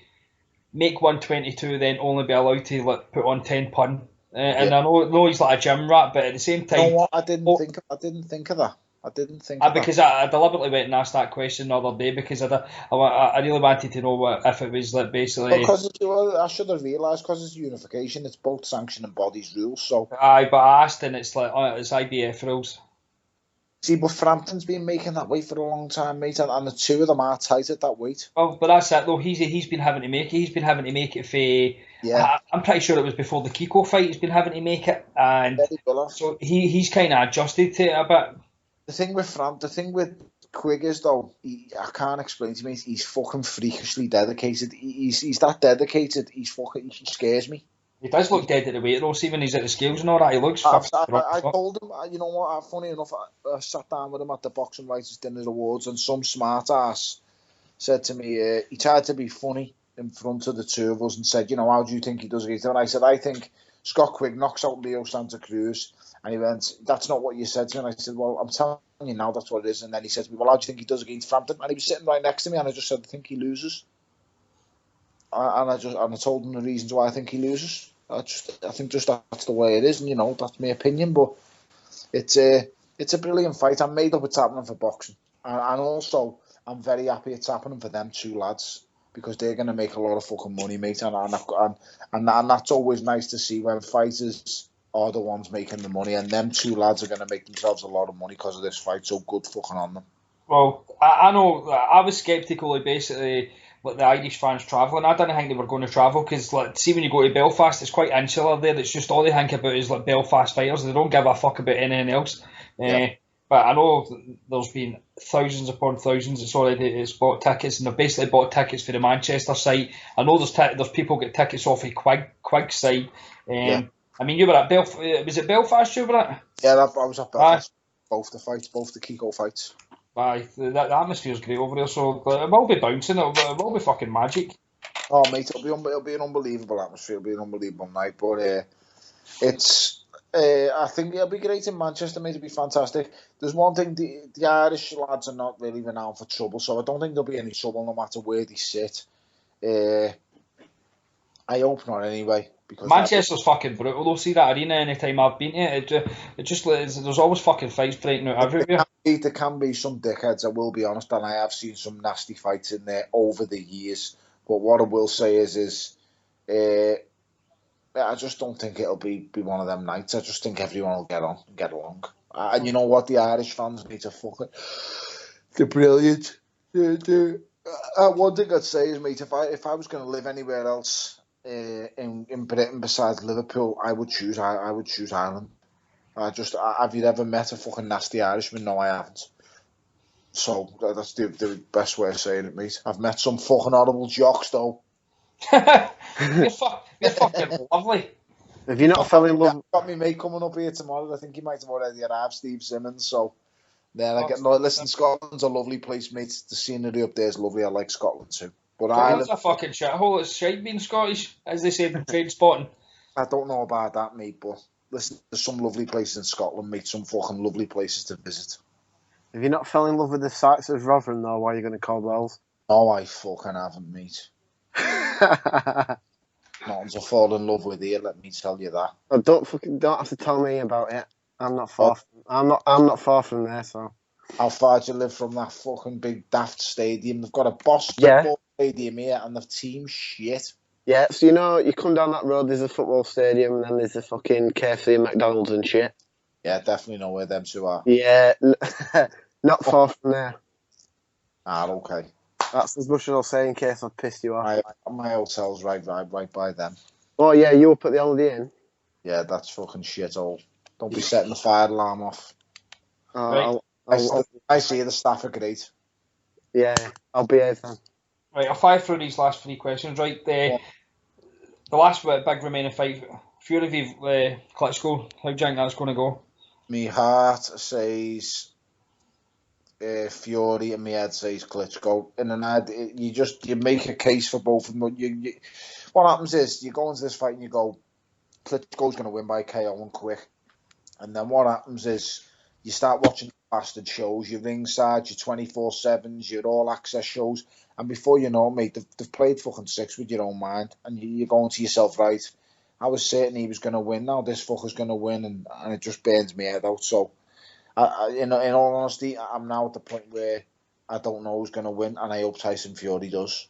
make 122 then only be allowed to put on 10 pun. And I know he's like a gym rat, but at the same time, you know what? I didn't think of that. Because I deliberately went and asked that question the other day because I really wanted to know if it was like basically. Because I should have realised because it's unification, it's both sanctioning bodies rules. So aye, but I asked and it's like it's IBF rules. See, but Frampton's been making that weight for a long time, mate, and the two of them are tight at that weight. Oh, but that's it though. He's been having to make it. He's been having to make it for. Yeah. I'm pretty sure it was before the Kiko fight. He's been having to make it, and so he's kind of adjusted to it a bit. The thing with Quigg is though, I can't explain to me. He's fucking freakishly dedicated. He's that dedicated. He scares me. He does look dead at the weight though. See when he's at the scales and all that, he looks I fucking. told him, you know what? Funny enough, I sat down with him at the Boxing Writers Dinner Awards, and some smart ass said to me, he tried to be funny in front of the two of us and said, you know, how do you think he does against him? And I said, I think Scott Quigg knocks out Leo Santa Cruz. And he went, that's not what you said to me. And I said, well, I'm telling you now, that's what it is. And then he said to me, well, how do you think he does against Frampton? And he was sitting right next to me, and I just said, I think he loses. And I told him the reasons why I think he loses. I think that's the way it is, and you know, that's my opinion. But it's a brilliant fight. I'm made up it's happening for boxing, and also I'm very happy it's happening for them two lads, because they're going to make a lot of fucking money, mate. And that's always nice to see when fighters are the ones making the money, and them two lads are going to make themselves a lot of money because of this fight. So good fucking on them. Well, I know I was sceptical of basically like the Irish fans travelling. I didn't think they were going to travel because, like, see when you go to Belfast, it's quite insular there. It's just all they think about is like Belfast fighters. They don't give a fuck about anything else. Yeah. But I know there's been thousands upon thousands that's already bought tickets, and they've basically bought tickets for the Manchester site. I know there's people get tickets off of Quig's site. I mean, you were at was it Belfast you were at? Yeah, I was at Belfast. Both the fights, both the Kiko fights. Aye, the atmosphere's great over there, so it will be bouncing, it will be fucking magic. Oh, mate, it'll be an unbelievable atmosphere, it'll be an unbelievable night, but I think it'll be great in Manchester, mate, it'll be fantastic. There's one thing, the Irish lads are not really renowned for trouble, so I don't think there'll be any trouble no matter where they sit. I hope not anyway. Because Manchester's fucking brutal. They'll see that arena anytime I've been to it. It just there's always fucking fights breaking out everywhere. There can be some dickheads, I will be honest, and I have seen some nasty fights in there over the years. But what I will say is I just don't think it'll be one of them nights. I just think everyone will get on and get along. And you know what? The Irish fans need to fucking... They're brilliant. One thing I'd say is, mate, if I was going to live anywhere else in Britain besides Liverpool, I would choose Ireland. Have you ever met a fucking nasty Irishman? No, I haven't. So that's the best way of saying it, mate. I've met some fucking horrible jocks though. You're fucking lovely. Have you not fell in love? Got me mate coming up here tomorrow. I think he might have already arrived, Steve Simmons. So then I get no. Listen, Scotland's a lovely place, mate. The scenery up there is lovely. I like Scotland too. But Ireland's a fucking shithole. It's shite being Scottish, as they say in trade spotting. I don't know about that, mate. But listen, there's some lovely places in Scotland, mate. Some fucking lovely places to visit. Have you not fell in love with the sights of Rotherham though? Why are you going to call bells? No, I fucking haven't, mate. Nothing to fall in love with here. Let me tell you that. Oh, don't have to tell me about it. I'm not far. I'm not far from there. So. How far do you live from that fucking big daft stadium? They've got a boss football stadium here, and the team's shit. Yeah, so you come down that road. There's a football stadium, and then there's a fucking KFC and McDonald's and shit. Yeah, definitely know where them two are. Yeah, not far from there. Okay. That's as much as I'll say in case I've pissed you off. My hotel's right by them. Oh yeah, you up at the Holiday Inn? Yeah, that's fucking shit all. Don't be setting the fire alarm off. I see the staff are great. Yeah, I'll behave then. Right, I'll fire through these last three questions. Right, the last big remaining fight, Fury v Klitschko. How do you think that's going to go? My heart says Fury, and my head says Klitschko. And then you make a case for both of them. What happens is you go into this fight and you go, Klitschko's going to win by KO and quick. And then what happens is you start watching bastard shows, your ringside, your 24/7s, your all access shows, and before you know it, mate, they've played fucking six with your own mind, and you're going to yourself, right, I was certain he was going to win, now this fucker's going to win, and it just burns me head out. So in all honesty, I'm now at the point where I don't know who's going to win, and I hope Tyson Fury does.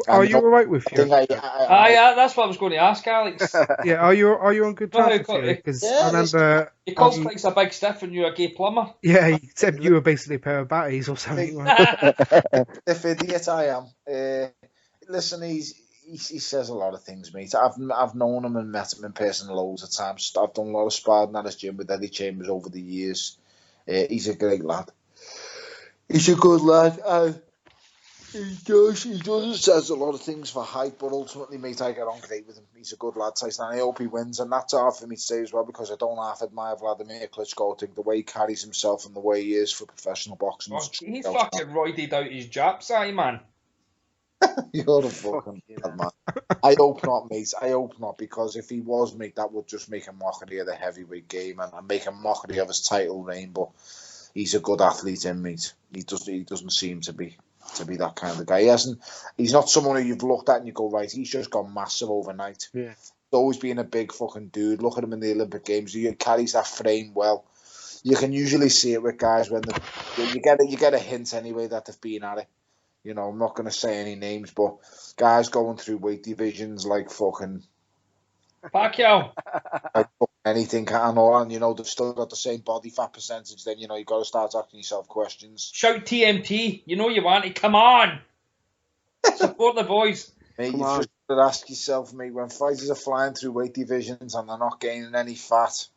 Are you alright with Fury? That's what I was going to ask, Alex. Yeah, are you on good terms with Fury? Because I remember he calls Clicks a big stiff and you're a gay plumber. Yeah, he said you were basically a pair of batteries or something. If idiot I am. Listen, he says a lot of things, mate. I've known him and met him in person loads of times. I've done a lot of sparring at his gym with Eddie Chambers over the years. He's a great lad. He's a good lad, and he says a lot of things for hype, but ultimately, mate, I get on great with him. He's a good lad, Tyson, and I hope he wins, and that's hard for me to say as well, because I don't half admire Vladimir Klitschko. I think the way he carries himself and the way he is for professional boxing. He fucking roided out his japs, man. You're a fucking bad man. I hope not, mate. I hope not, because if he was, mate, that would just make a mockery of the heavyweight game and make a mockery of his title reign. But he's a good athlete, mate. He doesn't seem to be that kind of guy. He's not someone who you've looked at and you go, right, he's just gone massive overnight. Yeah. He's always been a big fucking dude. Look at him in the Olympic Games. He carries that frame well. You can usually see it with guys when you get a hint anyway that they've been at it. You know, I'm not going to say any names, but guys going through weight divisions like fucking Pacquiao. like anything and all, and you know they've still got the same body fat percentage. Then you know you got to start asking yourself questions. Shout TMT. You know you want it. Come on. Support the boys. Mate, you just got to ask yourself, mate, when fighters are flying through weight divisions and they're not gaining any fat,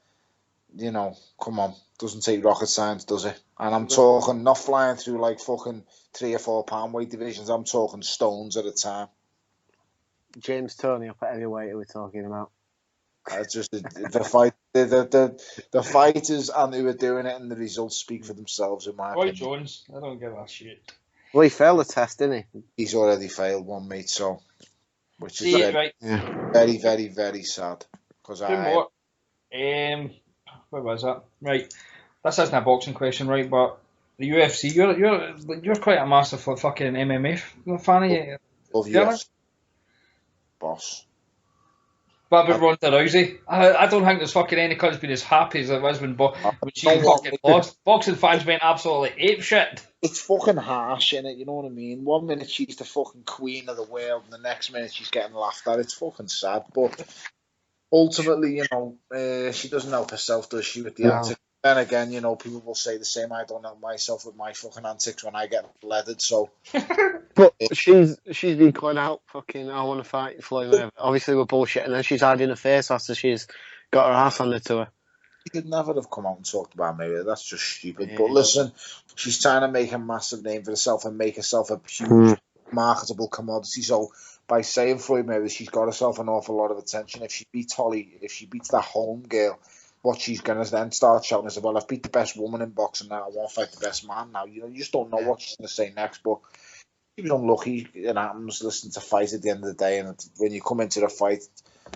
you know, come on, doesn't take rocket science, does it? And I'm talking not flying through like fucking 3 or 4 pound weight divisions. I'm talking stones at a time. James Tony up at heavyweight we're talking about. It's just the fighters and who are doing it, and the results speak for themselves. In my Roy opinion, Jones. I don't give a shit. Well, he failed the test, didn't he? he's already failed one, mate. So, which is See it, right. very, very, very sad. Because Two more. Where was that? Right. This isn't a boxing question, right? But the UFC, you're quite a massive fucking MMA fan, are you? love you, boss. What about Ronda Rousey? I don't think there's fucking any country's been as happy as it was when she fucking lost. Boxing fans went absolutely apeshit. It's fucking harsh, innit? You know what I mean? 1 minute she's the fucking queen of the world, and the next minute she's getting laughed at. It's fucking sad, but ultimately, you know, she doesn't help herself, does she, with the antics? Then again, you know, people will say the same. I don't help myself with my fucking antics when I get leathered, so... But she's been calling out fucking I want to fight Floyd Mayweather. Obviously we're bullshitting, and then she's hiding her face after she's got her ass handed to her. She could never have come out and talked about Mayweather. That's just stupid. Yeah. But listen, she's trying to make a massive name for herself and make herself a huge marketable commodity. So by saying Floyd Mayweather, she's got herself an awful lot of attention. If she beats Holly, if she beats that home girl, what she's going to then start shouting is, well, I've beat the best woman in boxing now. I want to fight the best man now. You know, you just don't know what she's going to say next. But she was unlucky. It happens. Listen, to fight at the end of the day, and when you come into the fight,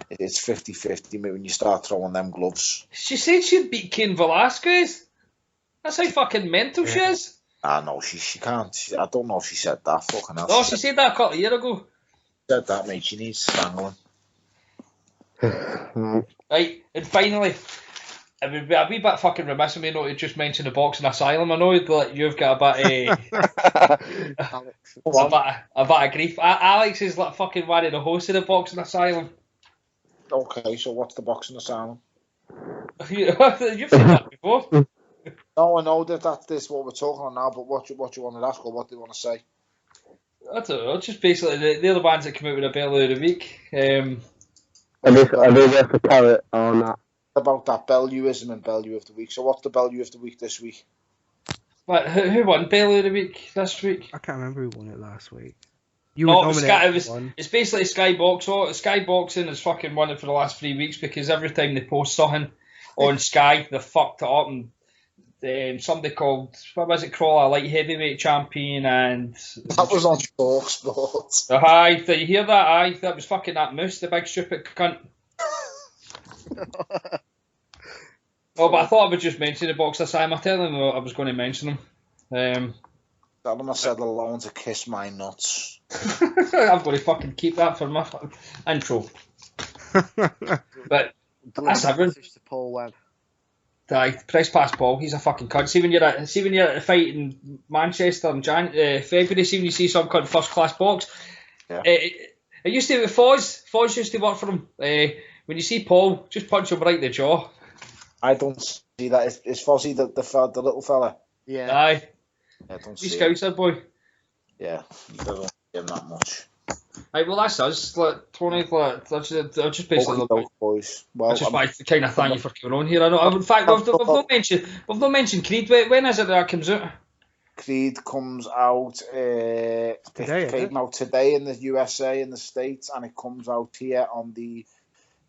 it's 50-50 when you start throwing them gloves. She said she'd beat Cain Velasquez. That's how fucking mental she is. Ah, no, she can't. I don't know if she said that. Fucking hell. No, she said that a couple of years ago. Said that, mate. She needs strangling. Right, and finally, it would be a wee bit fucking remiss of me not to just mention the boxing asylum. I know that you've got a bit a bit of grief. Alex is like fucking one of the hosts of the boxing asylum. Okay, so what's the boxing asylum? You've seen that before. No, I know that's what we're talking on now, but what you want to ask, or what do you want to say? I don't know, just basically they're the ones that come out with a Bellew of the week. Are they worth a carrot or not? About that Bellewism and Bellew of the week. So what's the Bellew of the week this week? What, who won Bellew of the week this week? I can't remember who won it last week. It's basically Sky Boxing. Sky Boxing has fucking won it for the last 3 weeks because every time they post something on Sky, they fucked it up. And somebody called, what was it, Crawler, light heavyweight champion, and that was on Talk Sports. Aye, did you hear that? Aye, that was fucking that moose, the big stupid cunt. Oh, but I thought I would just mention the boxer Sam. I tell them I was going to mention them. Tell them I said alone to kiss my nuts. I'm going to fucking keep that for my intro. But that's everything. To Paul Webb. Press past Paul. He's a fucking cunt. See when you're at the fight in Manchester in February. See when you see some cunt first class box. Yeah. It used to be with Foz. Foz used to work for him. When you see Paul, just punch him right in the jaw. I don't see that. Is Fozzie the little fella? Yeah. Aye. I don't He's see Scouser boy. Yeah, he doesn't see him that much. Right, well that's us. Tony, I'll just basically boys. Well, I just want to kind of thank you for coming on here. I know. In fact, we've not mentioned Creed. When is it that comes out? Creed comes out Today, it came out today in the USA, in the States, and it comes out here on the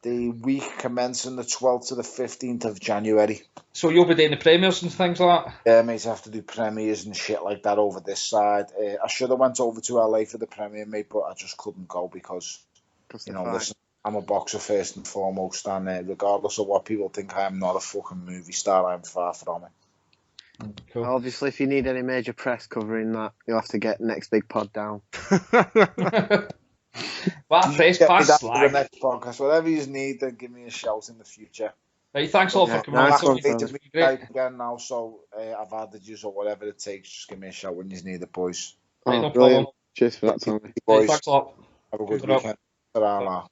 week commencing the 12th to the 15th of January. So you'll be doing the premieres and things like that? Yeah, mate, I have to do premieres and shit like that over this side. I should have went over to LA for the premiere, mate, but I just couldn't go because, listen, I'm a boxer first and foremost, and regardless of what people think, I am not a fucking movie star. I'm far from it. Cool. Obviously, if you need any major press covering that, you'll have to get Next Big Pod down. What a press Get me pass down to slag. the next podcast. Whatever you need, then give me a shout in the future. Right, thanks a lot Yeah, for coming nice on. one, Tony. fella. Great. Again now, so I've added you or whatever it takes. Just give me a shout when you need it, boys. Right, no Brilliant. problem. Cheers for that, Tommy. Right, Boys, thanks a lot. have a good Good luck. weekend. Ta-ra.